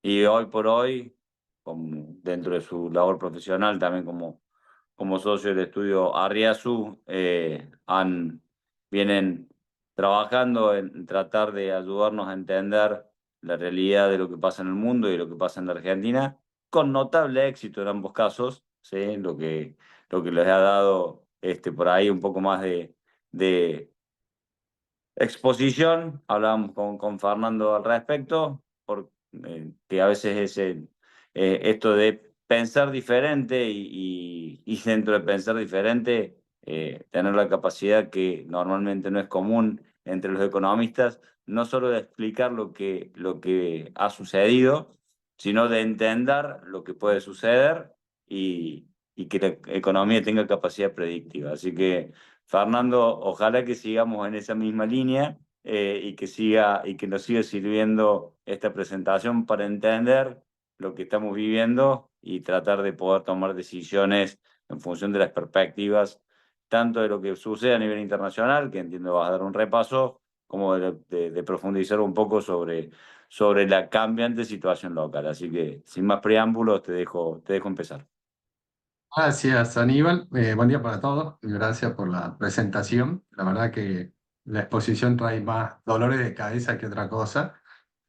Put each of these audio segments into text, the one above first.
Y hoy por hoy, dentro de su labor profesional, también como socio del estudio Arriazu, vienen trabajando en tratar de ayudarnos a entender la realidad de lo que pasa en el mundo y lo que pasa en la Argentina, con notable éxito en ambos casos, ¿sí? Lo que les ha dado por ahí un poco más de exposición. Hablábamos con Fernando al respecto, que a veces esto de pensar diferente y dentro de pensar diferente, tener la capacidad que normalmente no es común entre los economistas, no solo de explicar lo que ha sucedido, sino de entender lo que puede suceder y que la economía tenga capacidad predictiva. Así que Fernando, ojalá que sigamos en esa misma línea, y que nos siga sirviendo esta presentación para entender lo que estamos viviendo y tratar de poder tomar decisiones en función de las perspectivas, tanto de lo que sucede a nivel internacional, que entiendo vas a dar un repaso, como de profundizar un poco sobre la cambiante situación local. Así que, sin más preámbulos, te dejo empezar. Gracias, Aníbal. Buen día para todos. Gracias por la presentación. La verdad que la exposición trae más dolores de cabeza que otra cosa.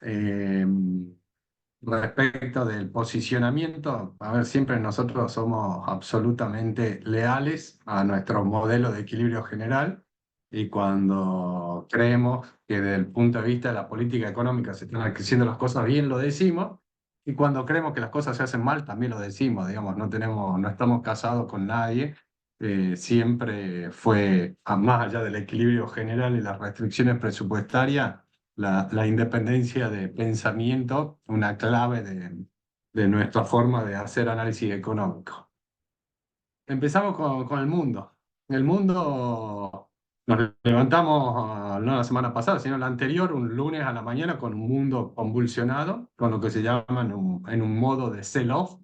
Eh, Respecto del posicionamiento, a ver, siempre nosotros somos absolutamente leales a nuestro modelo de equilibrio general y cuando creemos que desde el punto de vista de la política económica se están haciendo las cosas bien, lo decimos, y cuando creemos que las cosas se hacen mal, también lo decimos, digamos, no estamos casados con nadie. Siempre fue, más allá del equilibrio general y las restricciones presupuestarias, la independencia de pensamiento, una clave de nuestra forma de hacer análisis económico. Empezamos con el mundo. El mundo nos levantamos, no la semana pasada, sino la anterior, un lunes a la mañana, con un mundo convulsionado, con lo que se llama en un modo de sell-off.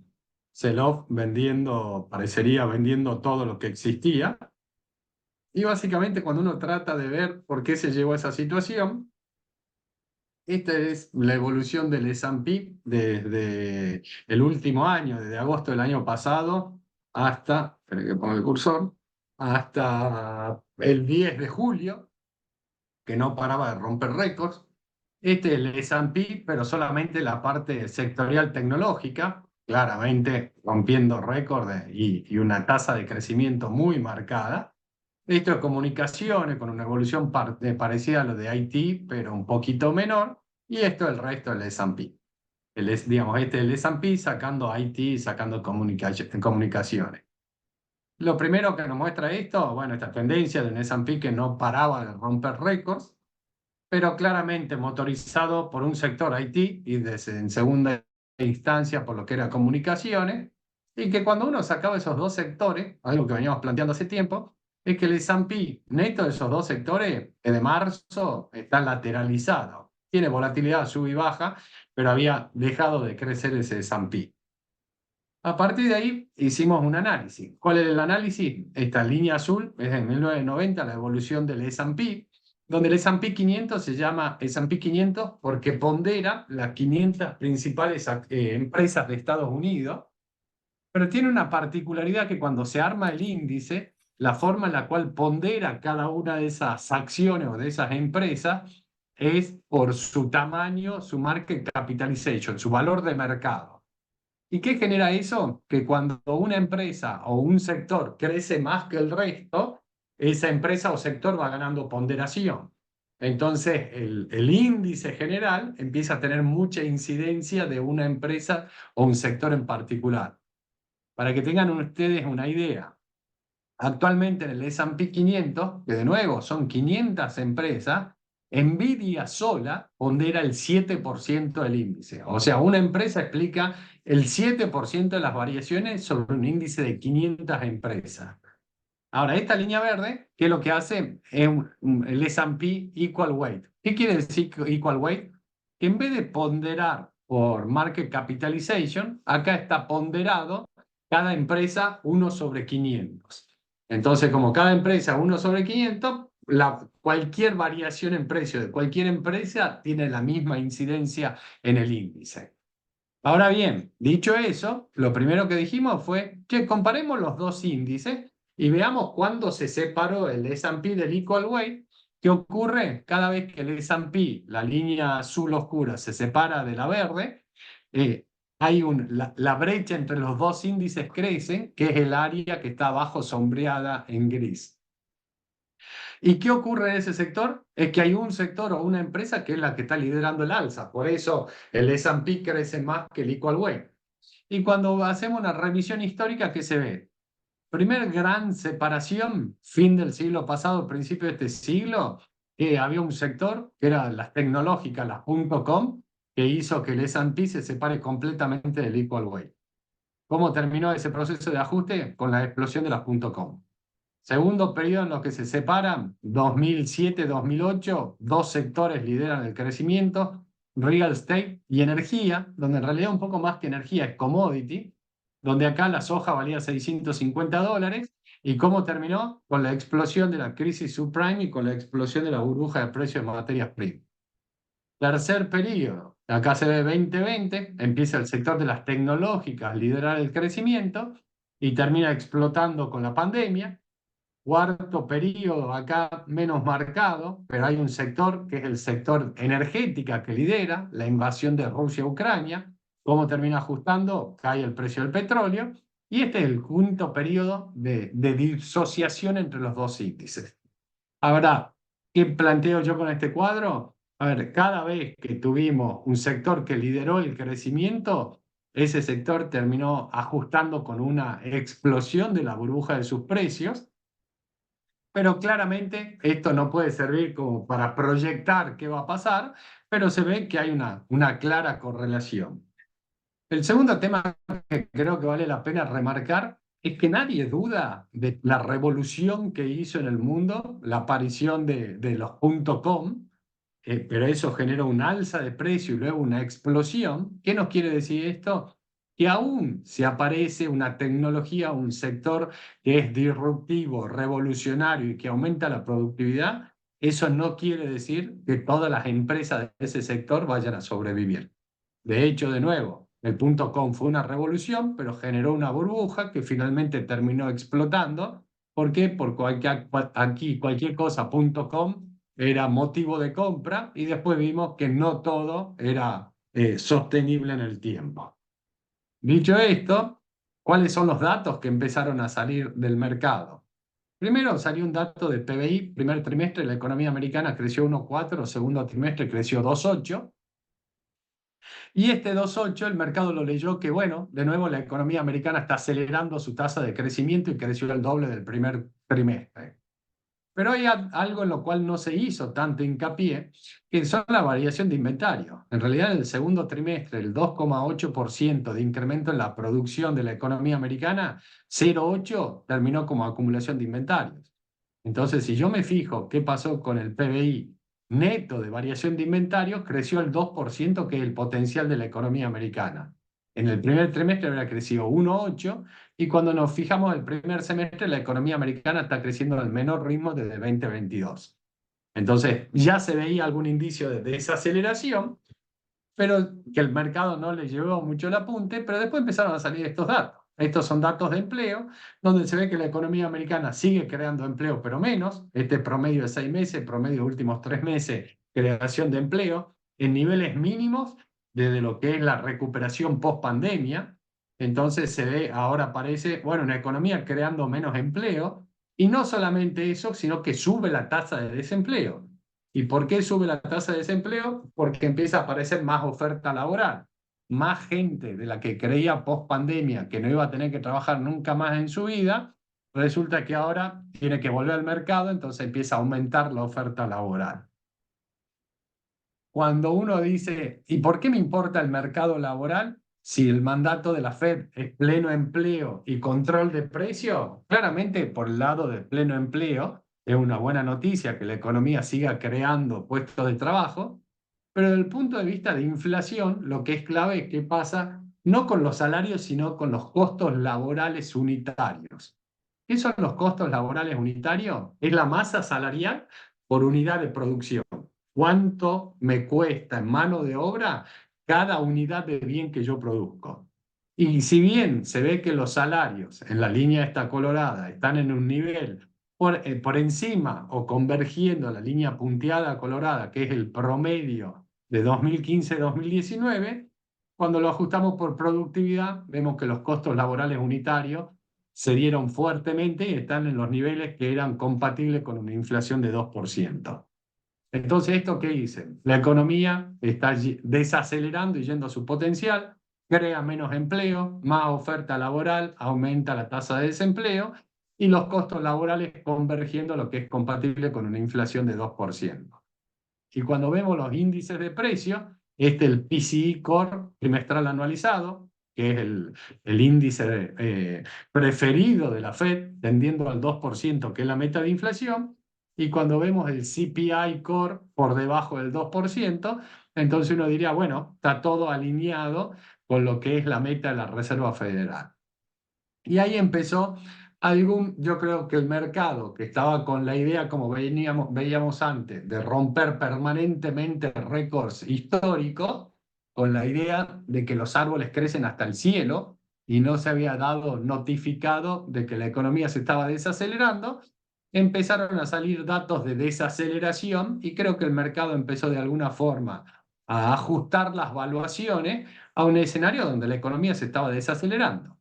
Sell-off vendiendo, parecería vendiendo todo lo que existía. Y básicamente cuando uno trata de ver por qué se llevó a esa situación, esta es la evolución del S&P desde el último año, desde agosto del año pasado hasta, espera que ponga el cursor, hasta el 10 de julio, que no paraba de romper récords. Este es el S&P, pero solamente la parte sectorial tecnológica, claramente rompiendo récords y una tasa de crecimiento muy marcada. Esto es comunicaciones con una evolución parecida a lo de IT, pero un poquito menor. Y esto es el resto del S&P. Digamos, este es el S&P sacando IT, sacando comunicaciones. Lo primero que nos muestra esto, bueno, esta tendencia de un S&P que no paraba de romper récords, pero claramente motorizado por un sector IT y en segunda instancia por lo que era comunicaciones, y que cuando uno sacaba esos dos sectores, algo que veníamos planteando hace tiempo, es que el S&P neto de esos dos sectores de marzo está lateralizado. Tiene volatilidad, sube y baja, pero había dejado de crecer ese S&P. A partir de ahí hicimos un análisis. ¿Cuál es el análisis? Esta línea azul es en 1990 la evolución del S&P, donde el S&P 500 se llama S&P 500 porque pondera las 500 principales empresas de Estados Unidos, pero tiene una particularidad que cuando se arma el índice, la forma en la cual pondera cada una de esas acciones o de esas empresas es por su tamaño, su market capitalization, su valor de mercado. ¿Y qué genera eso? Que cuando una empresa o un sector crece más que el resto, esa empresa o sector va ganando ponderación. Entonces, el índice general empieza a tener mucha incidencia de una empresa o un sector en particular. Para que tengan ustedes una idea, actualmente en el S&P 500, que de nuevo son 500 empresas, Nvidia sola pondera el 7% del índice. O sea, una empresa explica el 7% de las variaciones sobre un índice de 500 empresas. Ahora, esta línea verde, ¿qué es lo que hace? Es el S&P Equal Weight. ¿Qué quiere decir Equal Weight? Que en vez de ponderar por Market Capitalization, acá está ponderado cada empresa 1/500. Entonces, como cada empresa 1/500, cualquier variación en precio de cualquier empresa tiene la misma incidencia en el índice. Ahora bien, dicho eso, lo primero que dijimos fue, che, comparemos los dos índices y veamos cuándo se separó el S&P del Equal Weight. ¿Qué ocurre? Cada vez que el S&P, la línea azul oscura, se separa de la verde, la brecha entre los dos índices crece, que es el área que está abajo sombreada en gris. ¿Y qué ocurre en ese sector? Es que hay un sector o una empresa que es la que está liderando el alza. Por eso el S&P crece más que el Equal Weight. Y cuando hacemos una revisión histórica, ¿qué se ve? Primer gran separación, fin del siglo pasado, principio de este siglo, que había un sector que era las tecnológicas, las .com, que hizo que el S&P se separe completamente del Equal Weight. ¿Cómo terminó ese proceso de ajuste? Con la explosión de las .com. Segundo periodo en los que se separan, 2007-2008, dos sectores lideran el crecimiento, real estate y energía, donde en realidad un poco más que energía es commodity, donde acá la soja valía $650, y cómo terminó con la explosión de la crisis subprime y con la explosión de la burbuja de precios de materias primas. Tercer periodo, acá se ve 2020, empieza el sector de las tecnológicas a liderar el crecimiento y termina explotando con la pandemia. Cuarto periodo, acá menos marcado, pero hay un sector que es el sector energética que lidera la invasión de Rusia a Ucrania. ¿Cómo termina ajustando? Cae el precio del petróleo. Y este es el quinto periodo de disociación entre los dos índices. Ahora, ¿qué planteo yo con este cuadro? A ver, cada vez que tuvimos un sector que lideró el crecimiento, ese sector terminó ajustando con una explosión de la burbuja de sus precios, pero claramente esto no puede servir como para proyectar qué va a pasar, pero se ve que hay una clara correlación. El segundo tema que creo que vale la pena remarcar es que nadie duda de la revolución que hizo en el mundo la aparición de los .com, pero eso generó un alza de precio y luego una explosión. ¿Qué nos quiere decir esto? Que aún si aparece una tecnología, un sector que es disruptivo, revolucionario y que aumenta la productividad, eso no quiere decir que todas las empresas de ese sector vayan a sobrevivir. De hecho, de nuevo, el .com fue una revolución, pero generó una burbuja que finalmente terminó explotando. ¿Por qué? Porque aquí cualquier cosa .com era motivo de compra y después vimos que no todo era sostenible en el tiempo. Dicho esto, ¿cuáles son los datos que empezaron a salir del mercado? Primero salió un dato de PBI, primer trimestre la economía americana creció 1,4, segundo trimestre creció 2,8. Y este 2,8 el mercado lo leyó que, bueno, de nuevo la economía americana está acelerando su tasa de crecimiento y creció el doble del primer trimestre. Pero hay algo en lo cual no se hizo tanto hincapié, que son la variación de inventario. En realidad, en el segundo trimestre, el 2,8% de incremento en la producción de la economía americana, 0,8 terminó como acumulación de inventarios. Entonces, si yo me fijo qué pasó con el PBI neto de variación de inventarios, creció el 2%, que es el potencial de la economía americana. En el primer trimestre había crecido 1,8, y cuando nos fijamos el primer semestre, la economía americana está creciendo al menor ritmo desde 2022. Entonces, ya se veía algún indicio de desaceleración, pero que el mercado no le llevó mucho el apunte, pero después empezaron a salir estos datos. Estos son datos de empleo, donde se ve que la economía americana sigue creando empleo, pero menos. Este promedio de 6 meses, promedio de últimos 3 meses, creación de empleo, en niveles mínimos desde lo que es la recuperación post-pandemia. Entonces se ve, ahora parece, bueno, una economía creando menos empleo, y no solamente eso, sino que sube la tasa de desempleo. ¿Y por qué sube la tasa de desempleo? Porque empieza a aparecer más oferta laboral. Más gente de la que creía post pandemia que no iba a tener que trabajar nunca más en su vida, resulta que ahora tiene que volver al mercado, entonces empieza a aumentar la oferta laboral. Cuando uno dice, ¿y por qué me importa el mercado laboral si el mandato de la Fed es pleno empleo y control de precios? Claramente, por el lado del pleno empleo, es una buena noticia que la economía siga creando puestos de trabajo, pero desde el punto de vista de inflación, lo que es clave es qué pasa no con los salarios, sino con los costos laborales unitarios. ¿Qué son los costos laborales unitarios? Es la masa salarial por unidad de producción. ¿Cuánto me cuesta en mano de obra cada unidad de bien que yo produzco. Y si bien se ve que los salarios en la línea esta colorada están en un nivel por encima o convergiendo a la línea punteada colorada, que es el promedio de 2015-2019, cuando lo ajustamos por productividad, vemos que los costos laborales unitarios se dieron fuertemente y están en los niveles que eran compatibles con una inflación de 2%. Entonces, ¿esto qué dice? La economía está desacelerando y yendo a su potencial, crea menos empleo, más oferta laboral, aumenta la tasa de desempleo y los costos laborales convergiendo a lo que es compatible con una inflación de 2%. Y cuando vemos los índices de precios, el PCE Core trimestral anualizado, que es el índice preferido de la Fed, tendiendo al 2%, que es la meta de inflación, y cuando vemos el CPI Core por debajo del 2%, entonces uno diría, bueno, está todo alineado con lo que es la meta de la Reserva Federal. Y ahí empezó yo creo que el mercado, que estaba con la idea, como veíamos antes, de romper permanentemente récords históricos, con la idea de que los árboles crecen hasta el cielo y no se había dado notificado de que la economía se estaba desacelerando, empezaron a salir datos de desaceleración y creo que el mercado empezó de alguna forma a ajustar las valuaciones a un escenario donde la economía se estaba desacelerando.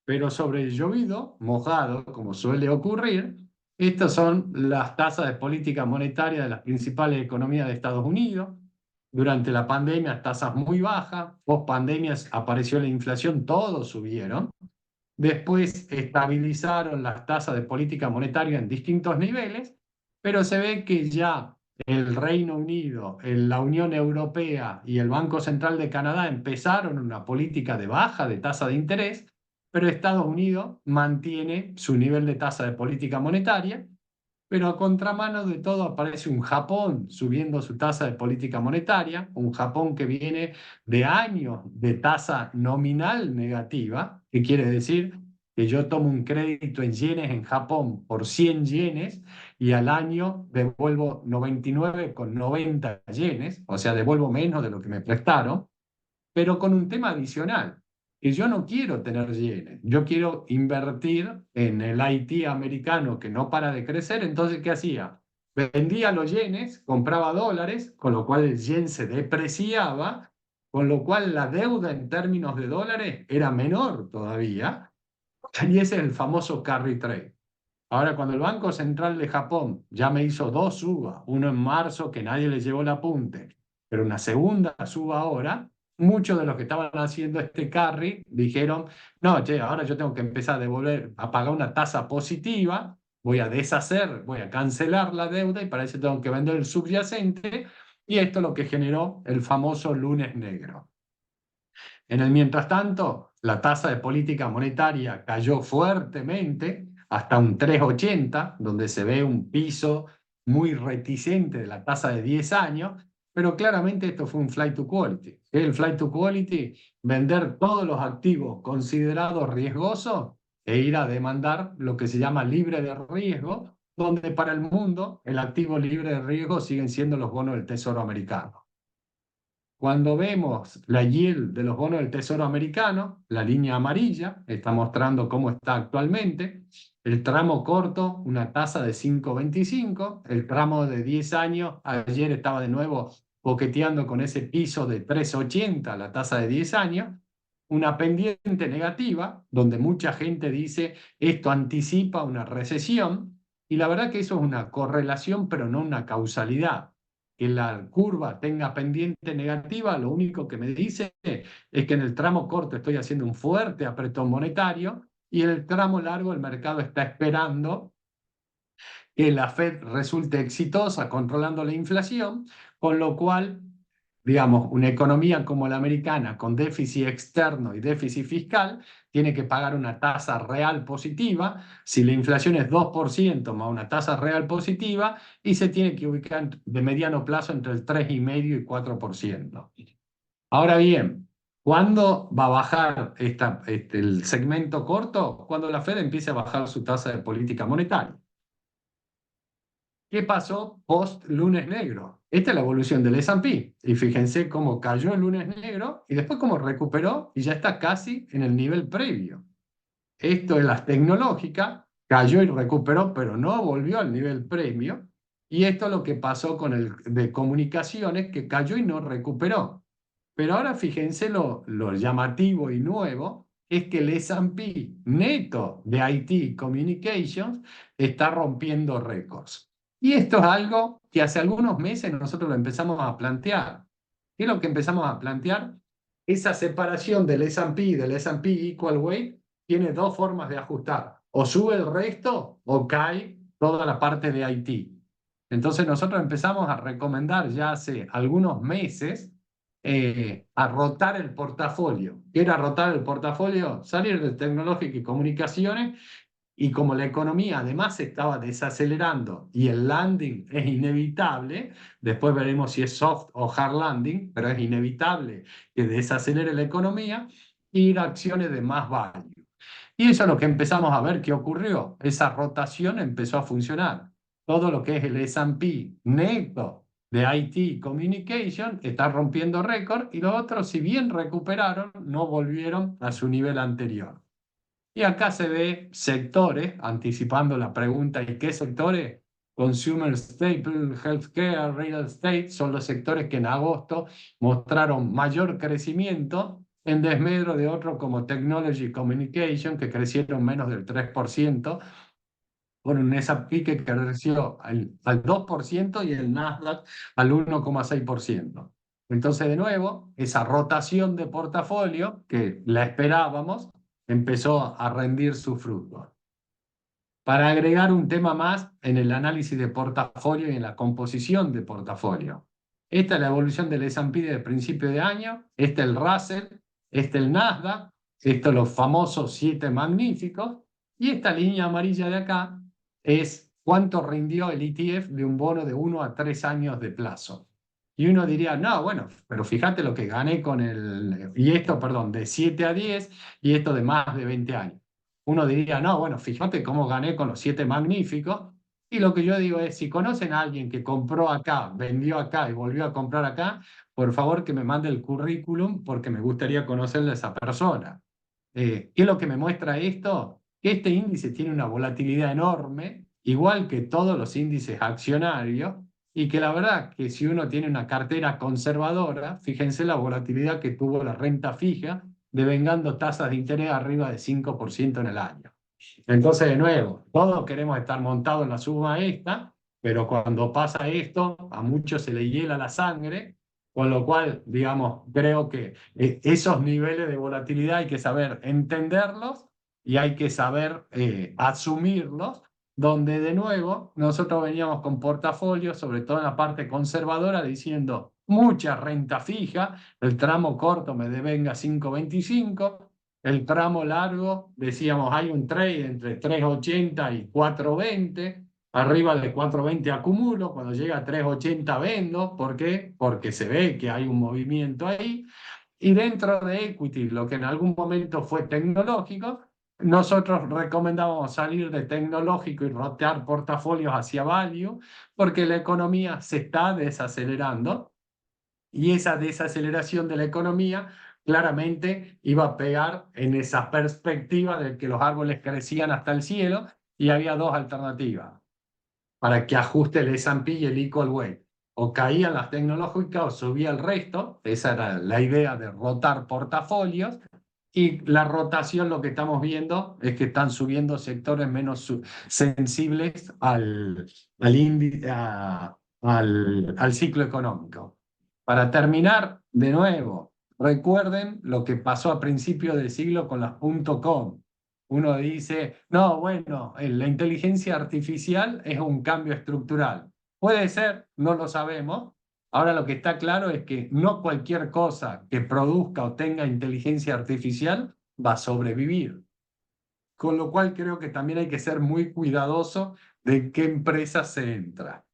Pero sobre el llovido, mojado, como suele ocurrir, estas son las tasas de política monetaria de las principales economías de Estados Unidos. Durante la pandemia, tasas muy bajas. Post pandemia apareció la inflación, todos subieron. Después estabilizaron las tasas de política monetaria en distintos niveles, pero se ve que ya el Reino Unido, la Unión Europea y el Banco Central de Canadá empezaron una política de baja de tasa de interés, pero Estados Unidos mantiene su nivel de tasa de política monetaria, pero a contramano de todo aparece un Japón subiendo su tasa de política monetaria, un Japón que viene de años de tasa nominal negativa, que quiere decir que yo tomo un crédito en yenes en Japón por 100 yenes y al año devuelvo 99,90 yenes, o sea, devuelvo menos de lo que me prestaron, pero con un tema adicional, que yo no quiero tener yenes, yo quiero invertir en el IT americano que no para de crecer, entonces, ¿qué hacía? Vendía los yenes, compraba dólares, con lo cual el yen se depreciaba, con lo cual la deuda en términos de dólares era menor todavía, y ese es el famoso carry trade. Ahora, cuando el Banco Central de Japón ya me hizo dos subas, uno en marzo que nadie le llevó el apunte, pero una segunda suba ahora, muchos de los que estaban haciendo este carry dijeron, no, che, ahora yo tengo que empezar a devolver, a pagar una tasa positiva, voy a deshacer, voy a cancelar la deuda y para eso tengo que vender el subyacente, y esto es lo que generó el famoso lunes negro. En el mientras tanto, la tasa de política monetaria cayó fuertemente hasta un 3,80, donde se ve un piso muy reticente de la tasa de 10 años, pero claramente esto fue un flight to quality. El flight to quality, vender todos los activos considerados riesgosos e ir a demandar lo que se llama libre de riesgo, donde para el mundo el activo libre de riesgo siguen siendo los bonos del Tesoro americano. Cuando vemos la yield de los bonos del Tesoro americano, la línea amarilla está mostrando cómo está actualmente. El tramo corto, una tasa de 5,25. El tramo de 10 años, ayer estaba de nuevo coqueteando con ese piso de 3,80, la tasa de 10 años. Una pendiente negativa, donde mucha gente dice esto anticipa una recesión. Y la verdad que eso es una correlación, pero no una causalidad. Que la curva tenga pendiente negativa, lo único que me dice es que en el tramo corto estoy haciendo un fuerte apretón monetario y en el tramo largo el mercado está esperando que la Fed resulte exitosa controlando la inflación, con lo cual, digamos, una economía como la americana, con déficit externo y déficit fiscal, tiene que pagar una tasa real positiva. Si la inflación es 2% más una tasa real positiva, y se tiene que ubicar de mediano plazo entre el 3,5% y 4%. Ahora bien, ¿cuándo va a bajar el segmento corto? Cuando la Fed empiece a bajar su tasa de política monetaria. ¿Qué pasó post lunes negro? Esta es la evolución del S&P. Y fíjense cómo cayó el lunes negro y después cómo recuperó y ya está casi en el nivel previo. Esto es la tecnológica, cayó y recuperó, pero no volvió al nivel previo. Y esto es lo que pasó con el de comunicaciones, que cayó y no recuperó. Pero ahora fíjense lo llamativo y nuevo, es que el S&P neto de IT Communications está rompiendo récords. Y esto es algo que hace algunos meses nosotros lo empezamos a plantear. ¿Qué es lo que empezamos a plantear? Esa separación del S&P y del S&P Equal Weight tiene dos formas de ajustar. O sube el resto o cae toda la parte de IT. Entonces nosotros empezamos a recomendar ya hace algunos meses a rotar el portafolio. ¿Qué era rotar el portafolio? Salir de tecnológica y comunicaciones, y como la economía además se estaba desacelerando y el landing es inevitable, después veremos si es soft o hard landing, pero es inevitable que desacelere la economía, ir a acciones de más value. Y eso es lo que empezamos a ver que ocurrió. Esa rotación empezó a funcionar. Todo lo que es el S&P neto de IT Communication está rompiendo récord y los otros, si bien recuperaron, no volvieron a su nivel anterior. Y acá se ve sectores, anticipando la pregunta, ¿y qué sectores? Consumer staple, healthcare, real estate, son los sectores que en agosto mostraron mayor crecimiento en desmedro de otros como Technology Communication, que crecieron menos del 3%, con un S&P que creció al 2% y el Nasdaq al 1,6%. Entonces, de nuevo, esa rotación de portafolio que la esperábamos empezó a rendir sus frutos. Para agregar un tema más en el análisis de portafolio y en la composición de portafolio. Esta es la evolución del S&P de principio de año, este es el Russell, este es el Nasdaq, estos los famosos 7 magníficos, y esta línea amarilla de acá es cuánto rindió el ETF de un bono de 1 a 3 años de plazo. Y uno diría, no, bueno, pero fíjate lo que gané con el, y esto, perdón, de 7 a 10 y esto de más de 20 años. Uno diría, no, bueno, fíjate cómo gané con los 7 magníficos. Y lo que yo digo es, si conocen a alguien que compró acá, vendió acá y volvió a comprar acá, por favor que me mande el currículum porque me gustaría conocerle a esa persona. ¿Qué es lo que me muestra esto? Que este índice tiene una volatilidad enorme, igual que todos los índices accionarios, y que la verdad que si uno tiene una cartera conservadora, fíjense la volatilidad que tuvo la renta fija, devengando tasas de interés arriba de 5% en el año. Entonces, de nuevo, todos queremos estar montados en la suma esta, pero cuando pasa esto, a muchos se le hiela la sangre, con lo cual, digamos, creo que esos niveles de volatilidad hay que saber entenderlos y hay que saber asumirlos, donde de nuevo nosotros veníamos con portafolios, sobre todo en la parte conservadora, diciendo mucha renta fija, el tramo corto me devenga 5,25, el tramo largo, decíamos, hay un trade entre 3,80 y 4,20. Arriba de 4,20 acumulo, cuando llega a 3,80 vendo. ¿Por qué? Porque se ve que hay un movimiento ahí. Y dentro de equity, lo que en algún momento fue tecnológico, nosotros recomendábamos salir de tecnológico y rotear portafolios hacia value, porque la economía se está desacelerando y esa desaceleración de la economía claramente iba a pegar en esa perspectiva de que los árboles crecían hasta el cielo y había dos alternativas para que ajuste el S&P y el Equal Weight. O caían las tecnológicas o subía el resto. Esa era la idea de rotar portafolios. Y la rotación, lo que estamos viendo es que están subiendo sectores menos sensibles al ciclo económico. Para terminar, de nuevo, recuerden lo que pasó a principios del siglo con las .com. Uno dice, no, bueno, la inteligencia artificial es un cambio estructural. Puede ser, no lo sabemos. Ahora lo que está claro es que no cualquier cosa que produzca o tenga inteligencia artificial va a sobrevivir. Con lo cual creo que también hay que ser muy cuidadoso de en qué empresa se entra.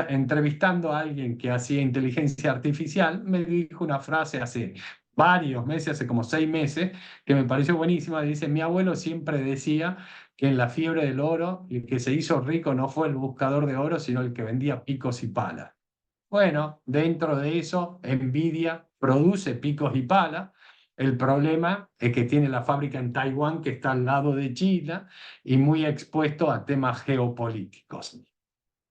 Entrevistando a alguien que hacía inteligencia artificial, me dijo una frase hace varios meses, hace como 6 meses, que me pareció buenísima. Dice, mi abuelo siempre decía que en la fiebre del oro el que se hizo rico no fue el buscador de oro, sino el que vendía picos y palas. Bueno, dentro de eso, Nvidia produce picos y palas. El problema es que tiene la fábrica en Taiwán, que está al lado de China y muy expuesto a temas geopolíticos.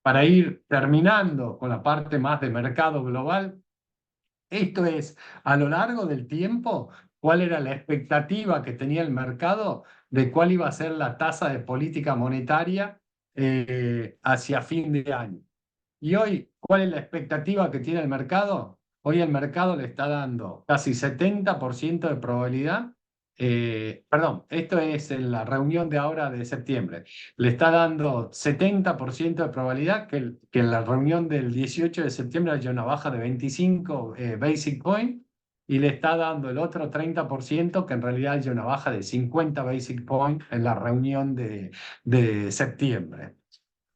Para ir terminando con la parte más de mercado global, esto es, a lo largo del tiempo, cuál era la expectativa que tenía el mercado de cuál iba a ser la tasa de política monetaria hacia fin de año. Y hoy, ¿cuál es la expectativa que tiene el mercado? Hoy el mercado le está dando casi 70% de probabilidad. Perdón, esto es en la reunión de ahora de septiembre. Le está dando 70% de probabilidad que en la reunión del 18 de septiembre haya una baja de 25 basic point y le está dando el otro 30% que en realidad haya una baja de 50 basic point en la reunión de septiembre.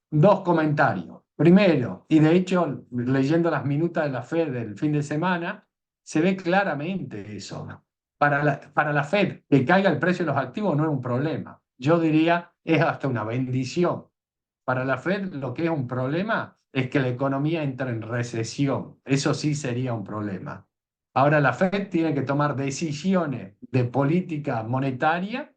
Dos comentarios. Primero, y de hecho, leyendo las minutas de la Fed del fin de semana, se ve claramente eso. Para la Fed, que caiga el precio de los activos no es un problema. Yo diría, es hasta una bendición. Para la Fed, lo que es un problema es que la economía entre en recesión. Eso sí sería un problema. Ahora, la Fed tiene que tomar decisiones de política monetaria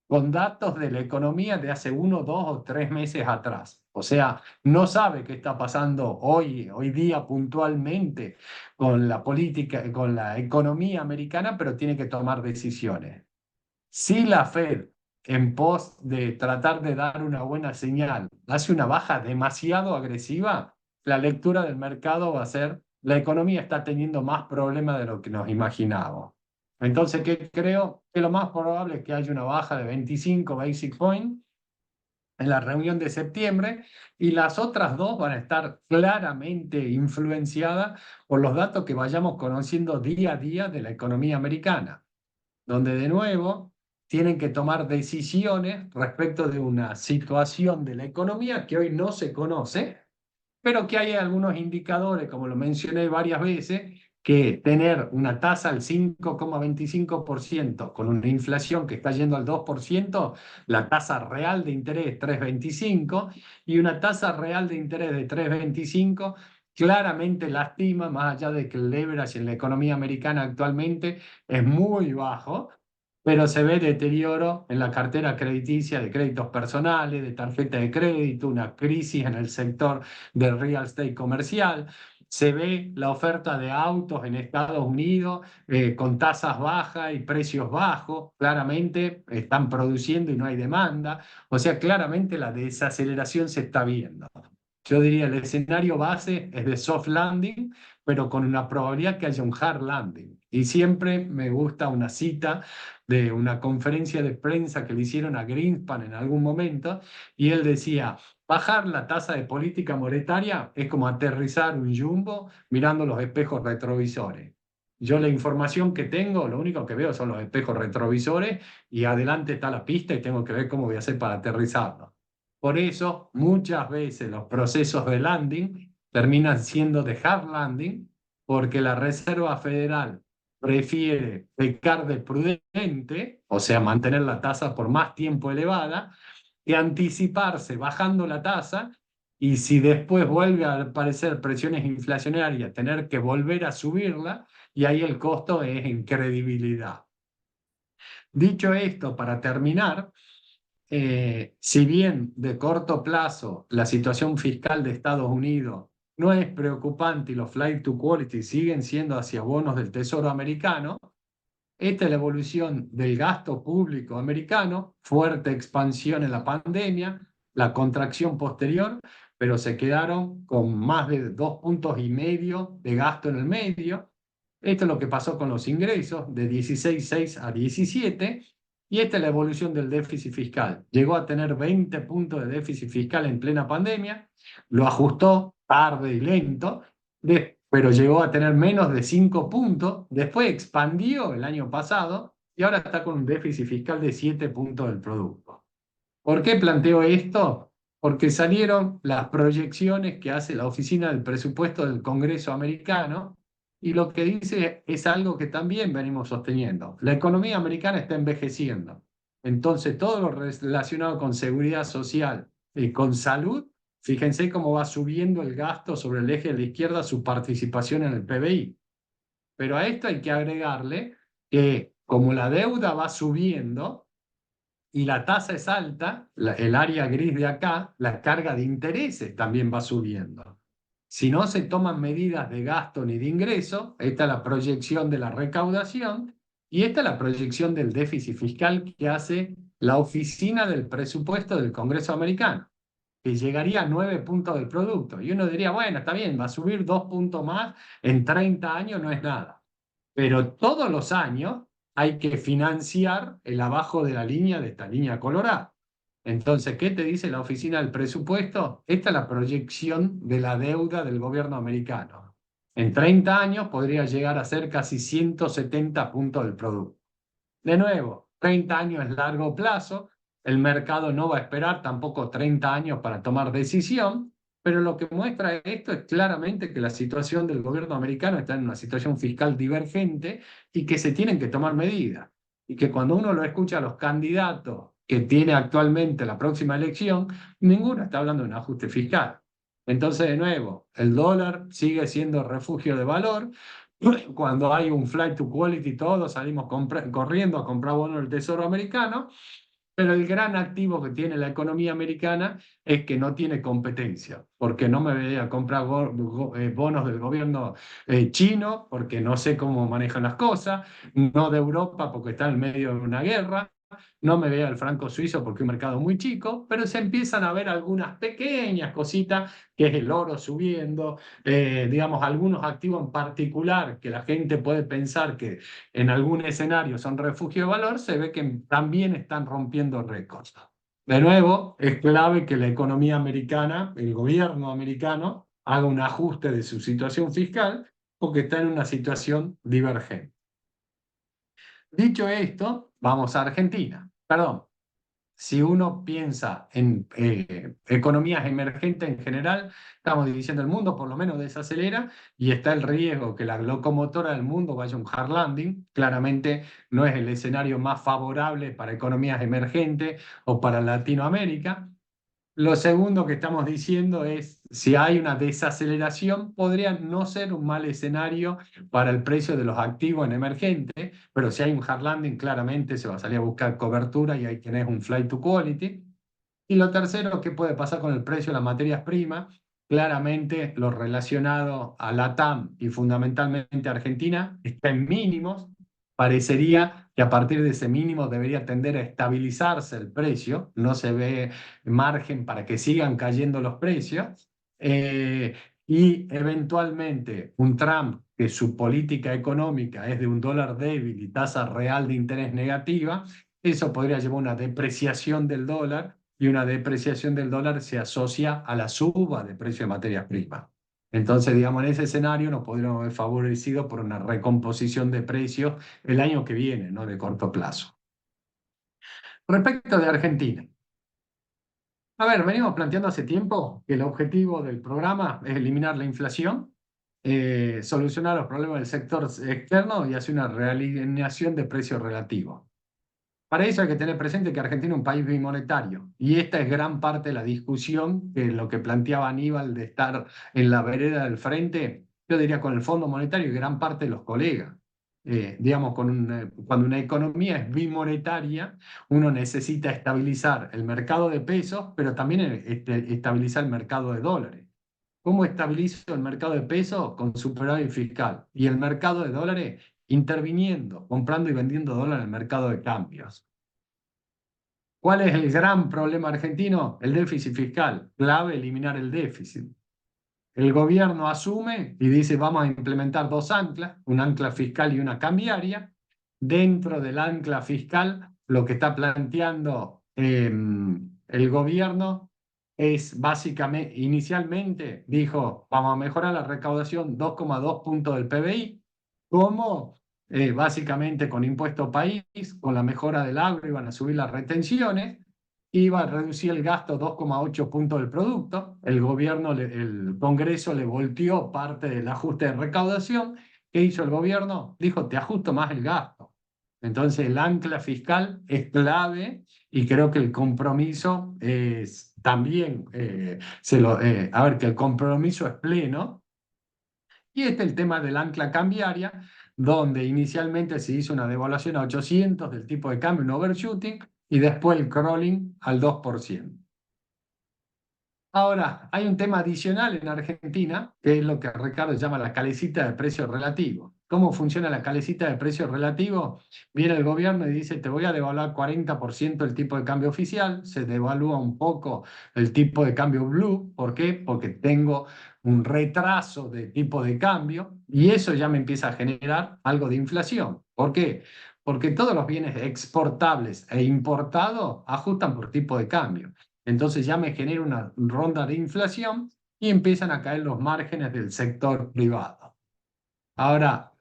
con datos de la economía de hace 1, 2 o 3 meses atrás. O sea, no sabe qué está pasando hoy día puntualmente con la política, con la economía americana, pero tiene que tomar decisiones. Si la Fed, en pos de tratar de dar una buena señal, hace una baja demasiado agresiva, la lectura del mercado va a ser, la economía está teniendo más problemas de lo que nos imaginábamos. Entonces, ¿qué creo? Que lo más probable es que haya una baja de 25 basic points en la reunión de septiembre y las otras dos van a estar claramente influenciadas por los datos que vayamos conociendo día a día de la economía americana, donde de nuevo tienen que tomar decisiones respecto de una situación de la economía que hoy no se conoce, pero que hay algunos indicadores, como lo mencioné varias veces, que tener una tasa al 5,25% con una inflación que está yendo al 2%, la tasa real de interés es 3,25 y una tasa real de interés de 3,25 claramente lastima, más allá de que el leverage en la economía americana actualmente es muy bajo, pero se ve deterioro en la cartera crediticia de créditos personales, de tarjeta de crédito, una crisis en el sector del real estate comercial. Se ve la oferta de autos en Estados Unidos con tasas bajas y precios bajos. Claramente están produciendo y no hay demanda. O sea, claramente la desaceleración se está viendo. Yo diría el escenario base es de soft landing, pero con una probabilidad que haya un hard landing. Y siempre me gusta una cita de una conferencia de prensa que le hicieron a Greenspan en algún momento, y él decía, bajar la tasa de política monetaria es como aterrizar un jumbo mirando los espejos retrovisores. Yo la información que tengo, lo único que veo son los espejos retrovisores y adelante está la pista y tengo que ver cómo voy a hacer para aterrizarlo. Por eso, muchas veces los procesos de landing terminan siendo de hard landing, porque la Reserva Federal prefiere pecar de prudente, o sea, mantener la tasa por más tiempo elevada, que anticiparse bajando la tasa y si después vuelve a aparecer presiones inflacionarias, tener que volver a subirla y ahí el costo es en credibilidad. Dicho esto, para terminar, si bien de corto plazo la situación fiscal de Estados Unidos no es preocupante y los flight to quality siguen siendo hacia bonos del Tesoro americano, esta es la evolución del gasto público americano, fuerte expansión en la pandemia, la contracción posterior, pero se quedaron con más de 2,5 puntos de gasto en el medio. Esto es lo que pasó con los ingresos de 16,6 a 17, y esta es la evolución del déficit fiscal. Llegó a tener 20 puntos de déficit fiscal en plena pandemia, lo ajustó tarde y lento, pero llegó a tener menos de 5 puntos, después expandió el año pasado y ahora está con un déficit fiscal de 7 puntos del producto. ¿Por qué planteo esto? Porque salieron las proyecciones que hace la Oficina del Presupuesto del Congreso americano y lo que dice es algo que también venimos sosteniendo. La economía americana está envejeciendo. Entonces, todo lo relacionado con seguridad social y con salud, fíjense cómo va subiendo el gasto sobre el eje de la izquierda, su participación en el PBI. Pero a esto hay que agregarle que como la deuda va subiendo y la tasa es alta, el área gris de acá, la carga de intereses también va subiendo. Si no se toman medidas de gasto ni de ingreso, esta es la proyección de la recaudación y esta es la proyección del déficit fiscal que hace la Oficina del Presupuesto del Congreso americano, que llegaría a 9 puntos del producto. Y uno diría, bueno, está bien, va a subir 2 puntos más en 30 años, no es nada. Pero todos los años hay que financiar el abajo de la línea de esta línea colorada. Entonces, ¿qué te dice la Oficina del Presupuesto? Esta es la proyección de la deuda del gobierno americano. En 30 años podría llegar a ser casi 170 puntos del producto. De nuevo, 30 años es largo plazo, el mercado no va a esperar tampoco 30 años para tomar decisión, pero lo que muestra esto es claramente que la situación del gobierno americano está en una situación fiscal divergente y que se tienen que tomar medidas. Y que cuando uno lo escucha a los candidatos que tiene actualmente la próxima elección, ninguno está hablando de un ajuste fiscal. Entonces, de nuevo, el dólar sigue siendo refugio de valor. Cuando hay un flight to quality, todos salimos corriendo a comprar bonos del Tesoro americano, pero el gran activo que tiene la economía americana es que no tiene competencia, porque no me voy a comprar bonos del gobierno chino, porque no sé cómo manejan las cosas, no de Europa, porque está en medio de una guerra, no me vea el franco suizo porque es un mercado muy chico, pero se empiezan a ver algunas pequeñas cositas, que es el oro subiendo, digamos, algunos activos en particular que la gente puede pensar que en algún escenario son refugio de valor, se ve que también están rompiendo récords. De nuevo, es clave que la economía americana, el gobierno americano, haga un ajuste de su situación fiscal porque está en una situación divergente. Dicho esto, vamos a Argentina. Perdón, si uno piensa en economías emergentes en general, estamos diciendo el mundo por lo menos desacelera y está el riesgo que la locomotora del mundo vaya a un hard landing. Claramente no es el escenario más favorable para economías emergentes o para Latinoamérica. Lo segundo que estamos diciendo es, si hay una desaceleración, podría no ser un mal escenario para el precio de los activos en emergente, pero si hay un hard landing, claramente se va a salir a buscar cobertura y ahí tenés un flight to quality. Y lo tercero, ¿qué puede pasar con el precio de las materias primas? Claramente lo relacionado a LATAM y fundamentalmente a Argentina está en mínimos. Parecería que a partir de ese mínimo debería tender a estabilizarse el precio, no se ve margen para que sigan cayendo los precios. Eh, y eventualmente un Trump que su política económica es de un dólar débil y tasa real de interés negativa, eso podría llevar a una depreciación del dólar y una depreciación del dólar se asocia a la suba de precio de materias primas. Entonces, digamos, en ese escenario nos podríamos ver favorecidos por una recomposición de precios el año que viene, no de corto plazo. Respecto de Argentina. A ver, venimos planteando hace tiempo que el objetivo del programa es eliminar la inflación, solucionar los problemas del sector externo y hacer una realineación de precios relativos. Para eso hay que tener presente que Argentina es un país bimonetario y esta es gran parte de la discusión que lo que planteaba Aníbal de estar en la vereda del frente, yo diría con el Fondo Monetario y gran parte de los colegas. Digamos, cuando una economía es bimonetaria, uno necesita estabilizar el mercado de pesos, pero también estabilizar el mercado de dólares. ¿Cómo estabilizo el mercado de pesos? Con superávit fiscal. Y el mercado de dólares interviniendo, comprando y vendiendo dólares en el mercado de cambios. ¿Cuál es el gran problema argentino? El déficit fiscal. Clave eliminar el déficit. El gobierno asume y dice vamos a implementar dos anclas, un ancla fiscal y una cambiaria. Dentro del ancla fiscal, lo que está planteando el gobierno es básicamente, inicialmente dijo, vamos a mejorar la recaudación 2,2 puntos del PBI, como básicamente con impuesto país, con la mejora del agro iban a subir las retenciones, iba a reducir el gasto 2,8 puntos del producto, el gobierno, el Congreso le volteó parte del ajuste de recaudación. ¿Qué hizo el gobierno? Dijo, te ajusto más el gasto. Entonces el ancla fiscal es clave y creo que el compromiso es también, a ver, que el compromiso es pleno. Y este es el tema del ancla cambiaria, donde inicialmente se hizo una devaluación a 800 del tipo de cambio, un overshooting, y después el crawling al 2%. Ahora, hay un tema adicional en Argentina, que es lo que Ricardo llama la calecita de precio relativo. ¿Cómo funciona la calecita de precio relativo? Viene el gobierno y dice, te voy a devaluar 40% el tipo de cambio oficial, se devalúa un poco el tipo de cambio blue. ¿Por qué? Porque tengo un retraso de tipo de cambio y eso ya me empieza a generar algo de inflación. ¿Por qué? Porque todos los bienes exportables e importados ajustan por tipo de cambio. Entonces ya me genera una ronda de inflación y empiezan a caer los márgenes del sector privado. Ahora,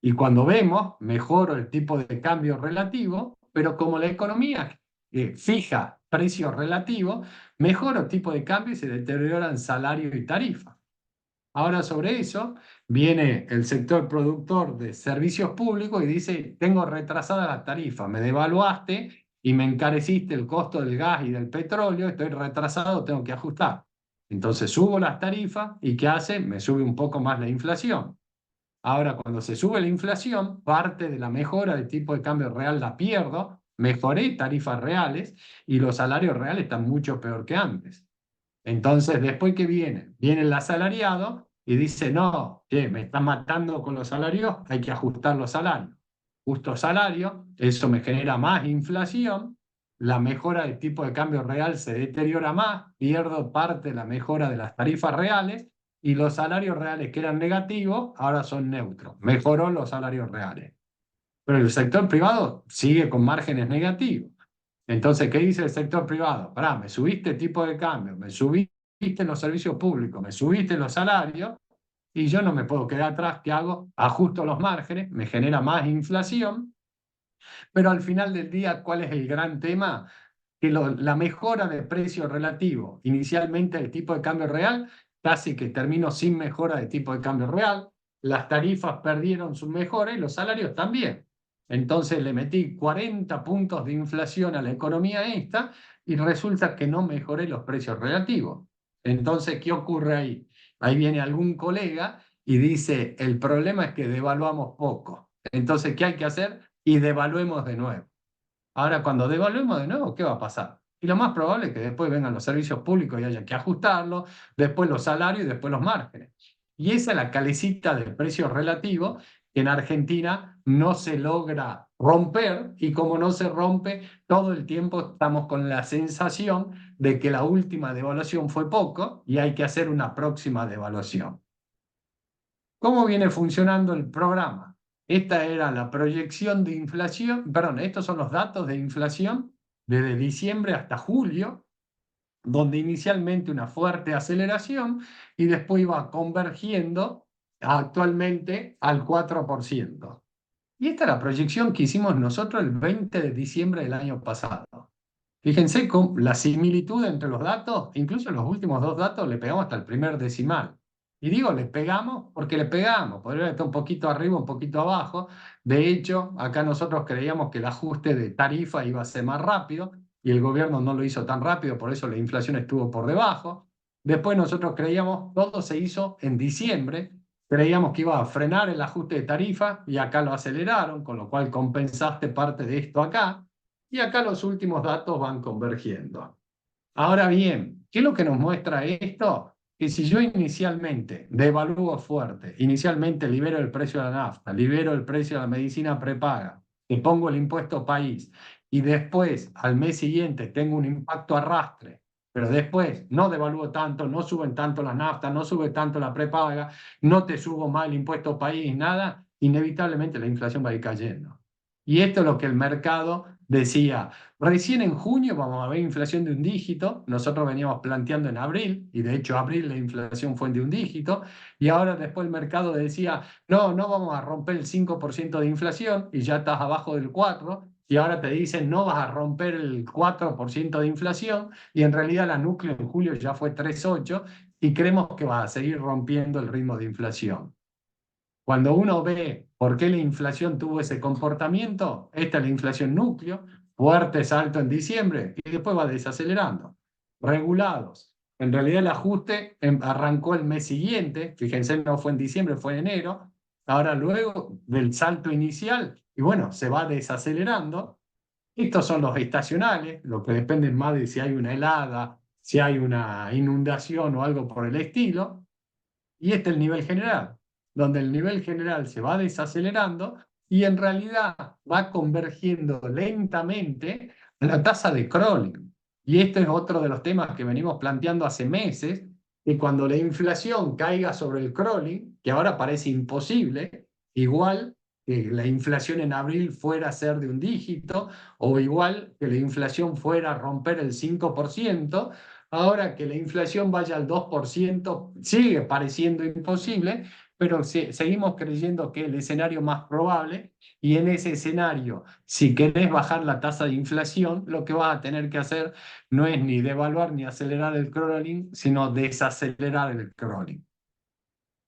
y cuando vemos, mejoro el tipo de cambio relativo, pero como la economía fija precio relativo, mejoro el tipo de cambio y se deterioran salario y tarifa. Ahora sobre eso viene el sector productor de servicios públicos y dice, tengo retrasada la tarifa, me devaluaste y me encareciste el costo del gas y del petróleo, estoy retrasado, tengo que ajustar. Entonces subo las tarifas y ¿qué hace? Me sube un poco más la inflación. Ahora, cuando se sube la inflación, parte de la mejora del tipo de cambio real la pierdo, mejoré tarifas reales y los salarios reales están mucho peor que antes. Entonces, después que viene el asalariado y dice, no, me están matando con los salarios, hay que ajustar los salarios. Justo salario, eso me genera más inflación, la mejora del tipo de cambio real se deteriora más, pierdo parte de la mejora de las tarifas reales y los salarios reales que eran negativos ahora son neutros. Mejoró los salarios reales. Pero el sector privado sigue con márgenes negativos. Entonces, ¿qué dice el sector privado? Pará, me subiste tipo de cambio, me subiste los servicios públicos, me subiste los salarios y yo no me puedo quedar atrás. ¿Qué hago? Ajusto los márgenes, me genera más inflación, pero al final del día, ¿cuál es el gran tema? Que la mejora de precio relativo, inicialmente el tipo de cambio real, casi que terminó sin mejora de tipo de cambio real, las tarifas perdieron su mejora y los salarios también. Entonces le metí 40 puntos de inflación a la economía esta y resulta que no mejoré los precios relativos. Entonces, ¿qué ocurre ahí? Ahí viene algún colega y dice, el problema es que devaluamos poco. Entonces, ¿qué hay que hacer? Y devaluemos de nuevo. Ahora, cuando devaluemos de nuevo, ¿qué va a pasar? Y lo más probable es que después vengan los servicios públicos y haya que ajustarlos, después los salarios y después los márgenes. Y esa es la calecita del precio relativo que en Argentina no se logra romper y como no se rompe, todo el tiempo estamos con la sensación de que la última devaluación fue poco y hay que hacer una próxima devaluación. ¿Cómo viene funcionando el programa? Esta era la proyección de inflación, perdón, estos son los datos de inflación desde diciembre hasta julio, donde inicialmente una fuerte aceleración y después iba convergiendo actualmente al 4%. Y esta es la proyección que hicimos nosotros el 20 de diciembre del año pasado. Fíjense con la similitud entre los datos, incluso en los últimos dos datos le pegamos hasta el primer decimal. Y digo, le pegamos porque le pegamos, podría estar un poquito arriba, un poquito abajo. De hecho, acá nosotros creíamos que el ajuste de tarifa iba a ser más rápido y el gobierno no lo hizo tan rápido, por eso la inflación estuvo por debajo. Después nosotros creíamos, todo se hizo en diciembre, creíamos que iba a frenar el ajuste de tarifa y acá lo aceleraron, con lo cual compensaste parte de esto acá. Y acá los últimos datos van convergiendo. Ahora bien, ¿qué es lo que nos muestra esto? Que si yo inicialmente devalúo fuerte, inicialmente libero el precio de la nafta, libero el precio de la medicina prepaga, le pongo el impuesto país y después al mes siguiente tengo un impacto arrastre, pero después no devalúo tanto, no suben tanto las naftas, no sube tanto la prepaga, no te subo más el impuesto país, nada, inevitablemente la inflación va a ir cayendo. Y esto es lo que el mercado decía. Recién en junio vamos a ver inflación de un dígito. Nosotros veníamos planteando en abril, y de hecho abril la inflación fue de un dígito, y ahora después el mercado decía, no, no vamos a romper el 5% de inflación, y ya estás abajo del 4%, y ahora te dicen, no vas a romper el 4% de inflación, y en realidad la núcleo en julio ya fue 3,8%, y creemos que va a seguir rompiendo el ritmo de inflación. Cuando uno ve ¿Por qué la inflación tuvo ese comportamiento? Esta es la inflación núcleo, fuerte salto en diciembre y después va desacelerando. Regulados. En realidad el ajuste arrancó el mes siguiente, fíjense, no fue en diciembre, fue en enero. Ahora luego del salto inicial, y bueno, se va desacelerando. Estos son los estacionales, los que dependen más de si hay una helada, si hay una inundación o algo por el estilo. Y este es el nivel general, donde el nivel general se va desacelerando y en realidad va convergiendo lentamente a la tasa de crawling. Y este es otro de los temas que venimos planteando hace meses, que cuando la inflación caiga sobre el crawling, que ahora parece imposible, igual que la inflación en abril fuera a ser de un dígito, o igual que la inflación fuera a romper el 5%. Ahora que la inflación vaya al 2% sigue pareciendo imposible, pero seguimos creyendo que es el escenario más probable y en ese escenario, si querés bajar la tasa de inflación, lo que vas a tener que hacer no es ni devaluar ni acelerar el crawling, sino desacelerar el crawling.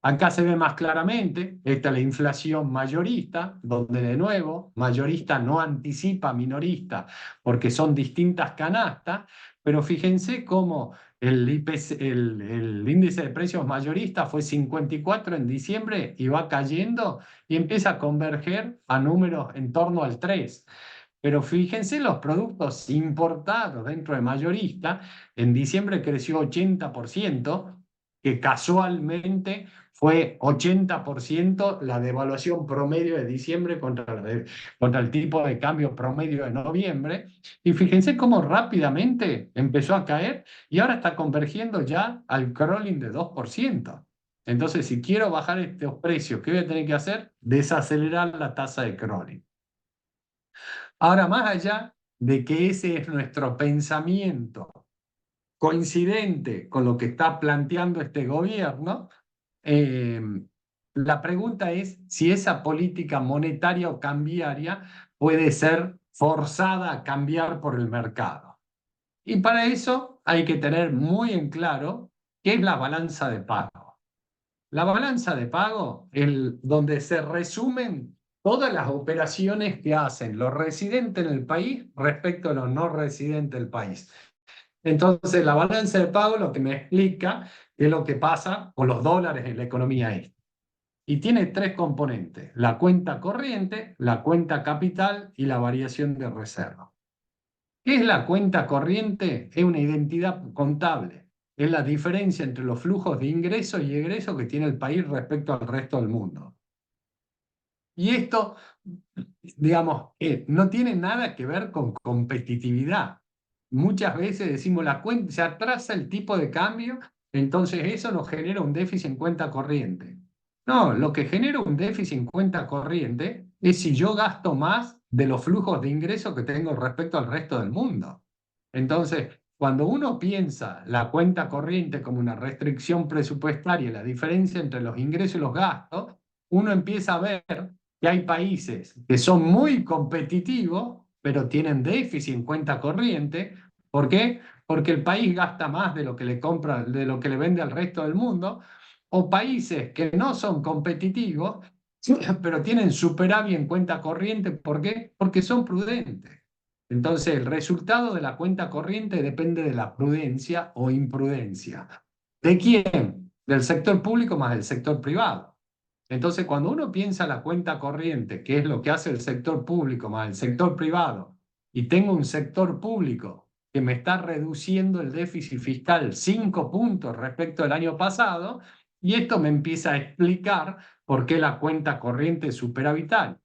Acá se ve más claramente, esta es la inflación mayorista, donde de nuevo, mayorista no anticipa a minorista porque son distintas canastas, pero fíjense cómo el IPC, el índice de precios mayorista fue 54 en diciembre y va cayendo y empieza a converger a números en torno al 3. Pero fíjense los productos importados dentro de mayorista, en diciembre creció 80%, que casualmente fue 80% la devaluación promedio de diciembre contra el tipo de cambio promedio de noviembre. Y fíjense cómo rápidamente empezó a caer y ahora está convergiendo ya al crawling de 2%. Entonces, si quiero bajar estos precios, ¿qué voy a tener que hacer? Desacelerar la tasa de crawling. Ahora, más allá de que ese es nuestro pensamiento coincidente con lo que está planteando este gobierno, eh, la pregunta es si esa política monetaria o cambiaria puede ser forzada a cambiar por el mercado. Y para eso hay que tener muy en claro qué es la balanza de pago. La balanza de pago es donde se resumen todas las operaciones que hacen los residentes en el país respecto a los no residentes del país. Entonces, la balanza de pago lo que me explica es lo que pasa con los dólares en la economía esta. Y tiene tres componentes: la cuenta corriente, la cuenta capital y la variación de reserva. ¿Qué es la cuenta corriente? Es una identidad contable. Es la diferencia entre los flujos de ingreso y egreso que tiene el país respecto al resto del mundo. Y esto, digamos, no tiene nada que ver con competitividad. Muchas veces decimos la cuenta, se atrasa el tipo de cambio, entonces eso nos genera un déficit en cuenta corriente. No, lo que genera un déficit en cuenta corriente es si yo gasto más de los flujos de ingreso que tengo respecto al resto del mundo. Entonces, cuando uno piensa la cuenta corriente como una restricción presupuestaria, la diferencia entre los ingresos y los gastos, uno empieza a ver que hay países que son muy competitivos, pero tienen déficit en cuenta corriente. ¿Por qué? Porque el país gasta más de lo que le compra, de lo que le vende al resto del mundo, o países que no son competitivos, pero tienen superávit en cuenta corriente. ¿Por qué? Porque son prudentes. Entonces, el resultado de la cuenta corriente depende de la prudencia o imprudencia. ¿De quién? Del sector público más del sector privado. Entonces, cuando uno piensa la cuenta corriente, que es lo que hace el sector público más el sector privado, y tengo un sector público que me está reduciendo el déficit fiscal 5 puntos respecto al año pasado, y esto me empieza a explicar por qué la cuenta corriente es superavitaria.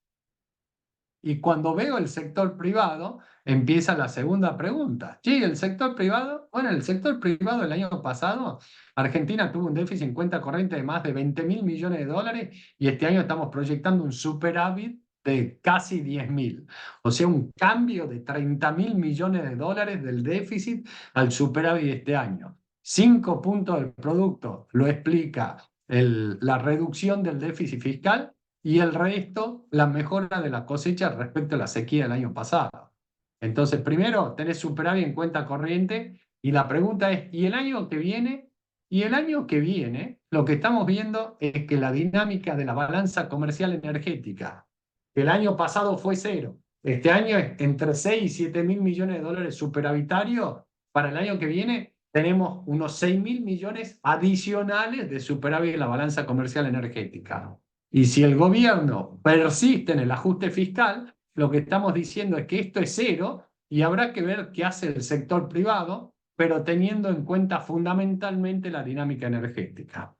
Y cuando veo el sector privado, empieza la segunda pregunta. Sí, el sector privado, bueno, el sector privado el año pasado, Argentina tuvo un déficit en cuenta corriente de más de 20.000 millones de dólares y este año estamos proyectando un superávit de casi 10.000. O sea, un cambio de 30.000 millones de dólares del déficit al superávit de este año. 5 puntos del producto lo explica la reducción del déficit fiscal y el resto, la mejora de la cosecha respecto a la sequía del año pasado. Entonces, primero, tenés superávit en cuenta corriente y la pregunta es, ¿y el año que viene Y el año que viene, lo que estamos viendo es que la dinámica de la balanza comercial energética, que el año pasado fue cero, este año es entre 6 y 7 mil millones de dólares superavitario. Para el año que viene tenemos unos 6 mil millones adicionales de superávit en la balanza comercial energética. Y si el gobierno persiste en el ajuste fiscal, lo que estamos diciendo es que esto es cero y habrá que ver qué hace el sector privado, pero teniendo en cuenta fundamentalmente la dinámica energética.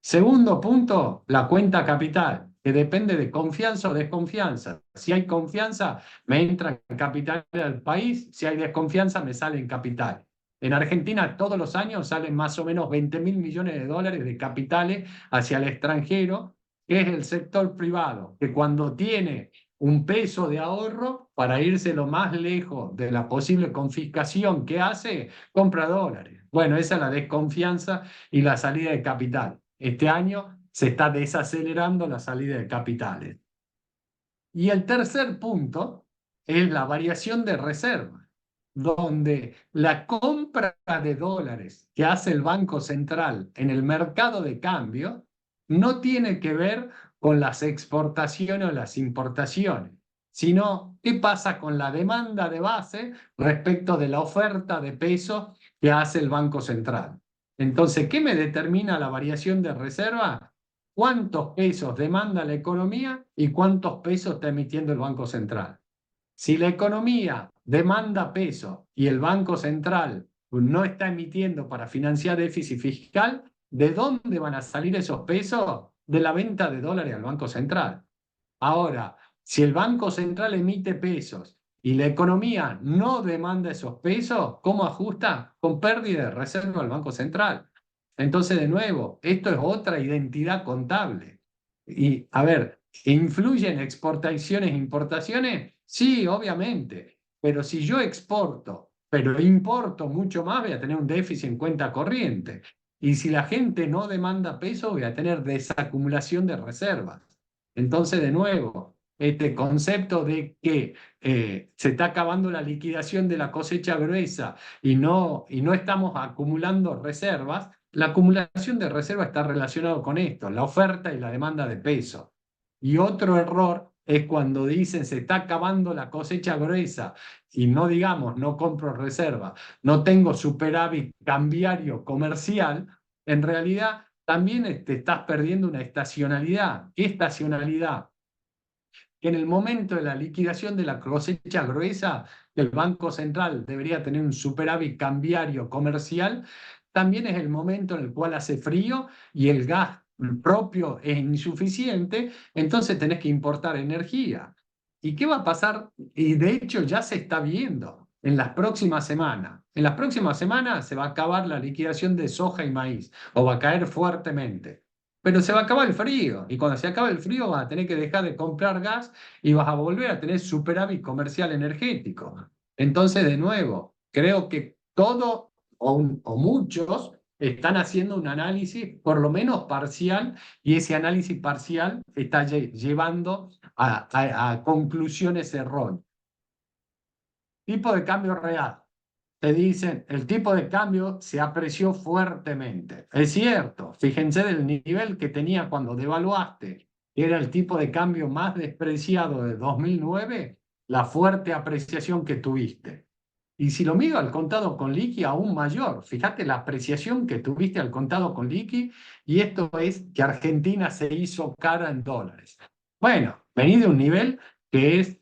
Segundo punto, la cuenta capital, que depende de confianza o desconfianza. Si hay confianza, me entra en capital del país; si hay desconfianza, me sale en capital. En Argentina todos los años salen más o menos 20 mil millones de dólares de capitales hacia el extranjero, que es el sector privado, que cuando tiene un peso de ahorro para irse lo más lejos de la posible confiscación que hace, compra dólares. Bueno, esa es la desconfianza y la salida de capital. Este año se está desacelerando la salida de capitales. Y el tercer punto es la variación de reserva, donde la compra de dólares que hace el Banco Central en el mercado de cambio no tiene que ver con las exportaciones o las importaciones, sino qué pasa con la demanda de base respecto de la oferta de pesos que hace el Banco Central. Entonces, ¿qué me determina la variación de reserva? ¿Cuántos pesos demanda la economía y cuántos pesos está emitiendo el Banco Central? Si la economía demanda pesos y el Banco Central no está emitiendo para financiar déficit fiscal, ¿de dónde van a salir esos pesos? De la venta de dólares al Banco Central. Ahora, si el Banco Central emite pesos y la economía no demanda esos pesos, ¿cómo ajusta? Con pérdida de reserva al Banco Central. Entonces, de nuevo, esto es otra identidad contable. Y, a ver, ¿influyen exportaciones e importaciones? Sí, obviamente. Pero si yo exporto, pero importo mucho más, voy a tener un déficit en cuenta corriente. Y si la gente no demanda pesos, voy a tener desacumulación de reservas. Entonces, de nuevo, este concepto de que se está acabando la liquidación de la cosecha gruesa y no estamos acumulando reservas, la acumulación de reservas está relacionado con esto, la oferta y la demanda de peso. Y otro error es cuando dicen se está acabando la cosecha gruesa y no digamos, no compro reserva, no tengo superávit cambiario comercial, en realidad también te estás perdiendo una estacionalidad. ¿Qué estacionalidad? Que en el momento de la liquidación de la cosecha gruesa, el Banco Central debería tener un superávit cambiario comercial, también es el momento en el cual hace frío y el gas propio es insuficiente, entonces tenés que importar energía. ¿Y qué va a pasar? Y de hecho ya se está viendo en las próximas semanas. En las próximas semanas se va a acabar la liquidación de soja y maíz, o va a caer fuertemente. Pero se va a acabar el frío, y cuando se acabe el frío vas a tener que dejar de comprar gas y vas a volver a tener superávit comercial energético. Entonces, de nuevo, creo que todo o muchos están haciendo un análisis por lo menos parcial, y ese análisis parcial está llevando a conclusiones erróneas. Tipo de cambio real. Te dicen, el tipo de cambio se apreció fuertemente. Es cierto, fíjense del nivel que tenía cuando devaluaste, que era el tipo de cambio más despreciado de 2009, la fuerte apreciación que tuviste. Y si lo mido al contado con liqui, aún mayor. Fíjate la apreciación que tuviste al contado con liqui, y esto es que Argentina se hizo cara en dólares. Bueno, vení de un nivel que es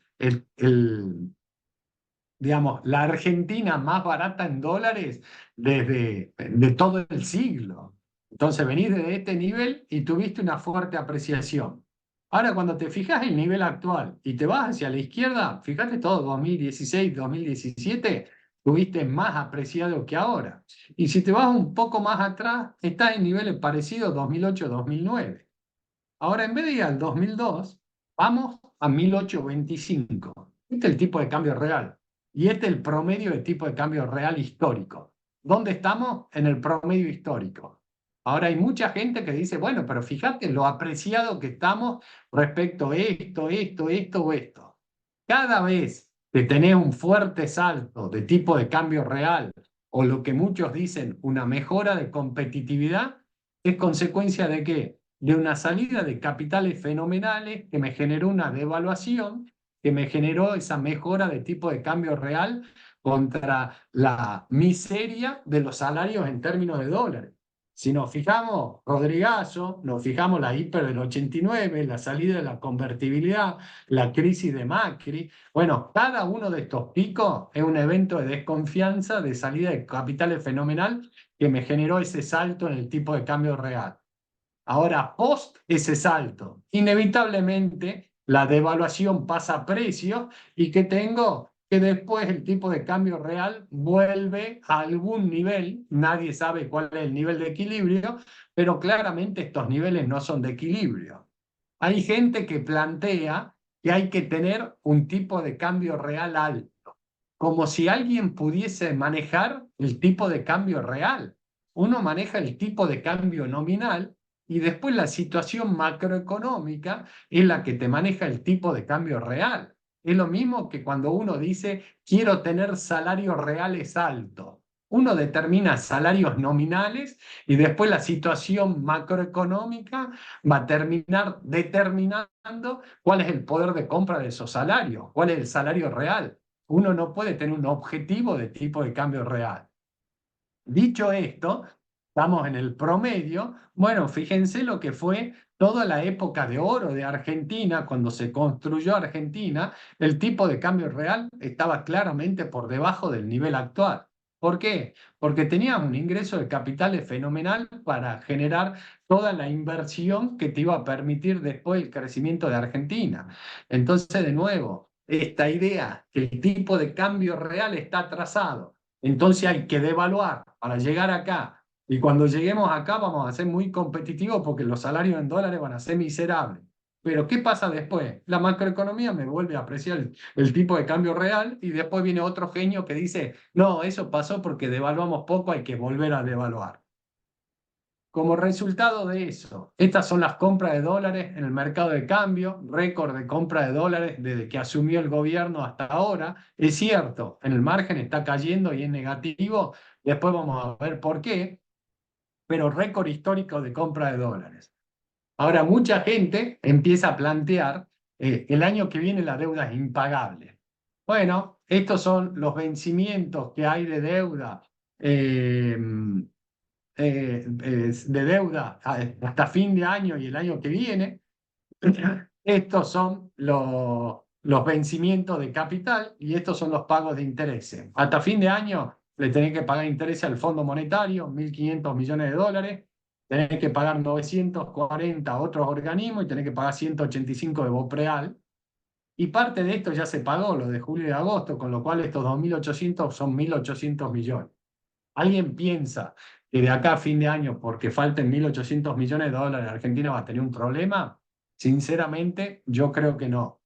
digamos, la Argentina más barata en dólares desde de todo el siglo. Entonces venís de este nivel y tuviste una fuerte apreciación. Ahora, cuando te fijas el nivel actual y te vas hacia la izquierda, fíjate todo, 2016, 2017, tuviste más apreciado que ahora. Y si te vas un poco más atrás, estás en niveles parecidos 2008, 2009. Ahora, en vez de ir al 2002, vamos a 1825. Este es el tipo de cambio real. Y este es el promedio de tipo de cambio real histórico. ¿Dónde estamos? En el promedio histórico. Ahora hay mucha gente que dice, bueno, pero fíjate lo apreciado que estamos respecto a esto o esto. Cada vez que tenés un fuerte salto de tipo de cambio real o lo que muchos dicen una mejora de competitividad, es consecuencia de qué? De una salida de capitales fenomenales que me generó una devaluación, que me generó esa mejora de tipo de cambio real contra la miseria de los salarios en términos de dólares. Si nos fijamos, Rodrigazo, nos fijamos la hiper del 89, la salida de la convertibilidad, la crisis de Macri, bueno, cada uno de estos picos es un evento de desconfianza, de salida de capitales fenomenal que me generó ese salto en el tipo de cambio real. Ahora, post ese salto, inevitablemente la devaluación pasa a precio y que tengo que después el tipo de cambio real vuelve a algún nivel, nadie sabe cuál es el nivel de equilibrio, pero claramente estos niveles no son de equilibrio. Hay gente que plantea que hay que tener un tipo de cambio real alto, como si alguien pudiese manejar el tipo de cambio real. Uno maneja el tipo de cambio nominal y después la situación macroeconómica es la que te maneja el tipo de cambio real. Es lo mismo que cuando uno dice quiero tener salarios reales altos. Uno determina salarios nominales y después la situación macroeconómica va a terminar determinando cuál es el poder de compra de esos salarios, cuál es el salario real. Uno no puede tener un objetivo de tipo de cambio real. Dicho esto, estamos en el promedio. Bueno, fíjense lo que fue toda la época de oro de Argentina, cuando se construyó Argentina, el tipo de cambio real estaba claramente por debajo del nivel actual. ¿Por qué? Porque tenías un ingreso de capitales fenomenal para generar toda la inversión que te iba a permitir después el crecimiento de Argentina. Entonces, de nuevo, esta idea que el tipo de cambio real está atrasado, entonces hay que devaluar para llegar acá. Y cuando lleguemos acá vamos a ser muy competitivos porque los salarios en dólares van a ser miserables. Pero ¿qué pasa después? La macroeconomía me vuelve a apreciar el tipo de cambio real y después viene otro genio que dice, no, eso pasó porque devaluamos poco, hay que volver a devaluar. Como resultado de eso, estas son las compras de dólares en el mercado de cambio, récord de compra de dólares desde que asumió el gobierno hasta ahora. Es cierto, en el margen está cayendo y es negativo, después vamos a ver por qué, pero récord histórico de compra de dólares. Ahora, mucha gente empieza a plantear, el año que viene la deuda es impagable. Bueno, estos son los vencimientos que hay de deuda. De deuda hasta fin de año y el año que viene. Estos son los vencimientos de capital y estos son los pagos de intereses. Hasta fin de año le tenés que pagar intereses al Fondo Monetario, 1.500 millones de dólares, tenés que pagar 940 a otros organismos y tenés que pagar 185 de Bopreal. Y parte de esto ya se pagó, lo de julio y agosto, con lo cual estos 2.800 son 1.800 millones. ¿Alguien piensa que de acá a fin de año, porque falten 1.800 millones de dólares, Argentina va a tener un problema? Sinceramente, yo creo que no.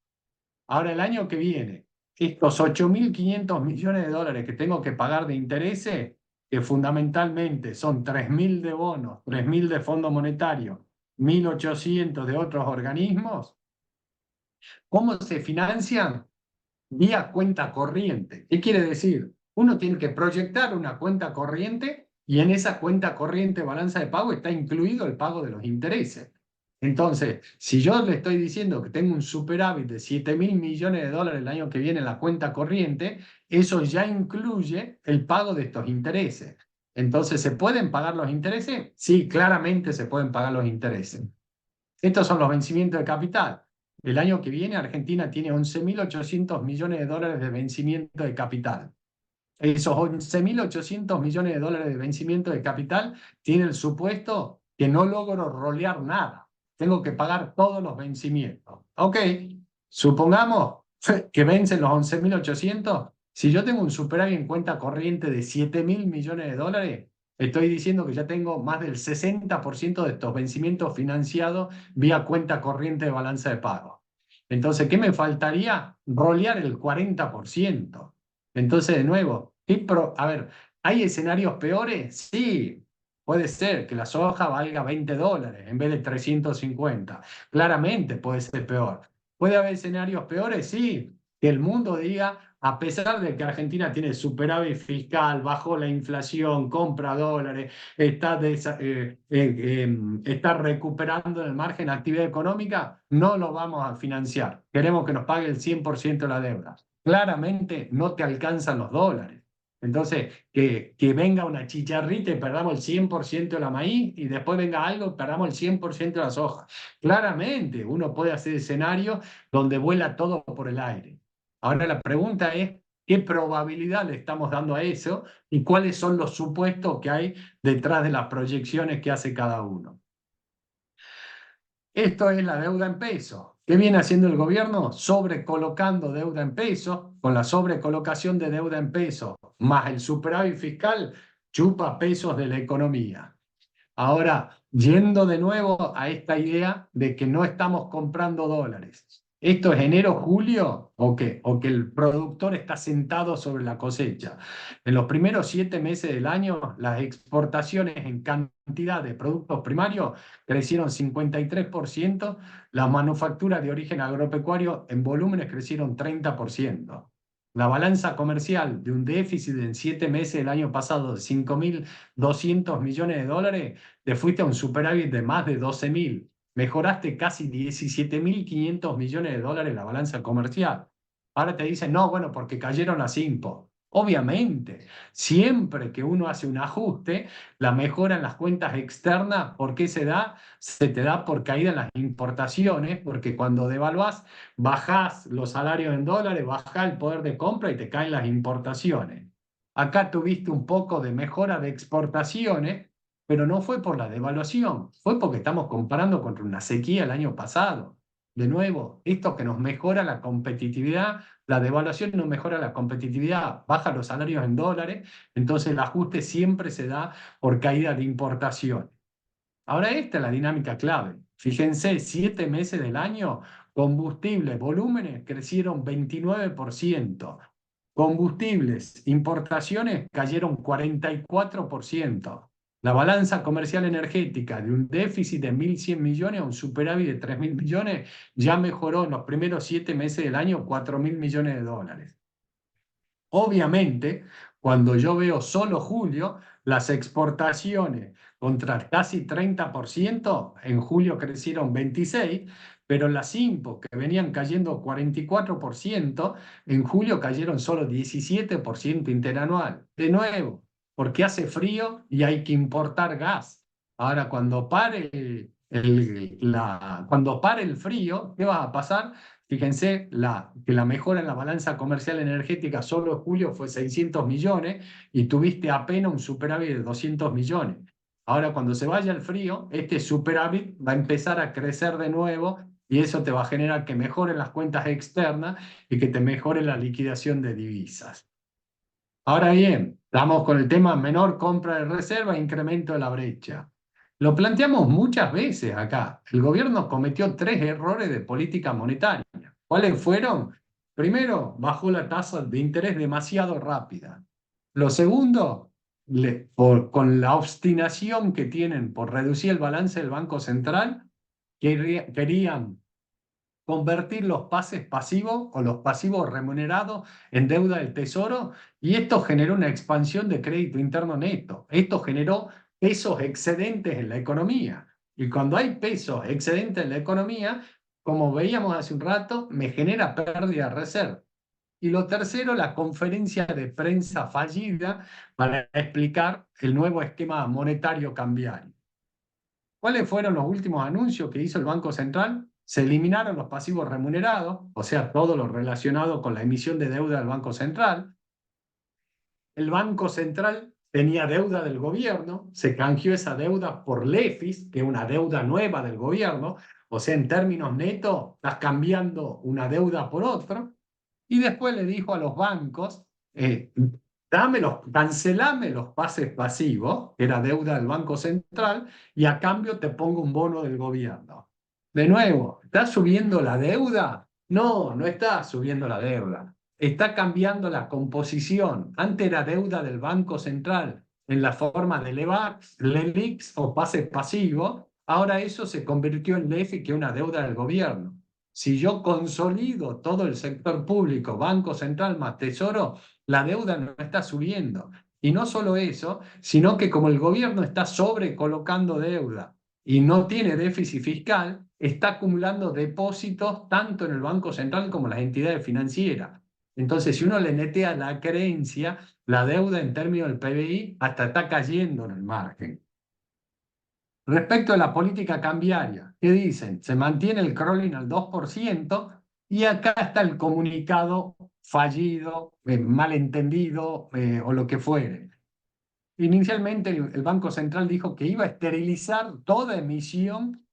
Ahora, el año que viene, estos 8.500 millones de dólares que tengo que pagar de intereses, que fundamentalmente son 3.000 de bonos, 3.000 de Fondo Monetario, 1.800 de otros organismos, ¿cómo se financian? Vía cuenta corriente. ¿Qué quiere decir? Uno tiene que proyectar una cuenta corriente y en esa cuenta corriente balanza de pago está incluido el pago de los intereses. Entonces, si yo le estoy diciendo que tengo un superávit de 7.000 millones de dólares el año que viene en la cuenta corriente, eso ya incluye el pago de estos intereses. Entonces, ¿se pueden pagar los intereses? Sí, claramente se pueden pagar los intereses. Estos son los vencimientos de capital. El año que viene Argentina tiene 11.800 millones de dólares de vencimiento de capital. Esos 11.800 millones de dólares de vencimiento de capital tienen el supuesto que no logro rolear nada. Tengo que pagar todos los vencimientos. Ok, supongamos que vencen los 11.800. Si yo tengo un superávit en cuenta corriente de 7.000 millones de dólares, estoy diciendo que ya tengo más del 60% de estos vencimientos financiados vía cuenta corriente de balanza de pago. Entonces, ¿qué me faltaría? Rolear el 40%. Entonces, de nuevo, a ver, ¿hay escenarios peores? Sí, puede ser que la soja valga 20 dólares en vez de 350. Claramente puede ser peor. ¿Puede haber escenarios peores? Sí. que el mundo diga, a pesar de que Argentina tiene superávit fiscal, bajó la inflación, compra dólares, está recuperando el margen de actividad económica, no lo vamos a financiar. Queremos que nos pague el 100% de la deuda. Claramente no te alcanzan los dólares. Entonces, que venga una chicharrita y perdamos el 100% de la maíz y después venga algo y perdamos el 100% de la soja. Claramente, uno puede hacer escenarios donde vuela todo por el aire. Ahora la pregunta es, ¿qué probabilidad le estamos dando a eso y cuáles son los supuestos que hay detrás de las proyecciones que hace cada uno? Esto es la deuda en pesos. ¿Qué viene haciendo el gobierno? Sobrecolocando deuda en pesos. Con la sobrecolocación de deuda en pesos más el superávit fiscal, chupa pesos de la economía. Ahora, yendo de nuevo a esta idea de que no estamos comprando dólares. ¿Esto es enero, julio o qué? ¿O que el productor está sentado sobre la cosecha? En los primeros 7 meses del año, las exportaciones en cantidad de productos primarios crecieron 53%, las manufacturas de origen agropecuario en volúmenes crecieron 30%. La balanza comercial de un déficit en 7 meses del año pasado de 5.200 millones de dólares, te fuiste a un superávit de más de 12.000. Mejoraste casi 17.500 millones de dólares la balanza comercial. Ahora te dicen, no, bueno, porque cayeron las impuestos. Obviamente, siempre que uno hace un ajuste, la mejora en las cuentas externas, ¿por qué se da? Se te da por caída en las importaciones, porque cuando devaluás, bajás los salarios en dólares, bajás el poder de compra y te caen las importaciones. Acá tuviste un poco de mejora de exportaciones, pero no fue por la devaluación, fue porque estamos comparando contra una sequía el año pasado. De nuevo, esto que nos mejora la competitividad, la devaluación no mejora la competitividad, baja los salarios en dólares, entonces el ajuste siempre se da por caída de importación. Ahora esta es la dinámica clave. Fíjense, 7 meses del año, combustibles, volúmenes crecieron 29%. Combustibles, importaciones cayeron 44%. La balanza comercial energética de un déficit de 1.100 millones a un superávit de 3.000 millones ya mejoró en los primeros 7 meses del año 4.000 millones de dólares. Obviamente, cuando yo veo solo julio, las exportaciones contra casi 30%, en julio crecieron 26%, pero las IMPO, que venían cayendo 44%, en julio cayeron solo 17% interanual. De nuevo, porque hace frío y hay que importar gas. Ahora, cuando pare cuando pare el frío, ¿qué va a pasar? Fíjense que la mejora en la balanza comercial energética solo en julio fue 600 millones y tuviste apenas un superávit de 200 millones. Ahora, cuando se vaya el frío, este superávit va a empezar a crecer de nuevo y eso te va a generar que mejoren las cuentas externas y que te mejore la liquidación de divisas. Ahora bien, estamos con el tema menor compra de reserva e incremento de la brecha. Lo planteamos muchas veces acá. El gobierno cometió 3 errores de política monetaria. ¿Cuáles fueron? Primero, bajó la tasa de interés demasiado rápida. Lo segundo, con la obstinación que tienen por reducir el balance del Banco Central, querían convertir los pases pasivos o los pasivos remunerados en deuda del Tesoro y esto generó una expansión de crédito interno neto. Esto generó pesos excedentes en la economía. Y cuando hay pesos excedentes en la economía, como veíamos hace un rato, me genera pérdida de reserva. Y lo tercero, la conferencia de prensa fallida para explicar el nuevo esquema monetario cambiario. ¿Cuáles fueron los últimos anuncios que hizo el Banco Central? Se eliminaron los pasivos remunerados, o sea, todo lo relacionado con la emisión de deuda del Banco Central. El Banco Central tenía deuda del gobierno, se canjeó esa deuda por LEFIS, que es una deuda nueva del gobierno, o sea, en términos netos, estás cambiando una deuda por otra. Y después le dijo a los bancos, cancelame los pases pasivos, que era deuda del Banco Central, y a cambio te pongo un bono del gobierno. De nuevo, ¿está subiendo la deuda? No, no está subiendo la deuda. Está cambiando la composición. Antes era deuda del Banco Central en la forma de LELIX o pases pasivos. Ahora eso se convirtió en LEFI, que es una deuda del gobierno. Si yo consolido todo el sector público, Banco Central más Tesoro, la deuda no está subiendo. Y no solo eso, sino que como el gobierno está sobrecolocando deuda y no tiene déficit fiscal, está acumulando depósitos tanto en el Banco Central como en las entidades financieras. Entonces, si uno le netea la creencia, la deuda en términos del PBI hasta está cayendo en el margen. Respecto a la política cambiaria, ¿qué dicen? Se mantiene el crawling al 2% y acá está el comunicado fallido, malentendido o lo que fuere. Inicialmente el Banco Central dijo que iba a esterilizar toda emisión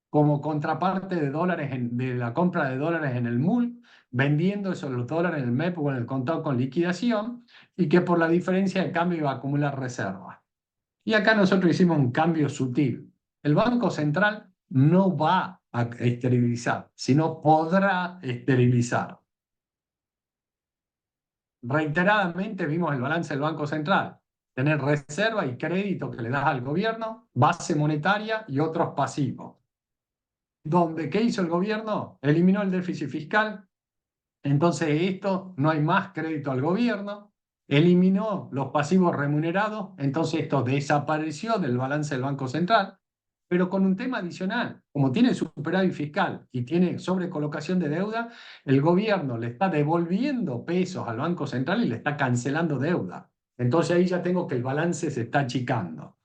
como contraparte de dólares de la compra de dólares en el MUL, vendiendo esos los dólares en el MEP o en el contado con liquidación, y que por la diferencia de cambio iba a acumular reservas. Y acá nosotros hicimos un cambio sutil. El Banco Central no va a esterilizar, sino podrá esterilizar. Reiteradamente vimos el balance del Banco Central. Tener reserva y crédito que le das al gobierno, base monetaria y otros pasivos. Donde, ¿qué hizo el gobierno? Eliminó el déficit fiscal. Entonces, esto no hay más crédito al gobierno. Eliminó los pasivos remunerados. Entonces, esto desapareció del balance del Banco Central. Pero con un tema adicional, como tiene superávit fiscal y tiene sobrecolocación de deuda, el gobierno le está devolviendo pesos al Banco Central y le está cancelando deuda. Entonces ahí ya tengo que el balance se está achicando.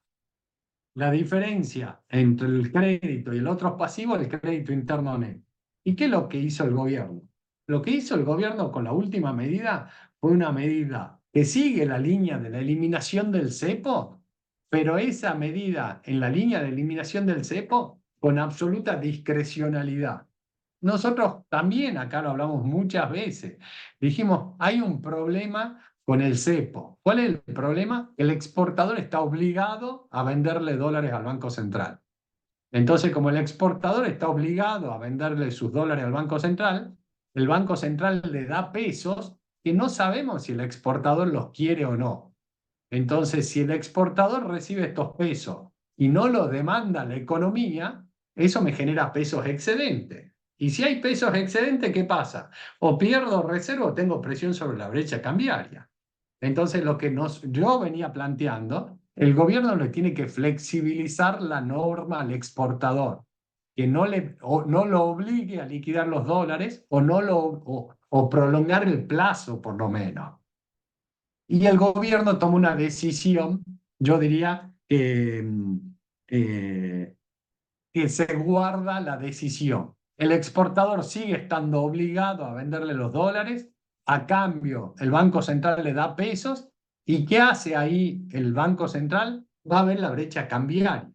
La diferencia entre el crédito y el otro pasivo es el crédito interno neto. ¿Y qué es lo que hizo el gobierno? Lo que hizo el gobierno con la última medida fue una medida que sigue la línea de la eliminación del cepo, pero esa medida en la línea de eliminación del cepo con absoluta discrecionalidad. Nosotros también acá lo hablamos muchas veces. Dijimos, hay un problema con el cepo. ¿Cuál es el problema? El exportador está obligado a venderle dólares al Banco Central. Entonces, como el exportador está obligado a venderle sus dólares al Banco Central, el Banco Central le da pesos que no sabemos si el exportador los quiere o no. Entonces, si el exportador recibe estos pesos y no los demanda la economía, eso me genera pesos excedentes. Y si hay pesos excedentes, ¿qué pasa? O pierdo reserva o tengo presión sobre la brecha cambiaria. Entonces, lo que yo venía planteando, el gobierno le tiene que flexibilizar la norma al exportador, que no lo obligue a liquidar los dólares o prolongar el plazo, por lo menos. Y el gobierno toma una decisión, yo diría, eh, que se guarda la decisión. El exportador sigue estando obligado a venderle los dólares, a cambio el Banco Central le da pesos, ¿y qué hace ahí el Banco Central? Va a ver la brecha cambiaria.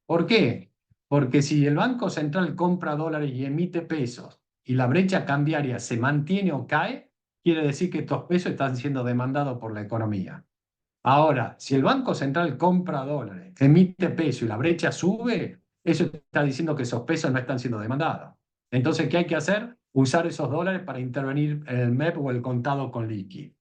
¿Por qué? Porque si el Banco Central compra dólares y emite pesos y la brecha cambiaria se mantiene o cae, quiere decir que estos pesos están siendo demandados por la economía. Ahora, si el Banco Central compra dólares, emite peso y la brecha sube, eso está diciendo que esos pesos no están siendo demandados. Entonces, ¿qué hay que hacer? Usar esos dólares para intervenir en el MEP o el contado con liqui.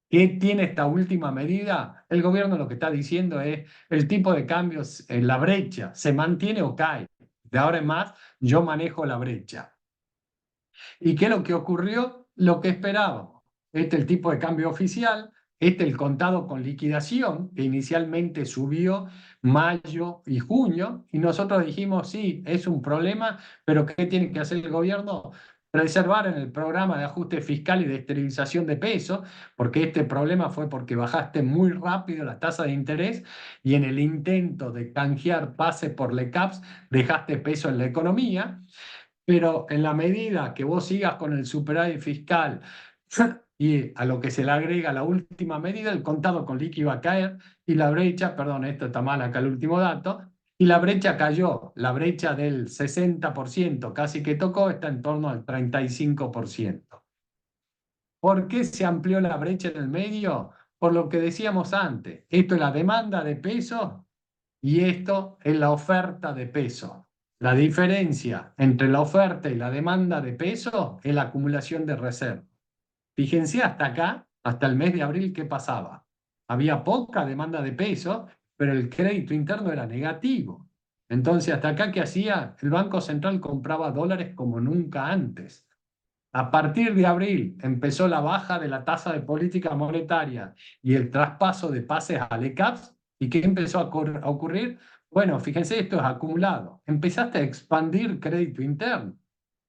¿Qué tiene esta última medida? El gobierno lo que está diciendo es el tipo de cambios en la brecha, ¿se mantiene o cae? De ahora en más, yo manejo la brecha. ¿Y qué es lo que ocurrió? Lo que esperábamos. Este es el tipo de cambio oficial, este es el contado con liquidación, que inicialmente subió mayo y junio, y nosotros dijimos, sí, es un problema, pero ¿qué tiene que hacer el gobierno? Preservar en el programa de ajuste fiscal y de esterilización de pesos, porque este problema fue porque bajaste muy rápido la tasa de interés y en el intento de canjear pase por LECAPS dejaste peso en la economía. Pero en la medida que vos sigas con el superávit fiscal y a lo que se le agrega la última medida, el contado con liqui va a caer y la brecha, perdón, esto está mal acá el último dato, y la brecha cayó, la brecha del 60% casi que tocó está en torno al 35%. ¿Por qué se amplió la brecha en el medio? Por lo que decíamos antes, esto es la demanda de pesos y esto es la oferta de peso. La diferencia entre la oferta y la demanda de peso es la acumulación de reservas. Fíjense hasta acá, hasta el mes de abril, ¿qué pasaba? Había poca demanda de peso, pero el crédito interno era negativo. Entonces, hasta acá, ¿qué hacía? El Banco Central compraba dólares como nunca antes. A partir de abril empezó la baja de la tasa de política monetaria y el traspaso de pases al ECAPS. ¿Y qué empezó a ocurrir? Bueno, fíjense, esto es acumulado. Empezaste a expandir crédito interno.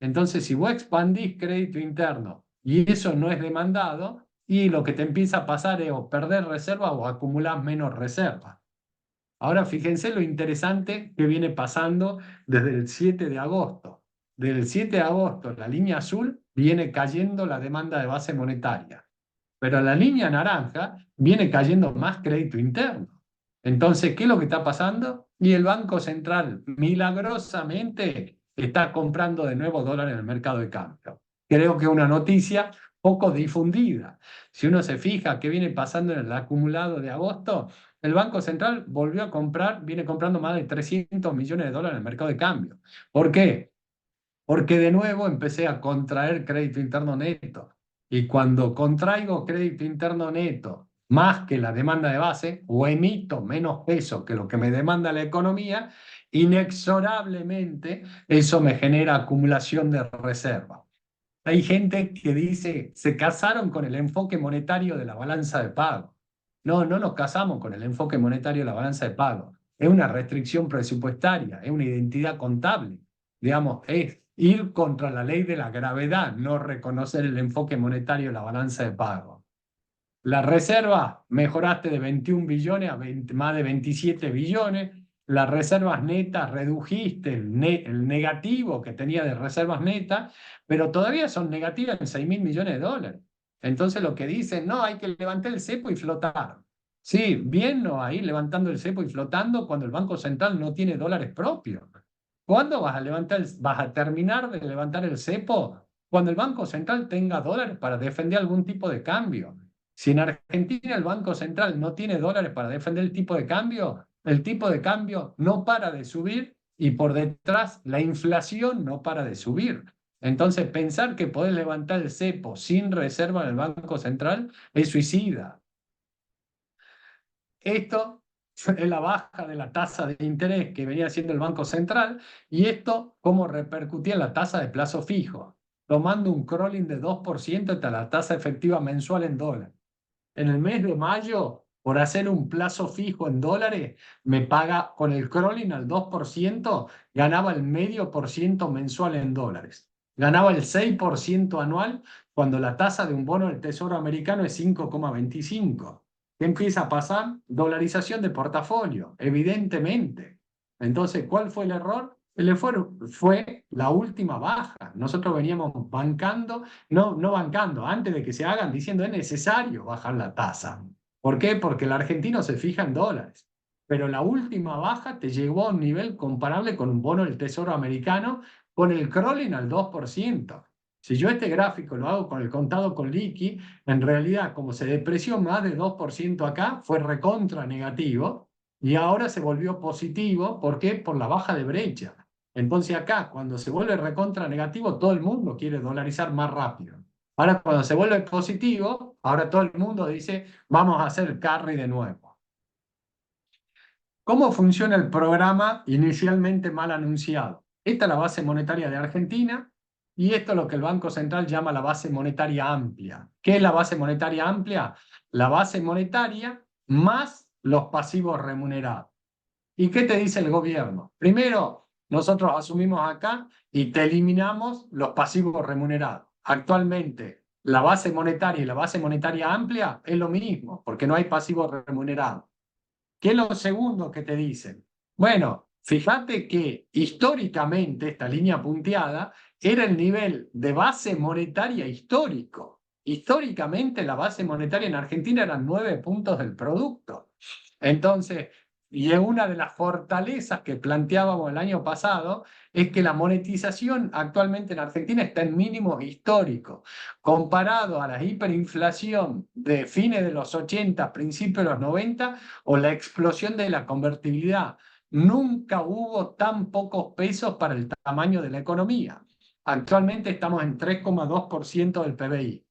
Entonces, si vos expandís crédito interno y eso no es demandado, y lo que te empieza a pasar es o perder reservas o acumular menos reservas. Ahora fíjense lo interesante que viene pasando desde el 7 de agosto. Desde el 7 de agosto, la línea azul viene cayendo la demanda de base monetaria, pero la línea naranja viene cayendo más crédito interno. Entonces, ¿qué es lo que está pasando? Y el Banco Central milagrosamente está comprando de nuevo dólares en el mercado de cambio. Creo que es una noticia poco difundida. Si uno se fija qué viene pasando en el acumulado de agosto, el Banco Central volvió a comprar, viene comprando más de 300 millones de dólares en el mercado de cambio. ¿Por qué? Porque de nuevo empecé a contraer crédito interno neto. Y cuando contraigo crédito interno neto más que la demanda de base, o emito menos peso que lo que me demanda la economía, inexorablemente eso me genera acumulación de reserva. Hay gente que dice, se casaron con el enfoque monetario de la balanza de pago. No, no nos casamos con el enfoque monetario de la balanza de pago. Es una restricción presupuestaria, es una identidad contable. Digamos, es ir contra la ley de la gravedad, no reconocer el enfoque monetario de la balanza de pago. La reserva mejoraste de 21 billones a más de 27 billones. Las reservas netas redujiste el negativo que tenía de reservas netas, pero todavía son negativas en 6.000 millones de dólares. Entonces lo que dicen, no, hay que levantar el cepo y flotar. Sí, bien no ahí levantando el cepo y flotando cuando el Banco Central no tiene dólares propios. ¿Cuándo vas a levantar, vas a terminar de levantar el cepo? Cuando el Banco Central tenga dólares para defender algún tipo de cambio. Si en Argentina el Banco Central no tiene dólares para defender el tipo de cambio no para de subir y por detrás la inflación no para de subir. Entonces, pensar que podés levantar el cepo sin reserva en el Banco Central es suicida. Esto es la baja de la tasa de interés que venía haciendo el Banco Central y esto cómo repercutía en la tasa de plazo fijo, tomando un crawling de 2% hasta la tasa efectiva mensual en dólares. En el mes de mayo, por hacer un plazo fijo en dólares, me paga con el crawling al 2%, ganaba el 0,5% mensual en dólares. Ganaba el 6% anual cuando la tasa de un bono del Tesoro americano es 5,25. ¿Qué empieza a pasar? Dolarización de portafolio, evidentemente. Entonces, ¿cuál fue el error? El error fue la última baja. Nosotros veníamos bancando, no bancando, antes de que se hagan, diciendo es necesario bajar la tasa. ¿Por qué? Porque el argentino se fija en dólares. Pero la última baja te llegó a un nivel comparable con un bono del Tesoro americano con el crawling al 2%. Si yo este gráfico lo hago con el contado con liqui, en realidad, como se depreció más de 2% acá, fue recontra negativo y ahora se volvió positivo. ¿Por qué? Por la baja de brecha. Entonces acá, cuando se vuelve recontra negativo, todo el mundo quiere dolarizar más rápido. Ahora, cuando se vuelve positivo, ahora todo el mundo dice, vamos a hacer carry de nuevo. ¿Cómo funciona el programa inicialmente mal anunciado? Esta es la base monetaria de Argentina y esto es lo que el Banco Central llama la base monetaria amplia. ¿Qué es la base monetaria amplia? La base monetaria más los pasivos remunerados. ¿Y qué te dice el gobierno? Primero, nosotros asumimos acá y te eliminamos los pasivos remunerados. Actualmente, la base monetaria y la base monetaria amplia es lo mismo, porque no hay pasivos remunerados. ¿Qué es lo segundo que te dicen? Bueno, fíjate que históricamente esta línea punteada era el nivel de base monetaria histórico. Históricamente la base monetaria en Argentina eran 9 puntos del producto. Entonces, y es una de las fortalezas que planteábamos el año pasado, es que la monetización actualmente en Argentina está en mínimos históricos. Comparado a la hiperinflación de fines de los 80, principios de los 90, o la explosión de la convertibilidad. Nunca hubo tan pocos pesos para el tamaño de la economía. Actualmente estamos en 3,2% del PBI.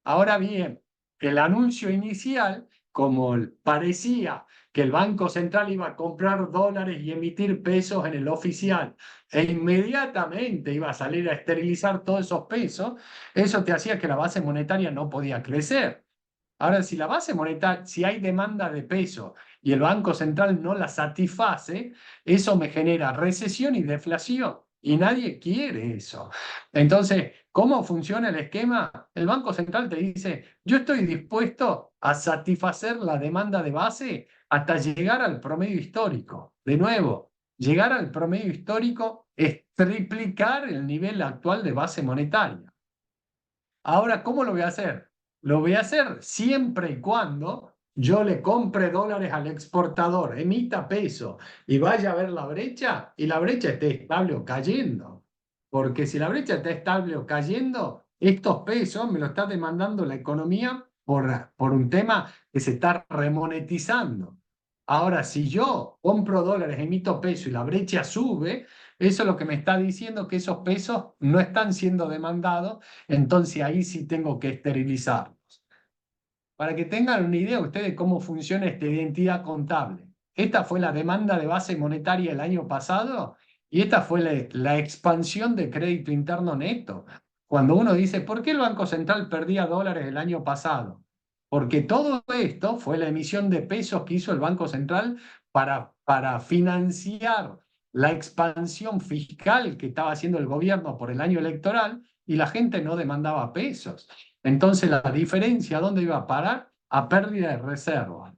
Ahora bien, el anuncio inicial como parecía que el Banco Central iba a comprar dólares y emitir pesos en el oficial, e inmediatamente iba a salir a esterilizar todos esos pesos, eso te hacía que la base monetaria no podía crecer. Ahora, si la base monetaria, si hay demanda de peso y el Banco Central no la satisface, eso me genera recesión y deflación. Y nadie quiere eso. Entonces, ¿cómo funciona el esquema? El Banco Central te dice, yo estoy dispuesto a satisfacer la demanda de base hasta llegar al promedio histórico. De nuevo, llegar al promedio histórico es triplicar el nivel actual de base monetaria. Ahora, ¿cómo lo voy a hacer? Lo voy a hacer siempre y cuando yo le compre dólares al exportador, emita peso y vaya a ver la brecha y la brecha esté estable o cayendo. Porque si la brecha está estable o cayendo, estos pesos me lo está demandando la economía por un tema que se está remonetizando. Ahora, si yo compro dólares, emito peso y la brecha sube, eso es lo que me está diciendo que esos pesos no están siendo demandados, entonces ahí sí tengo que esterilizarlos. Para que tengan una idea ustedes de cómo funciona esta identidad contable. Esta fue la demanda de base monetaria el año pasado y esta fue la expansión de crédito interno neto. Cuando uno dice, ¿por qué el Banco Central perdía dólares el año pasado? Porque todo esto fue la emisión de pesos que hizo el Banco Central para financiar la expansión fiscal que estaba haciendo el gobierno por el año electoral y la gente no demandaba pesos. Entonces, la diferencia, ¿dónde iba a parar? A pérdida de reserva.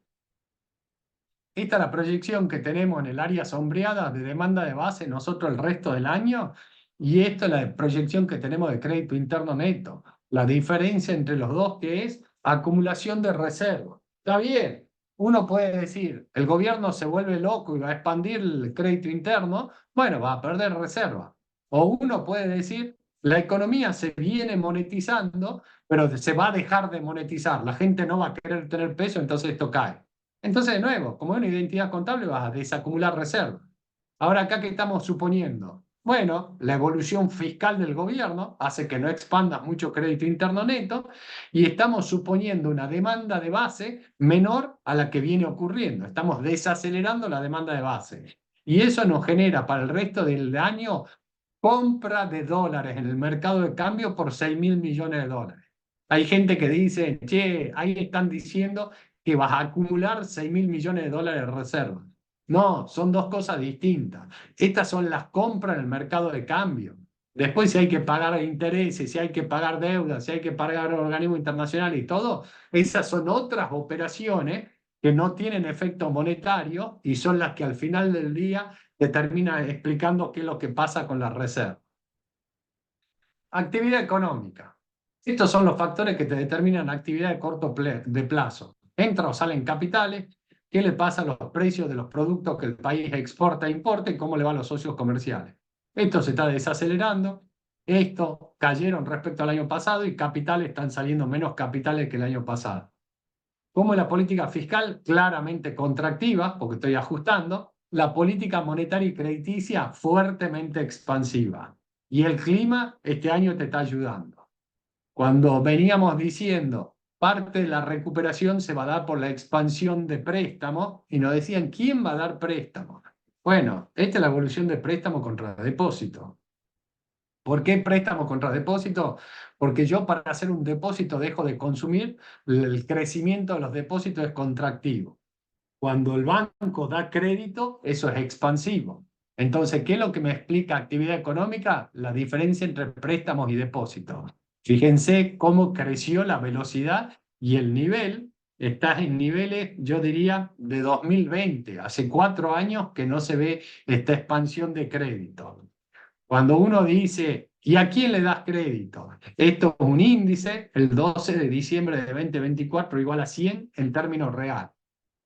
Esta es la proyección que tenemos en el área sombreada de demanda de base nosotros el resto del año, y esto es la proyección que tenemos de crédito interno neto. La diferencia entre los dos, que es acumulación de reserva. Está bien, uno puede decir, el gobierno se vuelve loco y va a expandir el crédito interno, bueno, va a perder reserva. O uno puede decir, la economía se viene monetizando, pero se va a dejar de monetizar. La gente no va a querer tener peso, entonces esto cae. Entonces, de nuevo, como es una identidad contable, vas a desacumular reservas. Ahora, acá, ¿qué estamos suponiendo? Bueno, la evolución fiscal del gobierno hace que no expandas mucho crédito interno neto y estamos suponiendo una demanda de base menor a la que viene ocurriendo. Estamos desacelerando la demanda de base. Y eso nos genera para el resto del año compra de dólares en el mercado de cambio por 6.000 millones de dólares. Hay gente que dice, che, ahí están diciendo que vas a acumular 6.000 millones de dólares de reservas. No, son dos cosas distintas. Estas son las compras en el mercado de cambio. Después, si hay que pagar intereses, si hay que pagar deudas, si hay que pagar organismos internacionales y todo, esas son otras operaciones que no tienen efecto monetario y son las que al final del día te terminan explicando qué es lo que pasa con las reservas. Actividad económica. Estos son los factores que te determinan actividad de corto plazo. Entra o salen capitales, qué le pasa a los precios de los productos que el país exporta e importa y cómo le va a los socios comerciales. Esto se está desacelerando, esto cayeron respecto al año pasado y capitales están saliendo menos capitales que el año pasado. ¿Cómo es la política fiscal? Claramente contractiva, porque estoy ajustando. La política monetaria y crediticia fuertemente expansiva. Y el clima este año te está ayudando. Cuando veníamos diciendo parte de la recuperación se va a dar por la expansión de préstamos y nos decían, ¿quién va a dar préstamos? Bueno, esta es la evolución de préstamo contra depósito. ¿Por qué préstamo contra depósito? Porque yo para hacer un depósito dejo de consumir, el crecimiento de los depósitos es contractivo. Cuando el banco da crédito, eso es expansivo. Entonces, ¿qué es lo que me explica actividad económica? La diferencia entre préstamos y depósitos. Fíjense cómo creció la velocidad y el nivel. Estás en niveles, yo diría, de 2020. Hace 4 años que no se ve esta expansión de crédito. Cuando uno dice, ¿y a quién le das crédito? Esto es un índice, el 12 de diciembre de 2024 igual a 100 en términos reales.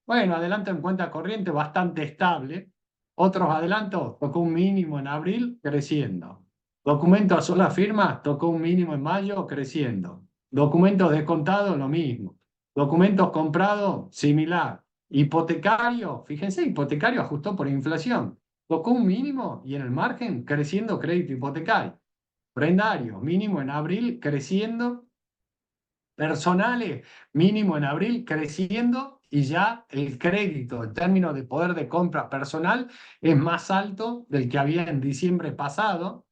Bueno, adelanto en cuenta corriente bastante estable. Otros adelantos tocó un mínimo en abril, creciendo. Documento a sola firma tocó un mínimo en mayo, creciendo. Documentos descontados, lo mismo. Documentos comprados, similar. Hipotecario, fíjense, hipotecario ajustó por inflación. Tocó un mínimo y en el margen creciendo crédito hipotecario. Prendario, mínimo en abril, creciendo. Personales, mínimo en abril, creciendo y ya el crédito en términos de poder de compra personal es más alto del que había en diciembre pasado.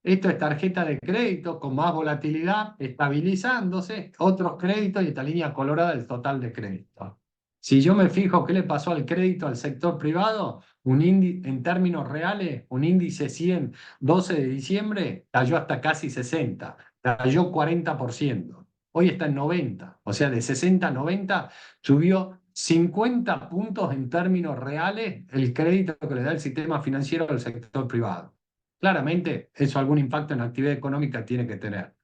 Esto es tarjeta de crédito con más volatilidad, estabilizándose, otros créditos y esta línea colorada del total de crédito. Si yo me fijo qué le pasó al crédito al sector privado, en términos reales, un índice 100, 12 de diciembre, cayó hasta casi 60, cayó 40%. Hoy está en 90, o sea, de 60 a 90 subió 50 puntos en términos reales el crédito que le da el sistema financiero al sector privado. Claramente, eso algún impacto en la actividad económica tiene que tener.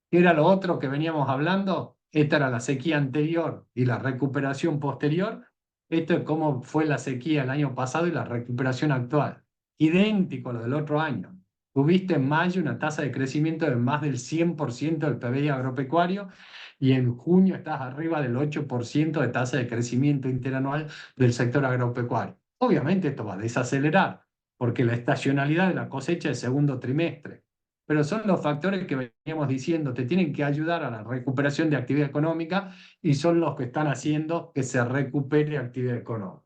¿Qué era lo otro que veníamos hablando? Esta era la sequía anterior y la recuperación posterior. Esto es cómo fue la sequía el año pasado y la recuperación actual. Idéntico a lo del otro año. Tuviste en mayo una tasa de crecimiento de más del 100% del PBI agropecuario y en junio estás arriba del 8% de tasa de crecimiento interanual del sector agropecuario. Obviamente esto va a desacelerar porque la estacionalidad de la cosecha es segundo trimestre, pero son los factores que veníamos diciendo, te tienen que ayudar a la recuperación de actividad económica y son los que están haciendo que se recupere actividad económica.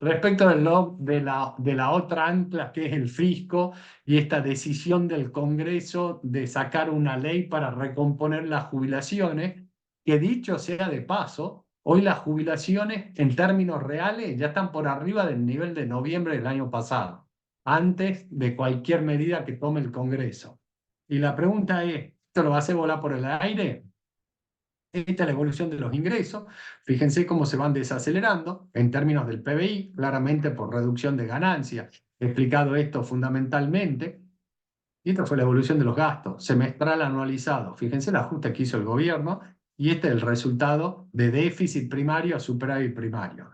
Respecto de la otra ancla, que es el fisco y esta decisión del Congreso de sacar una ley para recomponer las jubilaciones, que dicho sea de paso, hoy las jubilaciones en términos reales ya están por arriba del nivel de noviembre del año pasado, antes de cualquier medida que tome el Congreso. Y la pregunta es, ¿esto lo va a hacer volar por el aire? Esta es la evolución de los ingresos. Fíjense cómo se van desacelerando en términos del PBI, claramente por reducción de ganancias. He explicado esto fundamentalmente. Y esta fue la evolución de los gastos, semestral anualizado. Fíjense el ajuste que hizo el gobierno y este es el resultado de déficit primario a superávit primario.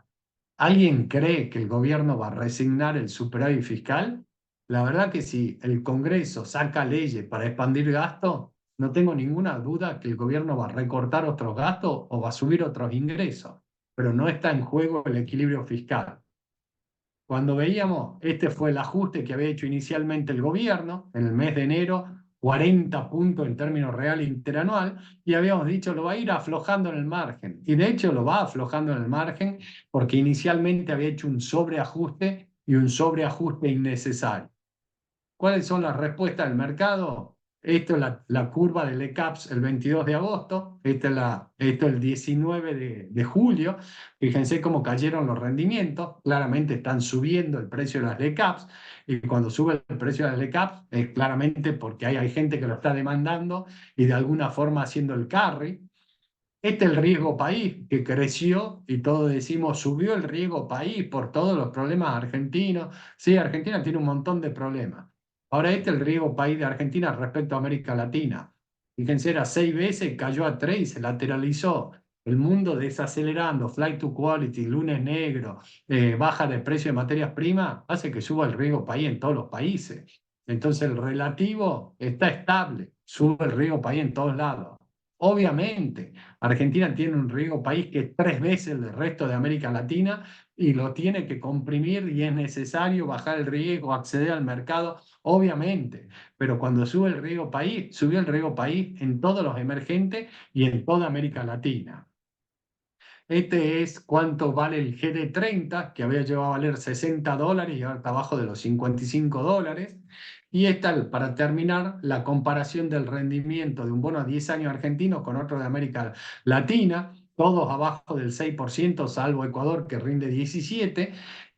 ¿Alguien cree que el gobierno va a resignar el superávit fiscal? La verdad que si el Congreso saca leyes para expandir gastos, no tengo ninguna duda que el gobierno va a recortar otros gastos o va a subir otros ingresos, pero no está en juego el equilibrio fiscal. Cuando veíamos, este fue el ajuste que había hecho inicialmente el gobierno en el mes de enero, 40 puntos en términos real interanual, y habíamos dicho lo va a ir aflojando en el margen. Y de hecho lo va aflojando en el margen porque inicialmente había hecho un sobreajuste y un sobreajuste innecesario. ¿Cuáles son las respuestas del mercado? Esto es la curva del ECAPS el 22 de agosto, esto el 19 de julio. Fíjense cómo cayeron los rendimientos, claramente están subiendo el precio de las LECAPS y cuando sube el precio de las LECAPS es claramente porque hay gente que lo está demandando y de alguna forma haciendo el carry. Este es el riesgo país que creció y todos decimos subió el riesgo país por todos los problemas argentinos. Sí, Argentina tiene un montón de problemas. Ahora este es el riesgo país de Argentina respecto a América Latina. Fíjense, era 6 veces, cayó a 3 y se lateralizó. El mundo desacelerando, flight to quality, lunes negro, baja de precio de materias primas, hace que suba el riesgo país en todos los países. Entonces el relativo está estable, sube el riesgo país en todos lados. Obviamente, Argentina tiene un riesgo país que es 3 veces el del resto de América Latina y lo tiene que comprimir y es necesario bajar el riesgo, acceder al mercado, obviamente. Pero cuando sube el riesgo país, subió el riesgo país en todos los emergentes y en toda América Latina. Este es cuánto vale el GD30, que había llegado a valer $60 y ahora está abajo de los $55. Y esta, para terminar, la comparación del rendimiento de un bono a 10 años argentino con otro de América Latina, todos abajo del 6%, salvo Ecuador, que rinde 17%.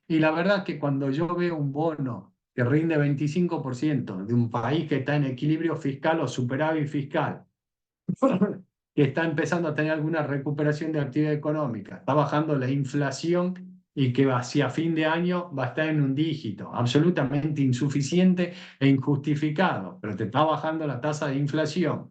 Y la verdad que cuando yo veo un bono que rinde 25% de un país que está en equilibrio fiscal o superávit fiscal, que está empezando a tener alguna recuperación de actividad económica, está bajando la inflación y que hacia fin de año va a estar en un dígito, absolutamente insuficiente e injustificado, pero te está bajando la tasa de inflación.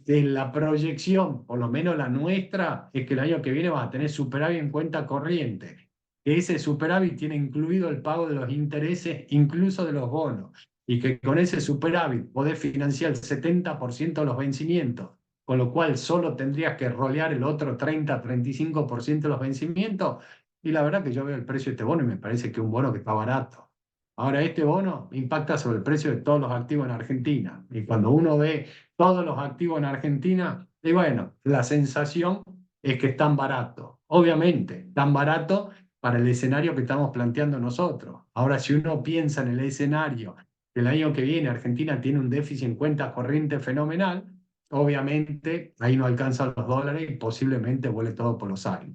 La proyección, por lo menos la nuestra, es que el año que viene vas a tener superávit en cuenta corriente. Ese superávit tiene incluido el pago de los intereses, incluso de los bonos, y que con ese superávit podés financiar el 70% de los vencimientos, con lo cual solo tendrías que rolear el otro 30-35% de los vencimientos. Y la verdad que yo veo el precio de este bono y me parece que es un bono que está barato. Ahora, este bono impacta sobre el precio de todos los activos en Argentina. Y cuando uno ve todos los activos en Argentina, y bueno, la sensación es que están baratos. obviamente, tan barato para el escenario que estamos planteando nosotros. Ahora, si uno piensa en el escenario que el año que viene Argentina tiene un déficit en cuenta corriente fenomenal, obviamente ahí no alcanzan los dólares y posiblemente vuele todo por los aires.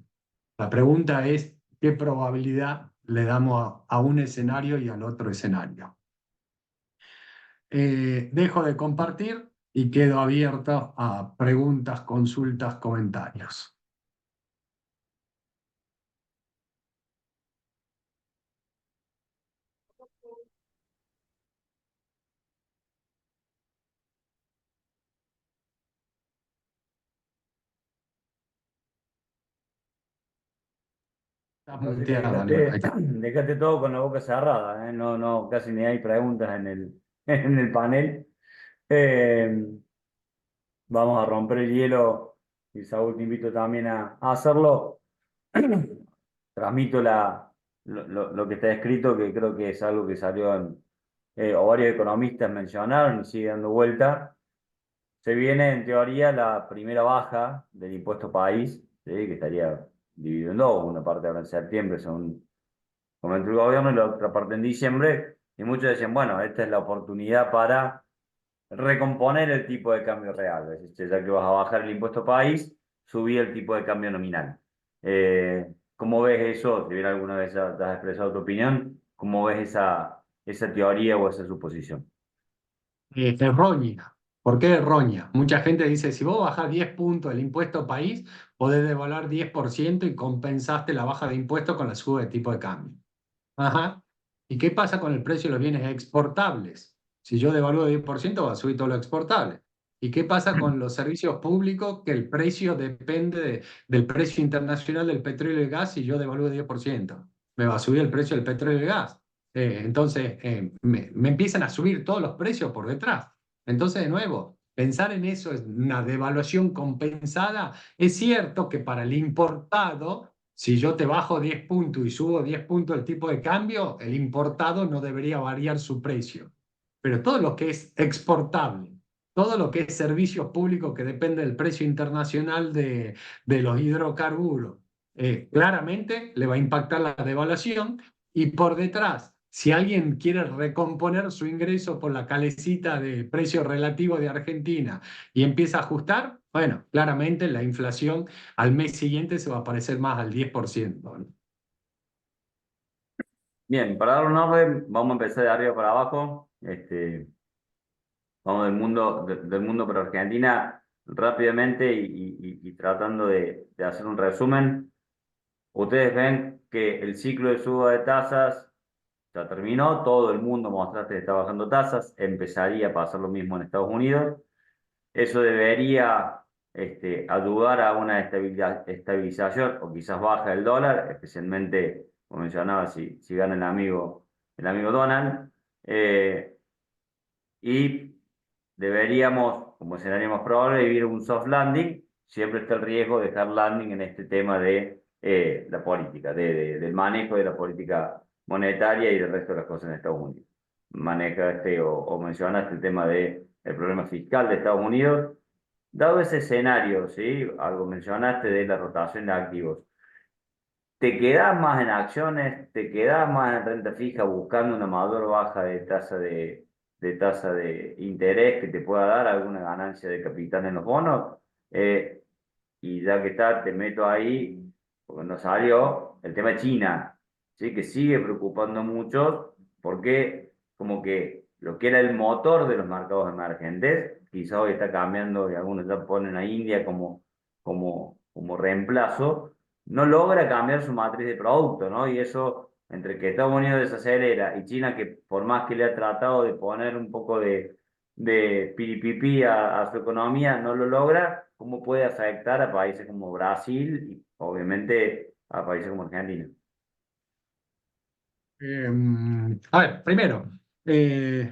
La pregunta es, ¿qué probabilidad le damos a un escenario y al otro escenario? Dejo de compartir y quedo abierto a preguntas, consultas, comentarios. Estás Parece que muteado, Aníbal. Ahí está. dejaste todo con la boca cerrada, ¿eh? No, no, casi ni hay preguntas en en el panel. Eh, Vamos a romper el hielo y Saúl te invito también a hacerlo. Transmito lo que está escrito, que creo que es algo que salió o varios economistas mencionaron y sigue dando vuelta. Se viene en teoría la primera baja del impuesto país, ¿sí? Que estaría dividido en dos, una parte ahora en septiembre, según comentó el gobierno, y la otra parte en diciembre. Y muchos decían, bueno, esta es la oportunidad para recomponer el tipo de cambio real. Es decir, ya que vas a bajar el impuesto país, subí el tipo de cambio nominal. ¿Cómo ves eso? Si bien alguna vez ya te has expresado tu opinión, ¿cómo ves esa teoría o esa suposición? Errónea. ¿Por qué errónea? Mucha gente dice, si vos bajás 10 puntos el impuesto país, podés devaluar 10% y compensaste la baja de impuestos con la suba de tipo de cambio. Ajá. ¿Y qué pasa con el precio de los bienes exportables? Si yo devalúo 10%, va a subir todo lo exportable. ¿Y qué pasa con los servicios públicos? Que el precio depende del precio internacional del petróleo y el gas. Si yo devalúo 10%, me va a subir el precio del petróleo y el gas. Entonces, me empiezan a subir todos los precios por detrás. Entonces, de nuevo, pensar en eso es una devaluación compensada. Es cierto que para el importado, si yo te bajo 10 puntos y subo 10 puntos el tipo de cambio, el importado no debería variar su precio. Pero todo lo que es exportable, todo lo que es servicios públicos que depende del precio internacional de los hidrocarburos, claramente le va a impactar la devaluación y por detrás, si alguien quiere recomponer su ingreso por la calecita de precio relativo de Argentina y empieza a ajustar, bueno, claramente la inflación al mes siguiente se va a parecer más al 10%, ¿no? Bien, para dar un orden, vamos a empezar de arriba para abajo. Vamos del mundo para Argentina rápidamente y tratando de hacer un resumen. Ustedes ven que el ciclo de suba de tasas ya terminó, todo el mundo mostraste que está bajando tasas, empezaría a pasar lo mismo en Estados Unidos. Eso debería ayudar a una estabilización o quizás baja del dólar, especialmente, como mencionaba, si gana el amigo Donald. Eh, y deberíamos, como escenario más probable, vivir un soft landing. Siempre está el riesgo de hard landing en este tema de la política, del manejo de la política monetaria y del resto de las cosas en Estados Unidos. Maneja o mencionaste el tema del problema fiscal de Estados Unidos. Dado ese escenario, ¿sí? Algo mencionaste de la rotación de activos. ¿Te quedás más en acciones? ¿Te quedás más en renta fija buscando una mayor baja de tasa de interés que te pueda dar alguna ganancia de capital en los bonos? Eh, y ya que está, te meto ahí, porque no salió, el tema de China, ¿sí? Que sigue preocupando mucho, porque como que lo que era el motor de los mercados emergentes, quizá hoy está cambiando y algunos ya ponen a India como reemplazo, no logra cambiar su matriz de producto, ¿no? Y eso, entre que Estados Unidos desacelera y China, que por más que le ha tratado de poner un poco de piripipi a su economía, no lo logra, ¿cómo puede afectar a países como Brasil y obviamente a países como Argentina? A ver, primero, eh,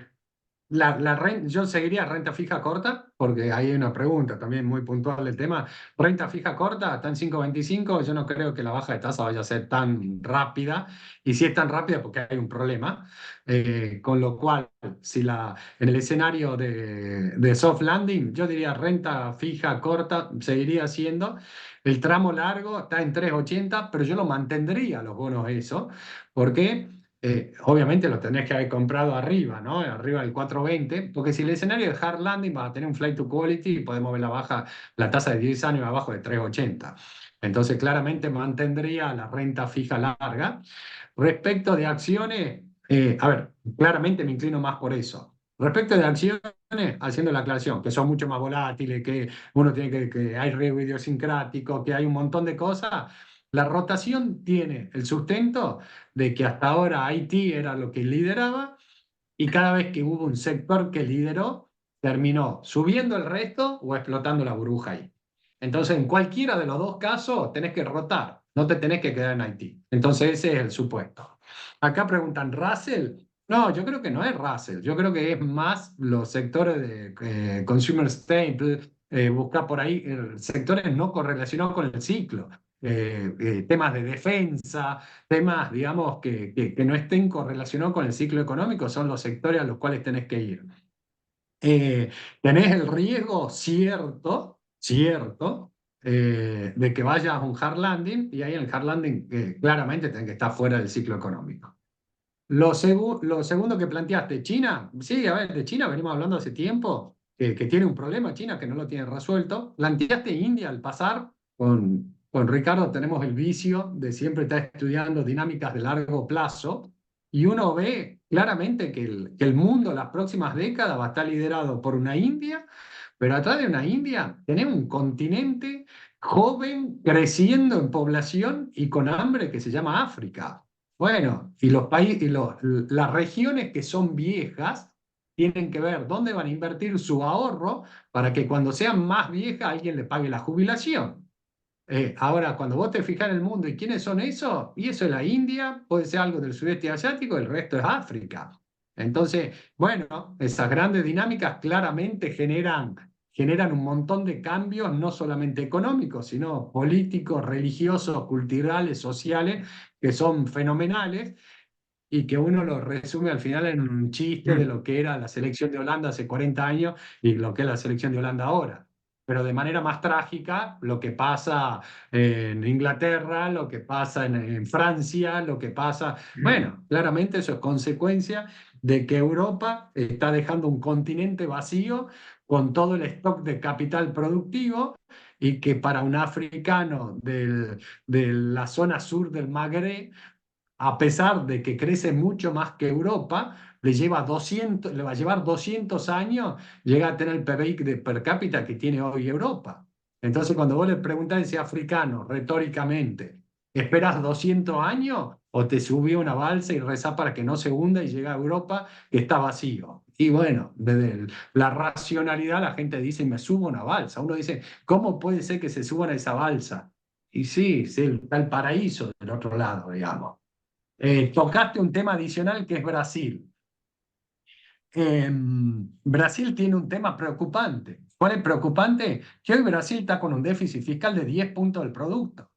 Yo seguiría renta fija corta, porque ahí hay una pregunta también muy puntual del tema. Renta fija corta, está en 5,25. Yo no creo que la baja de tasa vaya a ser tan rápida. Y si es tan rápida, porque hay un problema. Con lo cual, en el escenario de soft landing, yo diría renta fija corta, seguiría siendo. El tramo largo está en 3,80, pero yo lo mantendría los bonos eso. ¿Por qué? Obviamente lo tenés que haber comprado arriba, ¿no? Arriba del 4,20, porque si el escenario es hard landing vas a tener un flight to quality y podemos ver la tasa de 10 años abajo de 3,80. Entonces claramente mantendría la renta fija larga. Respecto de acciones, a ver, claramente me inclino más por eso. Respecto de acciones, haciendo la aclaración, que son mucho más volátiles, que uno tiene que hay riesgo idiosincrático, que hay un montón de cosas. La rotación tiene el sustento de que hasta ahora Haití era lo que lideraba y cada vez que hubo un sector que lideró, terminó subiendo el resto o explotando la burbuja ahí. Entonces, en cualquiera de los dos casos, tenés que rotar, no te tenés que quedar en Haití. Entonces, ese es el supuesto. Acá preguntan, ¿Russell? No, yo creo que no es Russell, yo creo que es más los sectores de consumer staple, buscar por ahí sectores no correlacionados con el ciclo. Temas de defensa, temas, digamos, que no estén correlacionados con el ciclo económico, son los sectores a los cuales tenés que ir. Tenés el riesgo cierto, cierto, de que vayas a un hard landing y ahí en el hard landing claramente tenés que estar fuera del ciclo económico. Lo segundo que planteaste, China, sí, a ver, de China venimos hablando hace tiempo, que tiene un problema China que no lo tiene resuelto. Planteaste India al pasar, con Ricardo tenemos el vicio de siempre estar estudiando dinámicas de largo plazo y uno ve claramente que el mundo las próximas décadas va a estar liderado por una India, pero atrás de una India tenemos un continente joven, creciendo en población y con hambre que se llama África. Bueno, y los países, las regiones que son viejas tienen que ver dónde van a invertir su ahorro para que cuando sean más viejas alguien le pague la jubilación. Ahora, cuando vos te fijas en el mundo y quiénes son esos, y eso es la India, puede ser algo del sudeste asiático, el resto es África. Entonces, bueno, esas grandes dinámicas claramente generan un montón de cambios, no solamente económicos, sino políticos, religiosos, culturales, sociales, que son fenomenales y que uno lo resume al final en un chiste de lo que era la selección de Holanda hace 40 años y lo que es la selección de Holanda ahora. Pero de manera más trágica, lo que pasa en Inglaterra, lo que pasa en Francia, lo que pasa... Bueno, claramente eso es consecuencia de que Europa está dejando un continente vacío con todo el stock de capital productivo y que para un africano de la zona sur del Magreb a pesar de que crece mucho más que Europa, le va a llevar 200 años, llega a tener el PBI per cápita que tiene hoy Europa. Entonces, cuando vos le preguntás a ese africano retóricamente, ¿esperas 200 años o te subió una balsa y rezás para que no se hunda y llega a Europa que está vacío? Y bueno, desde la racionalidad la gente dice, me subo a una balsa. Uno dice, ¿cómo puede ser que se suban a esa balsa? Y sí, sí, está el paraíso del otro lado, digamos. Tocaste un tema adicional que es Brasil. Brasil tiene un tema preocupante. ¿Cuál es preocupante? Que hoy Brasil está con un déficit fiscal de 10 puntos del producto.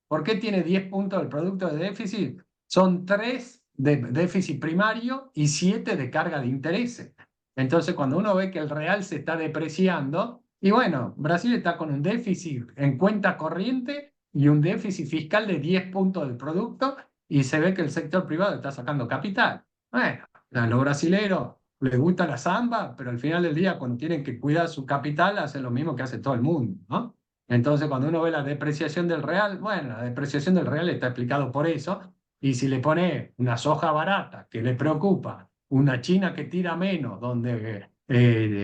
¿Por qué tiene 10 puntos del producto de déficit? Son 3 de déficit primario y 7 de carga de intereses. Entonces, cuando uno ve que el real se está depreciando, y bueno, Brasil está con un déficit en cuenta corriente y un déficit fiscal de 10 puntos del producto, y se ve que el sector privado está sacando capital. Bueno, a los brasileros les gusta la samba, pero al final del día, cuando tienen que cuidar su capital, hacen lo mismo que hace todo el mundo, ¿no? Entonces, cuando uno ve la depreciación del real, bueno, la depreciación del real está explicado por eso. Y si le pone una soja barata que le preocupa, una China que tira menos, donde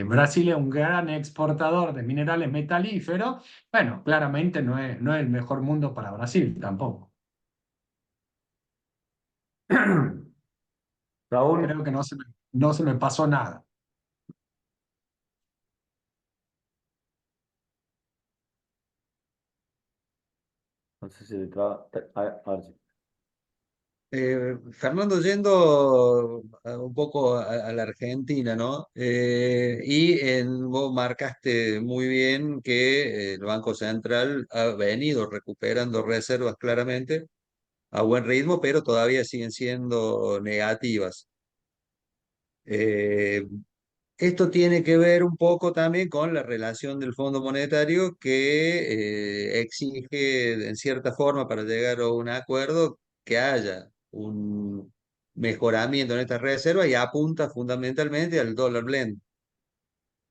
Brasil es un gran exportador de minerales metalíferos, bueno, claramente no es el mejor mundo para Brasil tampoco. Raúl, Creo que no se me pasó nada. no sé si le traba. A ver, Fernando, yendo un poco a la Argentina, ¿no? Vos marcaste muy bien que el Banco Central ha venido recuperando reservas claramente a buen ritmo, pero todavía siguen siendo negativas. Eh, Esto tiene que ver un poco también con la relación del Fondo Monetario que exige, en cierta forma, para llegar a un acuerdo, que haya un mejoramiento en estas reservas y apunta fundamentalmente al dólar blend,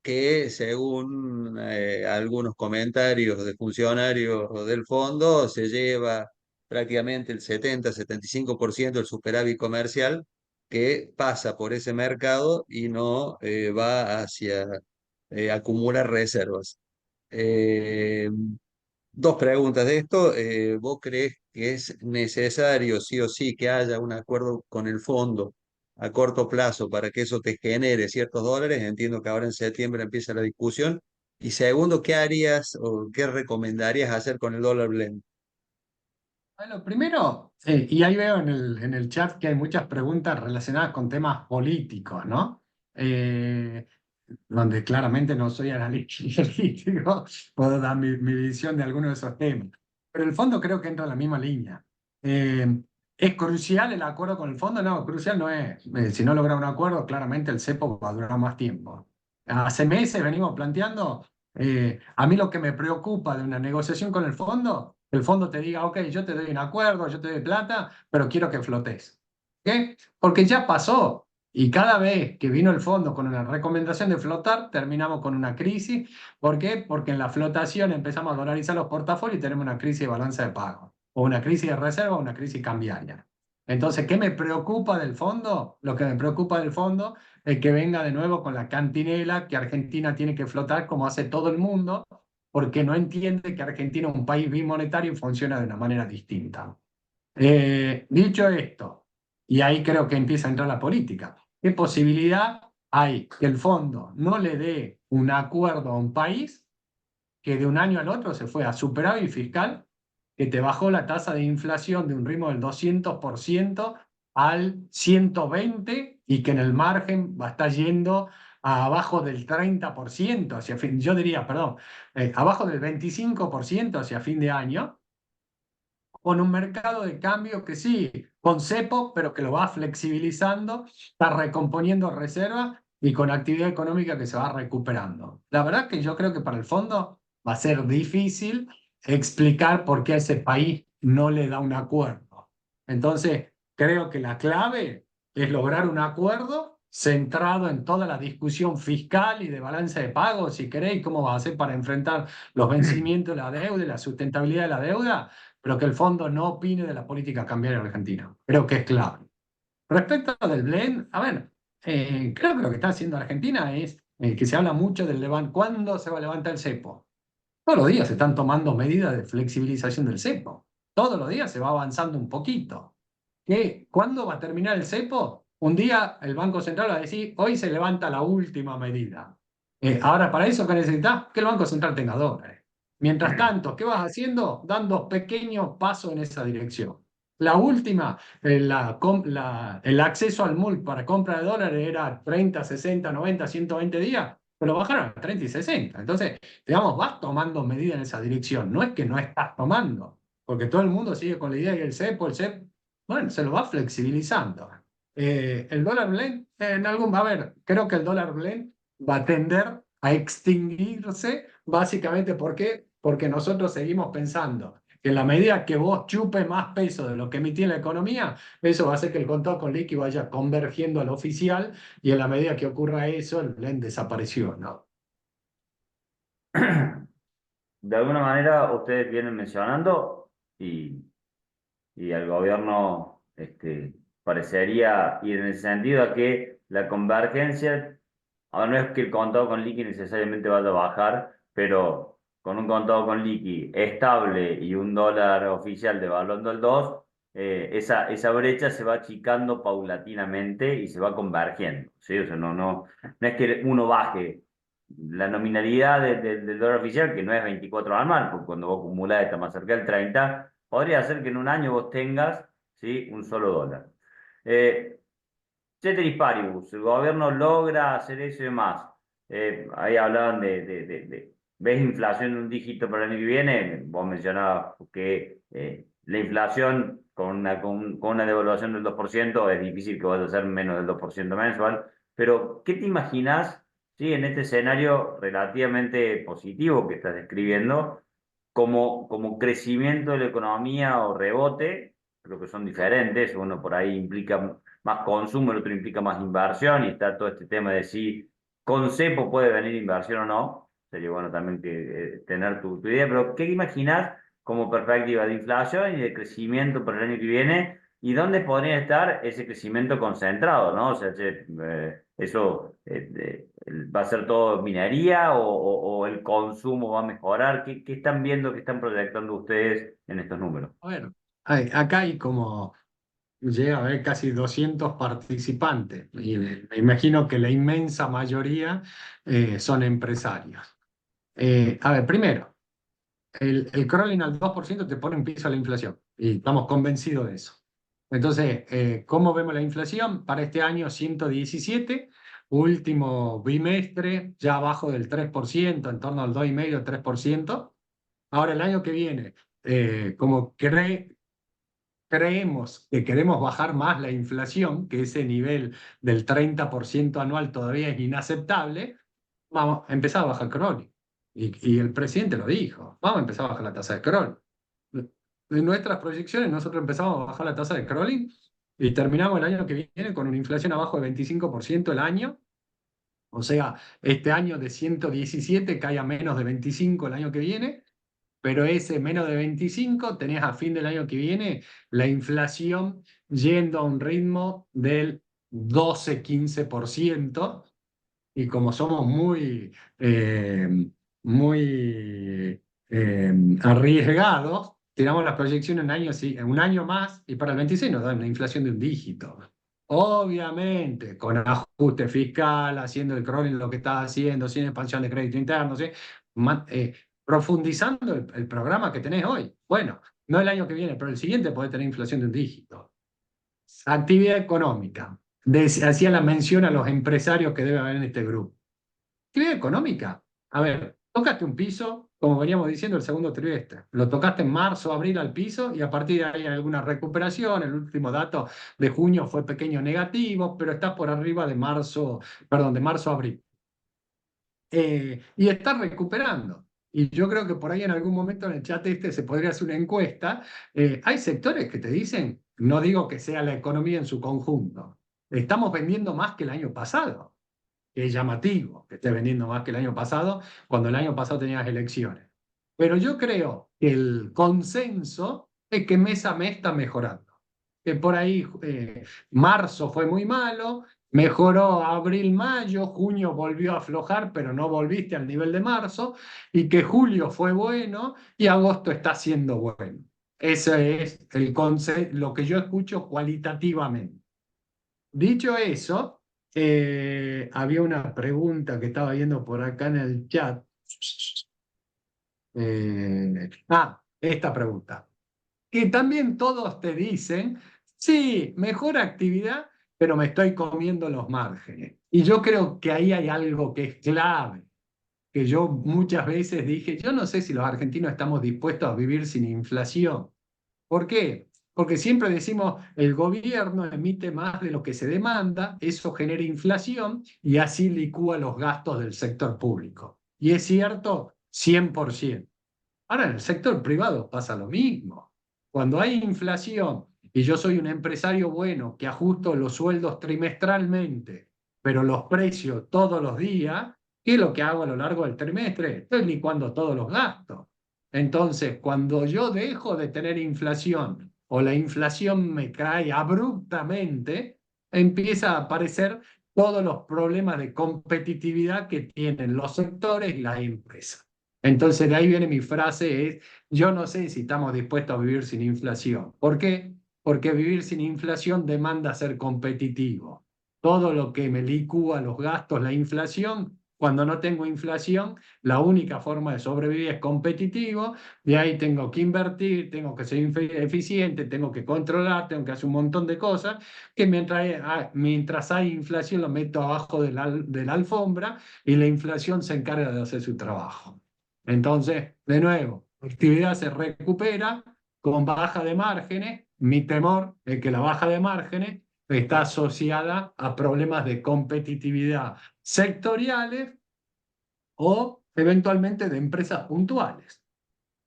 que según algunos comentarios de funcionarios del fondo, se lleva prácticamente el 70-75% del superávit comercial que pasa por ese mercado y no va hacia acumular reservas. Eh, Dos preguntas de esto. ¿Vos crees que es necesario, sí o sí, que haya un acuerdo con el fondo a corto plazo para que eso te genere ciertos dólares? Entiendo que ahora en septiembre empieza la discusión. Y segundo, ¿qué harías o qué recomendarías hacer con el dólar blend? Bueno, primero, y ahí veo en el chat que hay muchas preguntas relacionadas con temas políticos, ¿no? Eh, Donde claramente no soy analista político, puedo dar mi visión de algunos de esos temas. Pero el fondo creo que entra en la misma línea. ¿Es crucial el acuerdo con el fondo? No, crucial no es. Si no logra un acuerdo, claramente el cepo va a durar más tiempo. Hace meses venimos planteando, a mí lo que me preocupa de una negociación con el fondo te diga, ok, yo te doy un acuerdo, yo te doy plata, pero quiero que flotes. ¿Qué? Porque ya pasó. Y cada vez que vino el fondo con una recomendación de flotar, terminamos con una crisis. ¿Por qué? Porque en la flotación empezamos a dolarizar los portafolios y tenemos una crisis de balanza de pago, o una crisis de reserva, o una crisis cambiaria. Entonces, ¿qué me preocupa del fondo? Lo que me preocupa del fondo es que venga de nuevo con la cantinela que Argentina tiene que flotar como hace todo el mundo, porque no entiende que Argentina es un país bimonetario y funciona de una manera distinta. Dicho esto, y ahí creo que empieza a entrar la política, ¿qué posibilidad hay que el fondo no le dé un acuerdo a un país que de un año al otro se fue a superávit fiscal, que te bajó la tasa de inflación de un ritmo del 200% al 120% y que en el margen va a estar yendo a abajo del 30% hacia fin, yo diría, perdón, abajo del 25% hacia fin de año, con un mercado de cambio que sí, con cepo, pero que lo va flexibilizando, está recomponiendo reservas y con actividad económica que se va recuperando. La verdad que yo creo que para el fondo va a ser difícil explicar por qué a ese país no le da un acuerdo. Entonces, creo que la clave es lograr un acuerdo centrado en toda la discusión fiscal y de balance de pagos, si queréis, cómo va a hacer para enfrentar los vencimientos de la deuda y la sustentabilidad de la deuda, pero que el fondo no opine de la política cambiaria argentina. Creo que es clave. Respecto del blend, a ver, creo que lo que está haciendo Argentina es que se habla mucho del ¿cuándo se va a levantar el cepo? Todos los días se están tomando medidas de flexibilización del cepo. Todos los días se va avanzando un poquito. ¿Cuándo va a terminar el cepo? Un día el Banco Central va a decir, hoy se levanta la última medida. Ahora, para eso, ¿qué necesitas? Que el Banco Central tenga dólares. Mientras tanto, ¿qué vas haciendo? Dando pequeños pasos en esa dirección. La última, el acceso al MULC para compra de dólares era 30, 60, 90, 120 días, pero lo bajaron a 30 y 60. Entonces, digamos, vas tomando medidas en esa dirección. No es que no estás tomando, porque todo el mundo sigue con la idea que el CEP, bueno, se lo va flexibilizando. El dólar blend, a ver, creo que el dólar blend va a tender a extinguirse, básicamente, ¿por qué? Porque nosotros seguimos pensando que en la medida que vos chupes más peso de lo que emitís en la economía, eso va a hacer que el contado con liqui vaya convergiendo al oficial, y en la medida que ocurra eso, el blend desapareció, ¿no? De alguna manera, ustedes vienen mencionando y al gobierno parecería ir en el sentido a que la convergencia, ahora no es que el contado con liqui necesariamente vaya a bajar, pero con un contado con liqui estable y un dólar oficial devaluando el 2, esa brecha se va achicando paulatinamente y se va convergiendo, ¿sí? O sea, no es que uno baje la nominalidad del dólar oficial, que no es 24 anual, porque cuando vos acumulás está más cerca del 30, podría ser que en un año vos tengas ¿sí? Un solo dólar. Ceteris paribus, el gobierno logra hacer eso y demás. Ahí hablaban ¿ves inflación en un dígito para el año que viene? Vos mencionabas que la inflación con una devaluación del 2% es difícil que vaya a ser menos del 2% mensual, pero ¿qué te imaginás, sí, en este escenario relativamente positivo que estás describiendo, como crecimiento de la economía o rebote? Creo que son diferentes, uno por ahí implica más consumo, el otro implica más inversión, y está todo este tema de si con cepo puede venir inversión o no. Sería bueno también tener tu idea, pero ¿qué imaginás como perspectiva de inflación y de crecimiento para el año que viene? ¿Y dónde podría estar ese crecimiento concentrado, ¿no? O sea, eso va a ser todo minería o el consumo va a mejorar. ¿Qué están viendo, qué están proyectando ustedes en estos números? Bueno, acá hay como, llega a haber casi 200 participantes y me imagino que la inmensa mayoría son empresarios. A ver, primero, el crawling al 2% te pone en piso a la inflación y estamos convencidos de eso. Entonces, ¿cómo vemos la inflación? Para este año 117, último bimestre ya abajo del 3%, en torno al 2,5-3%. Ahora el año que viene, como creemos que queremos bajar más la inflación, que ese nivel del 30% anual todavía es inaceptable, vamos a empezar a bajar el crawling. Y el presidente lo dijo, vamos a empezar a bajar la tasa de crawling. En nuestras proyecciones nosotros empezamos a bajar la tasa de crawling y terminamos el año que viene con una inflación abajo de 25% el año. O sea, este año de 117 cae a menos de 25 el año que viene, pero ese menos de 25 tenés a fin del año que viene la inflación yendo a un ritmo del 12-15%, y como somos muy arriesgados, tiramos las proyecciones un año más y para el 26 nos da una inflación de un dígito. Obviamente, con ajuste fiscal, haciendo el crawling lo que está haciendo, sin expansión de crédito interno, ¿sí? Profundizando el programa que tenés hoy. Bueno, no el año que viene, pero el siguiente puede tener inflación de un dígito. Actividad económica. Hacía la mención a los empresarios que debe haber en este grupo. Actividad económica. A ver, tocaste un piso, como veníamos diciendo, el segundo trimestre. Lo tocaste en marzo, abril al piso y a partir de ahí hay alguna recuperación. El último dato de junio fue pequeño negativo, pero está por arriba de marzo, perdón, de marzo a abril. Y está recuperando. Y yo creo que por ahí en algún momento en el chat se podría hacer una encuesta. Hay sectores que te dicen, no digo que sea la economía en su conjunto, estamos vendiendo más que el año pasado. Es llamativo que esté vendiendo más que el año pasado, cuando el año pasado tenías elecciones. Pero yo creo que el consenso es que mes a mes está mejorando. Que por ahí marzo fue muy malo, mejoró abril, mayo, junio volvió a aflojar, pero no volviste al nivel de marzo, y que julio fue bueno y agosto está siendo bueno. Ese es lo que yo escucho cualitativamente. Dicho eso, había una pregunta que estaba viendo por acá en el chat. Esta pregunta. Que también todos te dicen, sí, mejor actividad, pero me estoy comiendo los márgenes. Y yo creo que ahí hay algo que es clave, que yo muchas veces dije, yo no sé si los argentinos estamos dispuestos a vivir sin inflación. ¿Por qué? Porque siempre decimos, el gobierno emite más de lo que se demanda, eso genera inflación y así licúa los gastos del sector público. Y es cierto, 100%. Ahora, en el sector privado pasa lo mismo. Cuando hay inflación y yo soy un empresario bueno que ajusto los sueldos trimestralmente, pero los precios todos los días, ¿qué es lo que hago a lo largo del trimestre? Estoy licuando todos los gastos. Entonces, cuando yo dejo de tener inflación o la inflación me cae abruptamente, empieza a aparecer todos los problemas de competitividad que tienen los sectores y las empresas. Entonces, de ahí viene mi frase, yo no sé si estamos dispuestos a vivir sin inflación. ¿Por qué? Porque vivir sin inflación demanda ser competitivo. Todo lo que me licúa los gastos, la inflación, Cuando no tengo inflación, la única forma de sobrevivir es competitivo, de ahí tengo que invertir, tengo que ser eficiente, tengo que controlar, tengo que hacer un montón de cosas, que mientras hay inflación lo meto abajo de la alfombra y la inflación se encarga de hacer su trabajo. Entonces, de nuevo, la actividad se recupera con baja de márgenes. Mi temor es que la baja de márgenes está asociada a problemas de competitividad sectoriales o eventualmente de empresas puntuales.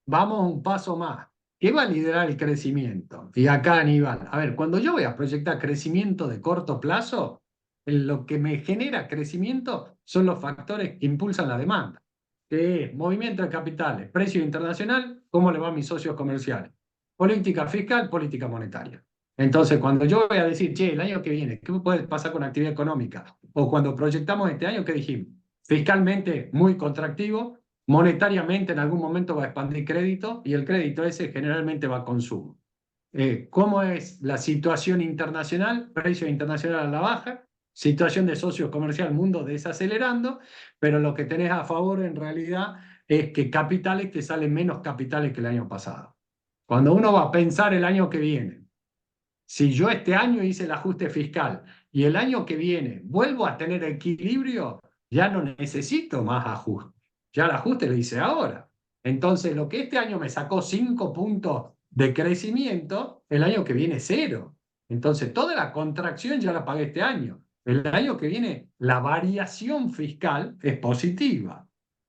Vamos un paso más. ¿Qué va a liderar el crecimiento? Y acá, Aníbal, a ver, cuando yo voy a proyectar crecimiento de corto plazo, lo que me genera crecimiento son los factores que impulsan la demanda, que es movimiento de capitales, precio internacional, cómo le va a mis socios comerciales, política fiscal, política monetaria. Entonces, cuando yo voy a decir, che, el año que viene, ¿qué puede pasar con la actividad económica? O cuando proyectamos este año, ¿qué dijimos? Fiscalmente muy contractivo, monetariamente en algún momento va a expandir crédito y el crédito ese generalmente va a consumo. ¿Cómo es la situación internacional? Precio internacional a la baja, situación de socio comercial, mundo desacelerando, pero lo que tenés a favor en realidad es que capitales te salen menos capitales que el año pasado. Cuando uno va a pensar el año que viene, si yo este año hice el ajuste fiscal y el año que viene vuelvo a tener equilibrio, ya no necesito más ajuste. Ya el ajuste lo hice ahora. Entonces, lo que este año me sacó 5 puntos de crecimiento, el año que viene 0. Entonces, toda la contracción ya la pagué este año. El año que viene, la variación fiscal es positiva.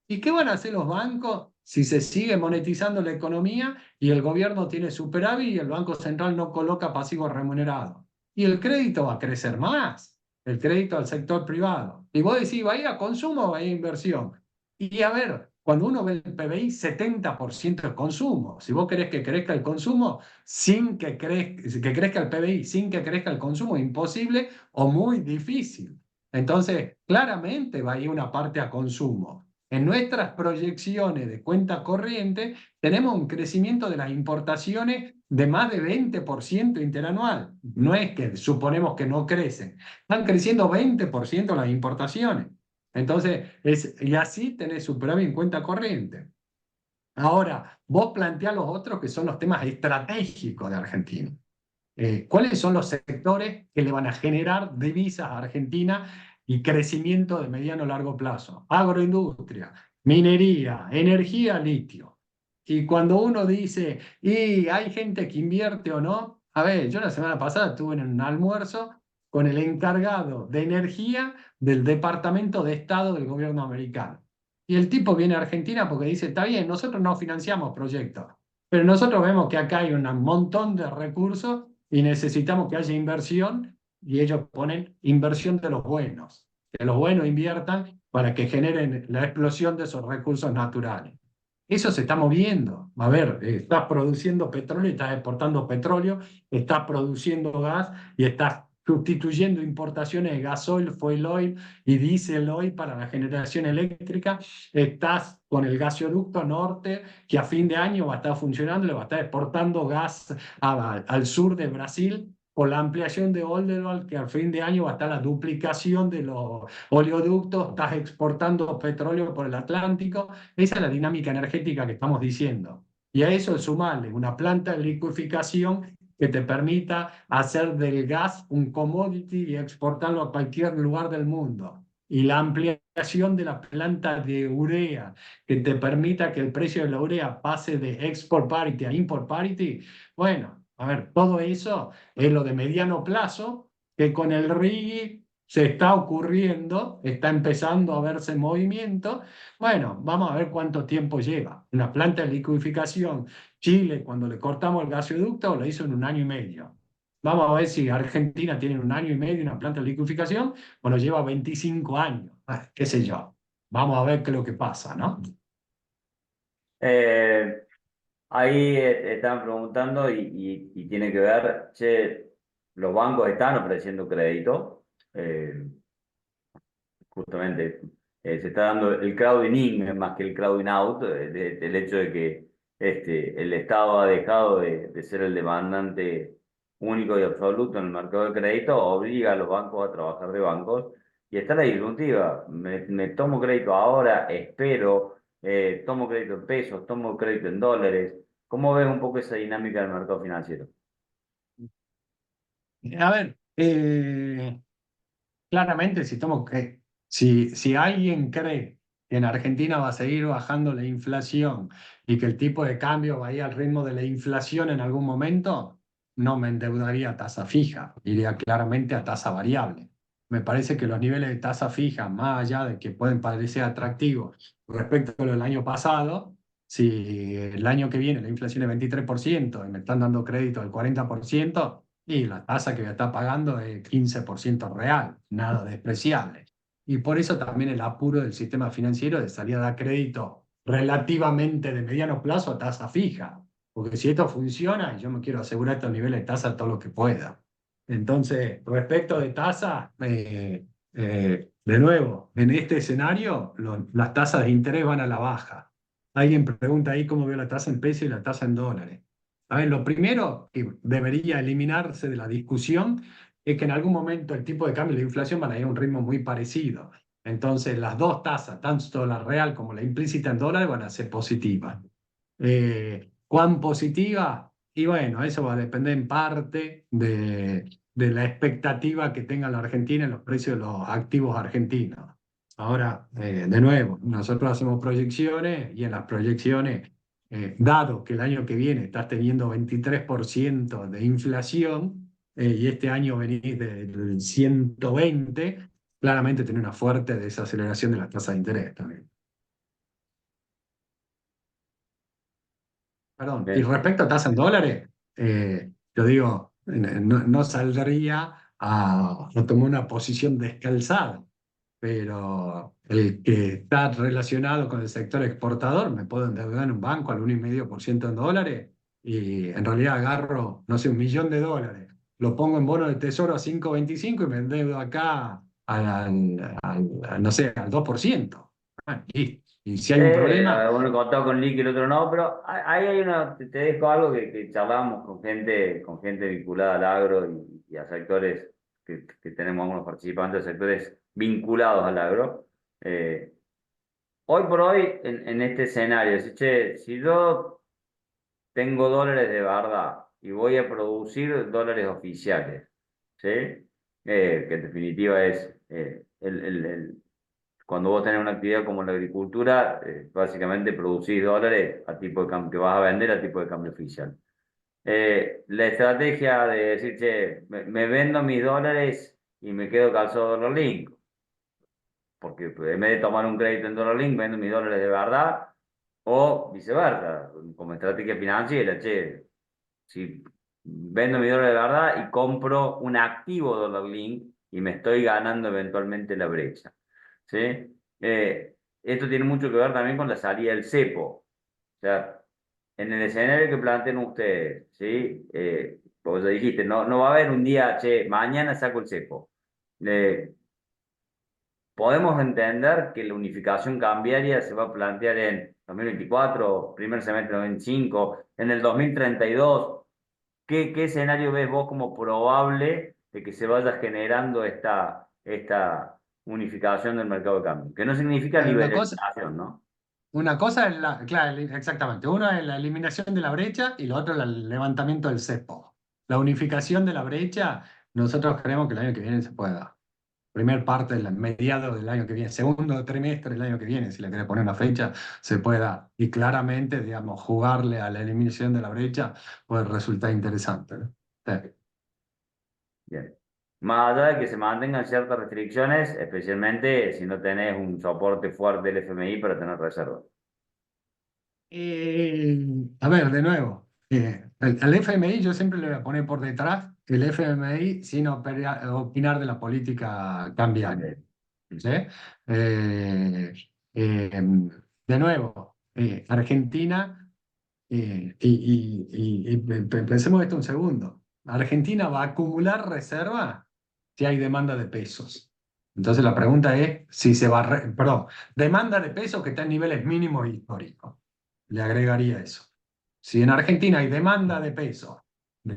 ¿Y qué van a hacer los bancos si se sigue monetizando la economía y el gobierno tiene superávit y el Banco Central no coloca pasivos remunerados? Y el crédito va a crecer más, el crédito al sector privado. Y vos decís, ¿va a ir a consumo o va a ir a inversión? Y a ver, cuando uno ve el PBI, 70% es consumo. Si vos querés que crezca el consumo sin que crezca el PBI, sin que crezca el consumo, imposible o muy difícil. Entonces, claramente va a ir una parte a consumo. En nuestras proyecciones de cuenta corriente tenemos un crecimiento de las importaciones de más de 20% interanual. No es que suponemos que no crecen, están creciendo 20% las importaciones. Entonces, y así tenés superávit en cuenta corriente. Ahora, vos planteás los otros que son los temas estratégicos de Argentina. ¿Cuáles son los sectores que le van a generar divisas a Argentina y crecimiento de mediano a largo plazo? Agroindustria, minería, energía, litio. Y cuando uno dice, ¿y hay gente que invierte o no? A ver, yo la semana pasada estuve en un almuerzo con el encargado de energía del Departamento de Estado del gobierno americano. Y el tipo viene a Argentina porque dice, está bien, nosotros no financiamos proyectos, pero nosotros vemos que acá hay un montón de recursos y necesitamos que haya inversión y ellos ponen inversión de los buenos, que los buenos inviertan para que generen la explosión de esos recursos naturales. Eso se está moviendo. A ver, estás produciendo petróleo, estás exportando petróleo, estás produciendo gas y estás sustituyendo importaciones de gasoil, fuel oil y diesel oil para la generación eléctrica. Estás con el gasoducto norte que a fin de año va a estar funcionando, le va a estar exportando gas al sur de Brasil por la ampliación de Oldelval, que al fin de año va a estar la duplicación de los oleoductos, estás exportando petróleo por el Atlántico. Esa es la dinámica energética que estamos diciendo. Y a eso sumarle una planta de liqueficación que te permita hacer del gas un commodity y exportarlo a cualquier lugar del mundo. Y la ampliación de la planta de urea que te permita que el precio de la urea pase de export parity a import parity. Bueno, a ver, todo eso es lo de mediano plazo que con el RIGI se está ocurriendo, está empezando a verse movimiento. Bueno, vamos a ver cuánto tiempo lleva. Una planta de liqueficación, Chile, cuando le cortamos el gasoducto, lo hizo en 1 año y medio. Vamos a ver si Argentina tiene 1 año y medio una planta de liqueficación, bueno, lleva 25 años, qué sé yo. Vamos a ver qué es lo que pasa, ¿no? Eh, Ahí estaban preguntando y tiene que ver, che, los bancos están ofreciendo crédito, justamente se está dando el crowding in más que el crowding out, del hecho de que el Estado ha dejado de ser el demandante único y absoluto en el mercado de crédito, obliga a los bancos a trabajar de bancos Y está la disyuntiva, me tomo crédito ahora, espero, tomo crédito en pesos, tomo crédito en dólares. ¿Cómo ves un poco esa dinámica del mercado financiero? A ver, claramente si alguien cree que en Argentina va a seguir bajando la inflación y que el tipo de cambio va a ir al ritmo de la inflación en algún momento, no me endeudaría a tasa fija, iría claramente a tasa variable. Me parece que los niveles de tasa fija, más allá de que pueden parecer atractivos respecto a lo del año pasado, si el año que viene la inflación es 23% y me están dando crédito del 40%, y la tasa que voy a estar pagando es 15% real, nada despreciable. Y por eso también el apuro del sistema financiero de salir a dar crédito relativamente de mediano plazo a tasa fija. Porque si esto funciona, yo me quiero asegurar estos niveles de tasa todo lo que pueda. Entonces, respecto de tasa, de nuevo, en este escenario, las tasas de interés van a la baja. Alguien pregunta ahí cómo veo la tasa en pesos y la tasa en dólares. A ver, lo primero que debería eliminarse de la discusión es que en algún momento el tipo de cambio y la inflación van a ir a un ritmo muy parecido. Entonces, las dos tasas, tanto la real como la implícita en dólares, van a ser positivas. ¿Cuán positiva? Y bueno, eso va a depender en parte de la expectativa que tenga la Argentina en los precios de los activos argentinos. Ahora, de nuevo, nosotros hacemos proyecciones y en las proyecciones, dado que el año que viene estás teniendo 23% de inflación y este año venís del 120, claramente tiene una fuerte desaceleración de la tasa de interés también. Perdón, y Bien. respecto a tasa en dólares, yo digo, no saldría a tomar una posición descalzada, pero el que está relacionado con el sector exportador, me puedo endeudar en un banco al 1,5% en dólares y en realidad agarro, no sé, $1.000.000, lo pongo en bono de tesoro a 5,25 y me endeudo acá no sé, al 2%. Bueno, y si hay un problema, Uno contado con Lick y el otro no, pero ahí hay una, te dejo algo que charlábamos con gente vinculada al agro y a sectores que tenemos algunos participantes de sectores vinculados al agro. Eh, Hoy por hoy, en este escenario, si, che, si yo tengo dólares de verdad y voy a producir dólares oficiales, ¿sí? Que en definitiva es cuando vos tenés una actividad como la agricultura, básicamente producís dólares a tipo de cambio, que vas a vender a tipo de cambio oficial. La estrategia de decir, che, me vendo mis dólares y me quedo calzado dólar link, porque en vez de tomar un crédito en dólar link, vendo mis dólares de verdad, o viceversa, como estrategia financiera, che, si vendo mis dólares de verdad y compro un activo dólar link y me estoy ganando eventualmente la brecha. ¿Sí? Esto tiene mucho que ver también con la salida del cepo. O sea, en el escenario que planteen ustedes, ¿sí? Como ya dijiste, no va a haber un día, che, mañana saco el cepo. Podemos entender que la unificación cambiaria se va a plantear en 2024, primer semestre de 2025, en el 2032. ¿Qué escenario ves vos como probable de que se vaya generando esta unificación del mercado de cambio? Que no significa una cosa, liberalización, ¿no? una cosa es claro, exactamente. Uno es la eliminación de la brecha y lo otro es el levantamiento del cepo. La unificación de la brecha, nosotros creemos que el año que viene se pueda. Primer parte del mediado del año que viene, segundo trimestre del año que viene, si le quiere poner una fecha, se pueda. Y claramente, digamos, jugarle a la eliminación de la brecha puede resultar interesante, ¿no? Sí. Bien. Más allá de que se mantengan ciertas restricciones, especialmente si no tenés un soporte fuerte del FMI para tener reservas. A ver, de nuevo, al FMI yo siempre le voy a poner por detrás el FMI sin opinar de la política cambiaria. También. ¿Sí? Eh, eh, de nuevo, Argentina, pensemos esto un segundo, Argentina va a acumular reserva si hay demanda de pesos. Entonces la pregunta es si se va a, perdón, demanda de pesos que está en niveles mínimos históricos. Le agregaría eso. Si en Argentina hay demanda de pesos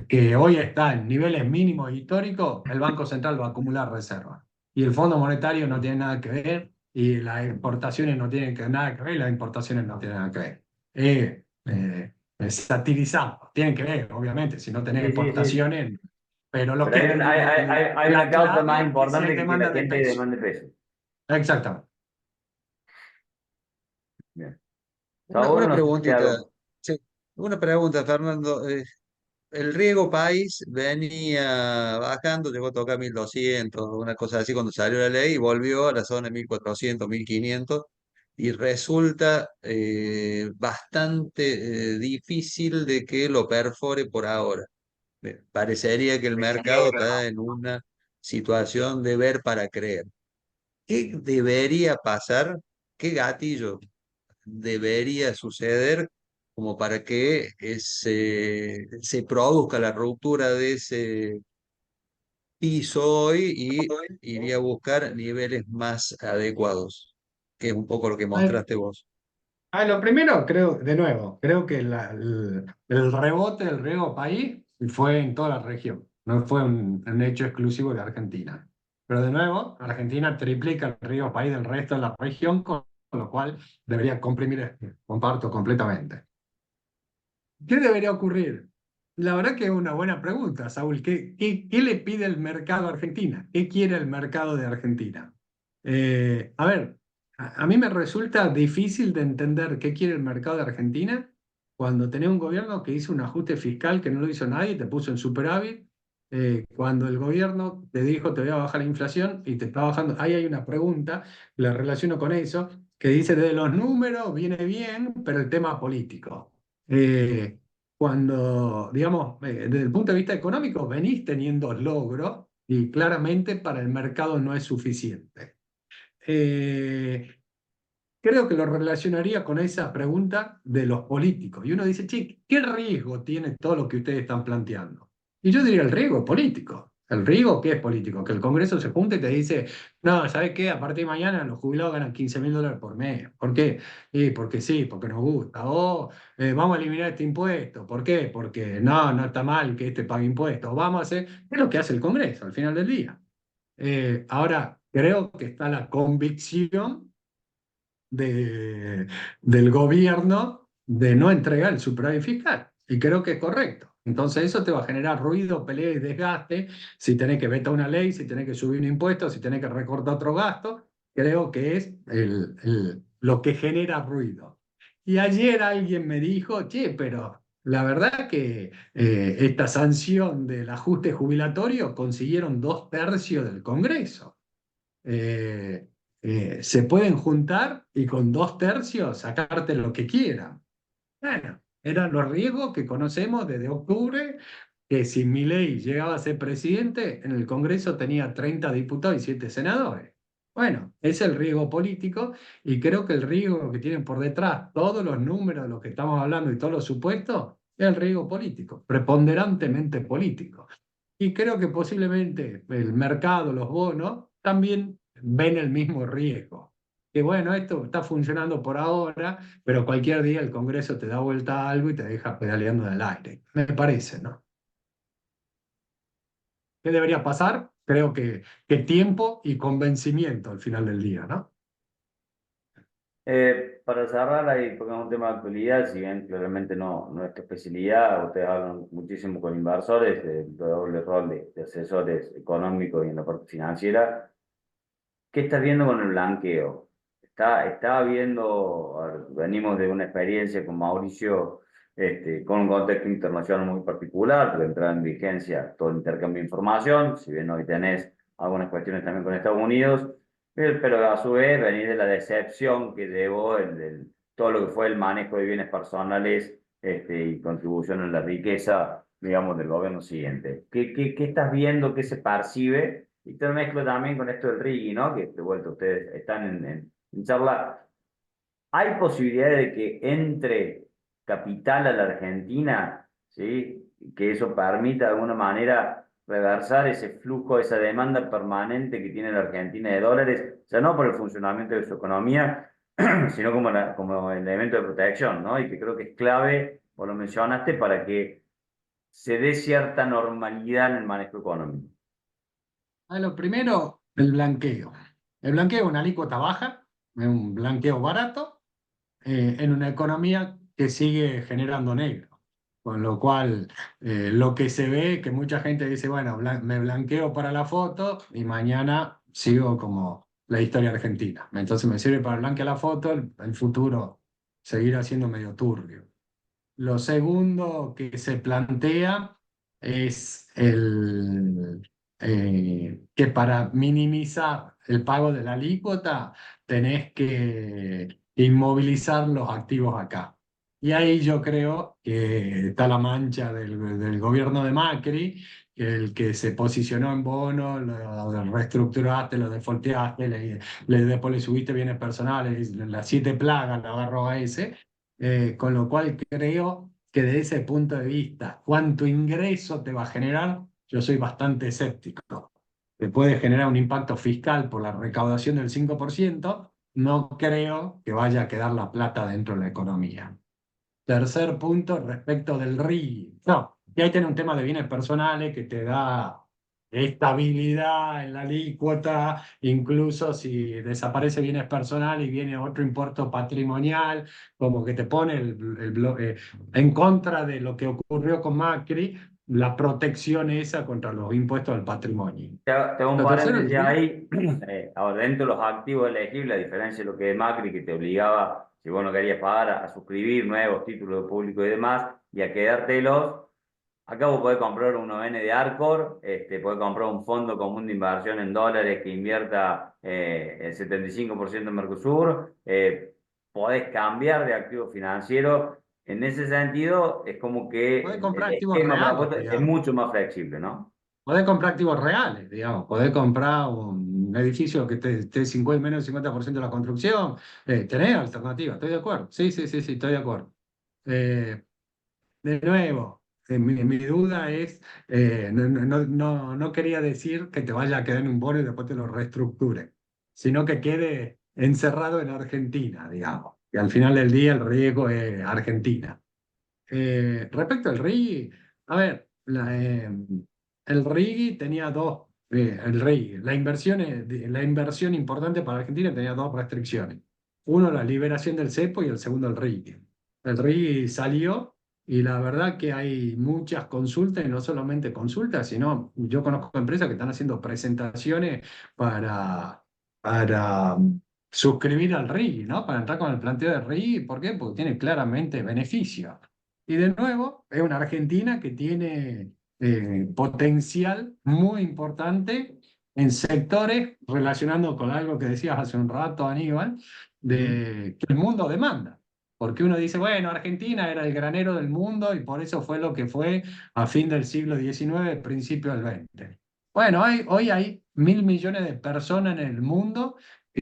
que hoy está en niveles mínimos históricos, el Banco Central va a acumular reserva. y el Fondo Monetario no tiene nada que ver, y las exportaciones no tienen nada que ver, y las importaciones no tienen nada que ver. Satirizamos, tienen que ver, obviamente, si no tenés Sí, sí, sí. exportaciones, pero lo Pero que, hay una la causa más clave es el importante que la demanda de gente peso. demande peso. Exactamente. Bien. Saúl, Una no sé si preguntita, algo. sí, una pregunta, Fernando. El riego país venía bajando, llegó a tocar 1200, una cosa así cuando salió la ley y volvió a la zona de 1400, 1500 y resulta bastante difícil de que lo perfore por ahora. Parecería que el mercado está en una situación de ver para creer. ¿Qué debería pasar? ¿Qué gatillo debería suceder como para que se produzca la ruptura de ese piso hoy y iría a buscar niveles más adecuados, que es un poco lo que mostraste vos? Lo primero, creo, de nuevo, creo que el rebote del riego país fue en toda la región, no fue un hecho exclusivo de Argentina. Pero de nuevo, Argentina triplica el riego país del resto de la región, con lo cual debería comprimir esto. Comparto completamente. ¿Qué debería ocurrir? La verdad que es una buena pregunta, Saúl. ¿Qué le pide el mercado a Argentina? ¿Qué quiere el mercado de Argentina? A ver, a mí me resulta difícil de entender qué quiere el mercado de Argentina cuando tenés un gobierno que hizo un ajuste fiscal que no lo hizo nadie, te puso en superávit, cuando el gobierno te dijo te voy a bajar la inflación y te está bajando. Ahí hay una pregunta, la relaciono con eso, que dice de los números viene bien, pero el tema político. Eh, Cuando, digamos, desde el punto de vista económico, venís teniendo logros y claramente para el mercado no es suficiente. Eh, Creo que lo relacionaría con esa pregunta de los políticos. Y uno dice, che, ¿qué riesgo tiene todo lo que ustedes están planteando? Y yo diría el riesgo político. ¿El riesgo qué es político? Que el Congreso se junte y te dice, no, ¿sabes qué? A partir de mañana los jubilados ganan $15.000 por mes. ¿Por qué? Y porque sí, porque nos gusta. O vamos a eliminar este impuesto. ¿Por qué? Porque no está mal que este pague impuestos. Vamos a hacer, es lo que hace el Congreso al final del día. Ahora, creo que está la convicción de, del gobierno de no entregar el superávit fiscal. Y creo que es correcto. Entonces eso te va a generar ruido, pelea y desgaste. Si tenés que vetar una ley, si tenés que subir un impuesto, si tenés que recortar otro gasto, creo que es lo que genera ruido. Y ayer alguien me dijo, che, pero la verdad que esta sanción del ajuste jubilatorio consiguieron 2/3 del Congreso. eh, Se pueden juntar y con 2/3 sacarte lo que quieran. Bueno, eran los riesgos que conocemos desde octubre, que si Milei llegaba a ser presidente, en el Congreso tenía 30 diputados y 7 senadores. Bueno, es el riesgo político y creo que el riesgo que tienen por detrás todos los números de los que estamos hablando y todos los supuestos es el riesgo político, preponderantemente político. Y creo que posiblemente el mercado, los bonos, también ven el mismo riesgo. Que bueno, esto está funcionando por ahora, pero cualquier día el Congreso te da vuelta a algo y te deja pedaleando en el aire. Me parece, ¿no? ¿Qué debería pasar? Creo que tiempo y convencimiento al final del día, ¿no? Para cerrar ahí, porque es un tema de actualidad, si bien claramente no es tu especialidad, ustedes hablan muchísimo con inversores, el doble rol de asesores económicos y en la parte financiera. ¿Qué estás viendo con el blanqueo? Estaba viendo, a ver, venimos de una experiencia con Mauricio, con un contexto internacional muy particular, porque entraba en vigencia todo el intercambio de información, si bien hoy tenés algunas cuestiones también con Estados Unidos, pero a su vez venís de la decepción que llevó todo lo que fue el manejo de bienes personales, y contribución a la riqueza, digamos, del gobierno siguiente. ¿Qué estás viendo? ¿Qué se percibe? Y te lo mezclo también con esto del RIGI, ¿no? Que de vuelta ustedes están en charla. ¿Hay posibilidades de que entre capital a la Argentina, ¿sí? Que eso permita de alguna manera reversar ese flujo, esa demanda permanente que tiene la Argentina de dólares, o sea, no por el funcionamiento de su economía, sino como el elemento de protección, ¿no? Y que creo que es clave, vos lo mencionaste, para que se dé cierta normalidad en el manejo económico. Lo primero, el blanqueo. El blanqueo es una alícuota baja, es un blanqueo barato, en una economía que sigue generando negro. Con lo cual, lo que se ve es que mucha gente dice, bueno, me blanqueo para la foto y mañana sigo como la historia argentina. Entonces me sirve para blanquear la foto, el futuro seguirá siendo medio turbio. Lo segundo que se plantea es que para minimizar el pago de la alícuota tenés que inmovilizar los activos acá. Y ahí yo creo que está la mancha del gobierno de Macri, que el que se posicionó en bono, lo reestructuraste, lo defolteaste, después le subiste bienes personales, las 7 plagas lo agarró a ese. Con lo cual creo que desde ese punto de vista, cuánto ingreso te va a generar, yo soy bastante escéptico. Te puede generar un impacto fiscal por la recaudación del 5%, no creo que vaya a quedar la plata dentro de la economía. Tercer punto, respecto del RIGI. No, y ahí tiene un tema de bienes personales que te da estabilidad en la alícuota, incluso si desaparece bienes personales y viene otro impuesto patrimonial, como que te pone en contra de lo que ocurrió con Macri, la protección esa contra los impuestos al patrimonio. Te hago un Lo tercero, paréntesis ahí. Ahora, dentro de los activos elegibles, a diferencia de lo que es Macri, que te obligaba, si vos no querías pagar, a suscribir nuevos títulos de público y demás, y a quedártelos, acá vos podés comprar un 9N de Arcor, podés comprar un fondo común de inversión en dólares que invierta el 75% en Mercosur, podés cambiar de activo financiero. En ese sentido, es como podés que el comprar activos esquema reales, propuesto es digamos. mucho más flexible, ¿no? Podés comprar activos reales, digamos. Podés comprar un edificio que esté menos del 50% de la construcción. Tenés alternativas, estoy de acuerdo. Sí, sí, sí, sí, estoy de acuerdo. Eh, de nuevo, mi duda es, no quería decir que te vaya a quedar en un bono y después te lo reestructure, sino que quede encerrado en Argentina, digamos. Y al final del día el riesgo es Argentina. Respecto al RIGI, a ver, el RIGI tenía dos, el RIGI, la inversión importante para Argentina tenía dos restricciones. Uno, la liberación del cepo y el segundo, el RIGI. El RIGI salió y la verdad que hay muchas consultas y no solamente consultas, sino yo conozco empresas que están haciendo presentaciones para suscribir al RIGI, ¿no? Para entrar con el planteo de RIGI. ¿Por qué? Porque tiene claramente beneficios. Y de nuevo, es una Argentina que tiene potencial muy importante en sectores, relacionando con algo que decías hace un rato, Aníbal, de que el mundo demanda. Porque uno dice, bueno, Argentina era el granero del mundo y por eso fue lo que fue a fin del siglo XIX, principio del XX. Bueno, hoy hay 1.000 millones de personas en el mundo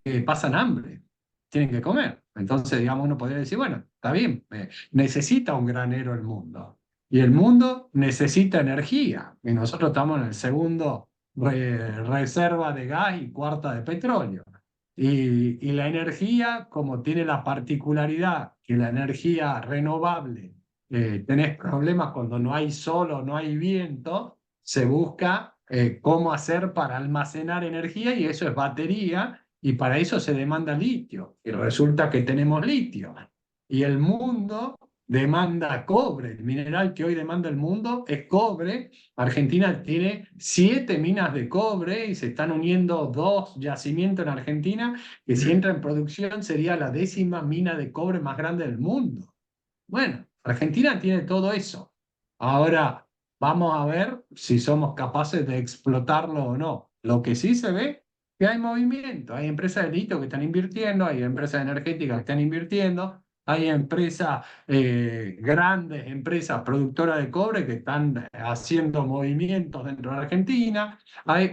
que pasan hambre, tienen que comer. Entonces, digamos, uno podría decir, bueno, está bien, necesita un granero el mundo. Y el mundo necesita energía. Y nosotros estamos en el segundo reserva de gas y cuarta de petróleo. Y la energía, como tiene la particularidad que la energía renovable, tenés problemas cuando no hay sol o no hay viento, se busca cómo hacer para almacenar energía y eso es batería y para eso se demanda litio. Y resulta que tenemos litio. Y el mundo demanda cobre. El mineral que hoy demanda el mundo es cobre. Argentina tiene 7 minas de cobre y se están uniendo 2 yacimientos en Argentina, que si entra en producción sería la 10ª mina de cobre más grande del mundo. Bueno, Argentina tiene todo eso. Ahora vamos a ver si somos capaces de explotarlo o no. Lo que sí se ve que hay movimiento. Hay empresas de litio que están invirtiendo, hay empresas energéticas que están invirtiendo, hay empresas, grandes empresas productoras de cobre que están haciendo movimientos dentro de Argentina.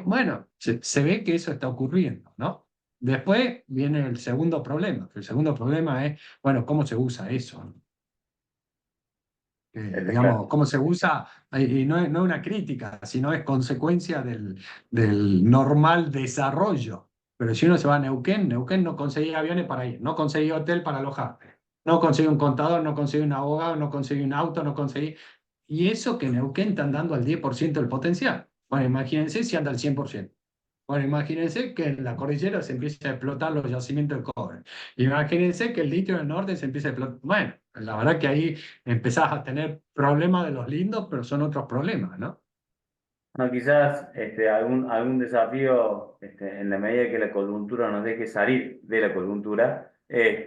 Bueno, se ve que eso está ocurriendo, ¿no? Después viene el segundo problema. El segundo problema es, bueno, ¿cómo se usa eso? Digamos, cómo se usa, y no es una crítica, sino es consecuencia del normal desarrollo. Pero si uno se va a Neuquén, Neuquén no conseguía aviones para ir, no conseguía hotel para alojarte, no conseguía un contador, no conseguía un abogado, no conseguía un auto, no conseguía... Y eso que Neuquén está andando al 10% del potencial. Bueno, imagínense si anda al 100%. Bueno, imagínense que en la cordillera se empieza a explotar los yacimientos de cobre. Imagínense que el litio del norte se empieza a explotar. Bueno, la verdad que ahí empezás a tener problemas de los lindos, pero son otros problemas, ¿no? No, quizás algún desafío en la medida que la coyuntura nos deje salir de la coyuntura, es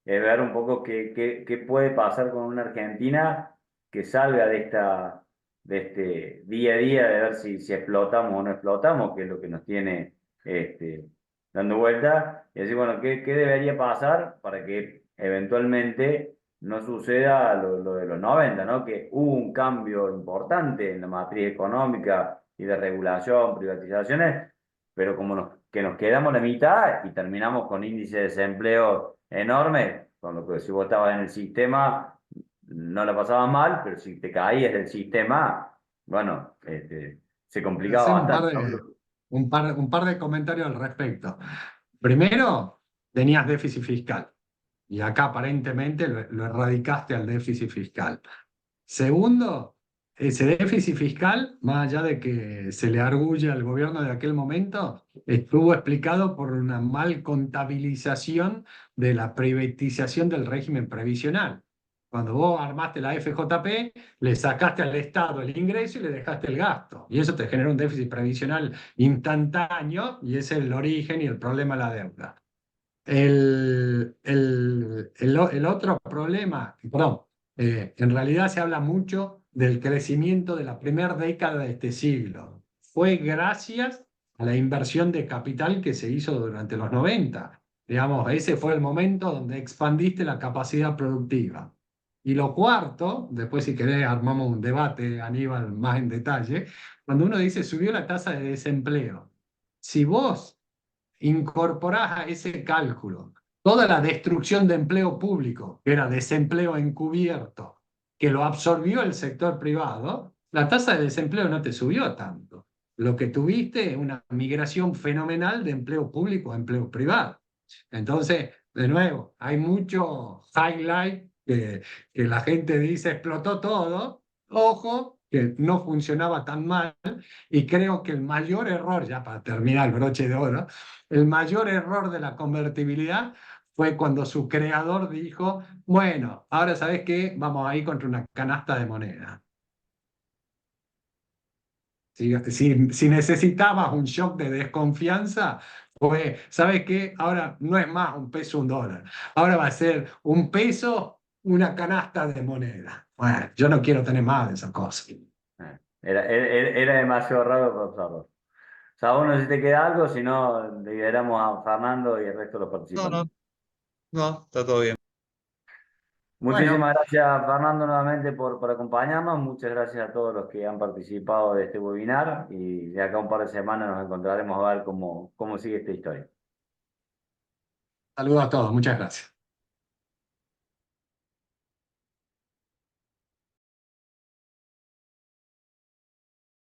ver un poco qué puede pasar con una Argentina que salga de este día a día, de ver si explotamos o no explotamos, que es lo que nos tiene este, dando vuelta, y decir, bueno, qué debería pasar para que eventualmente no suceda lo de los 90, ¿no? Que hubo un cambio importante en la matriz económica y de regulación, privatizaciones, pero que nos quedamos la mitad y terminamos con índices de desempleo enormes, con lo que si vos estabas en el sistema no la pasabas mal, pero si te caías del sistema, bueno, se Voy a complicaba hacer bastante, ¿no? un par de comentarios al respecto. Primero, tenías déficit fiscal. Y acá aparentemente lo erradicaste al déficit fiscal. Segundo, ese déficit fiscal, más allá de que se le arguye al gobierno de aquel momento, estuvo explicado por una mal contabilización de la privatización del régimen previsional. Cuando vos armaste la FJP, le sacaste al Estado el ingreso y le dejaste el gasto. Y eso te genera un déficit previsional instantáneo y ese es el origen y el problema de la deuda. El otro problema, perdón, en realidad se habla mucho del crecimiento de la primera década de este siglo. Fue gracias a la inversión de capital que se hizo durante los 90. Digamos, ese fue el momento donde expandiste la capacidad productiva. Y lo cuarto, después si querés armamos un debate, Aníbal, más en detalle, cuando uno dice subió la tasa de desempleo. Si vos incorporás a ese cálculo toda la destrucción de empleo público, que era desempleo encubierto, que lo absorbió el sector privado, la tasa de desempleo no te subió tanto. Lo que tuviste es una migración fenomenal de empleo público a empleo privado. Entonces, de nuevo, hay mucho highlight que la gente dice explotó todo. Ojo, que no funcionaba tan mal y creo que el mayor error, ya para terminar el broche de oro, el mayor error de la convertibilidad fue cuando su creador dijo, bueno, ahora sabes qué, vamos a ir contra una canasta de moneda. Si necesitabas un shock de desconfianza, pues, ¿sabes qué? Ahora no es más un peso, un dólar. Ahora va a ser un peso, una canasta de moneda. Bueno, yo no quiero tener más de esas cosas. Era demasiado raro para usarlo. Sabón, no sé si te queda algo, si no, liberamos a Fernando y el resto de los No, participantes. no, no, está todo bien. Bueno, Muchísimas gracias, Fernando, nuevamente por acompañarnos. Muchas gracias a todos los que han participado de este webinar y de acá a un par de semanas nos encontraremos a ver cómo sigue esta historia. saludos a todos, muchas gracias.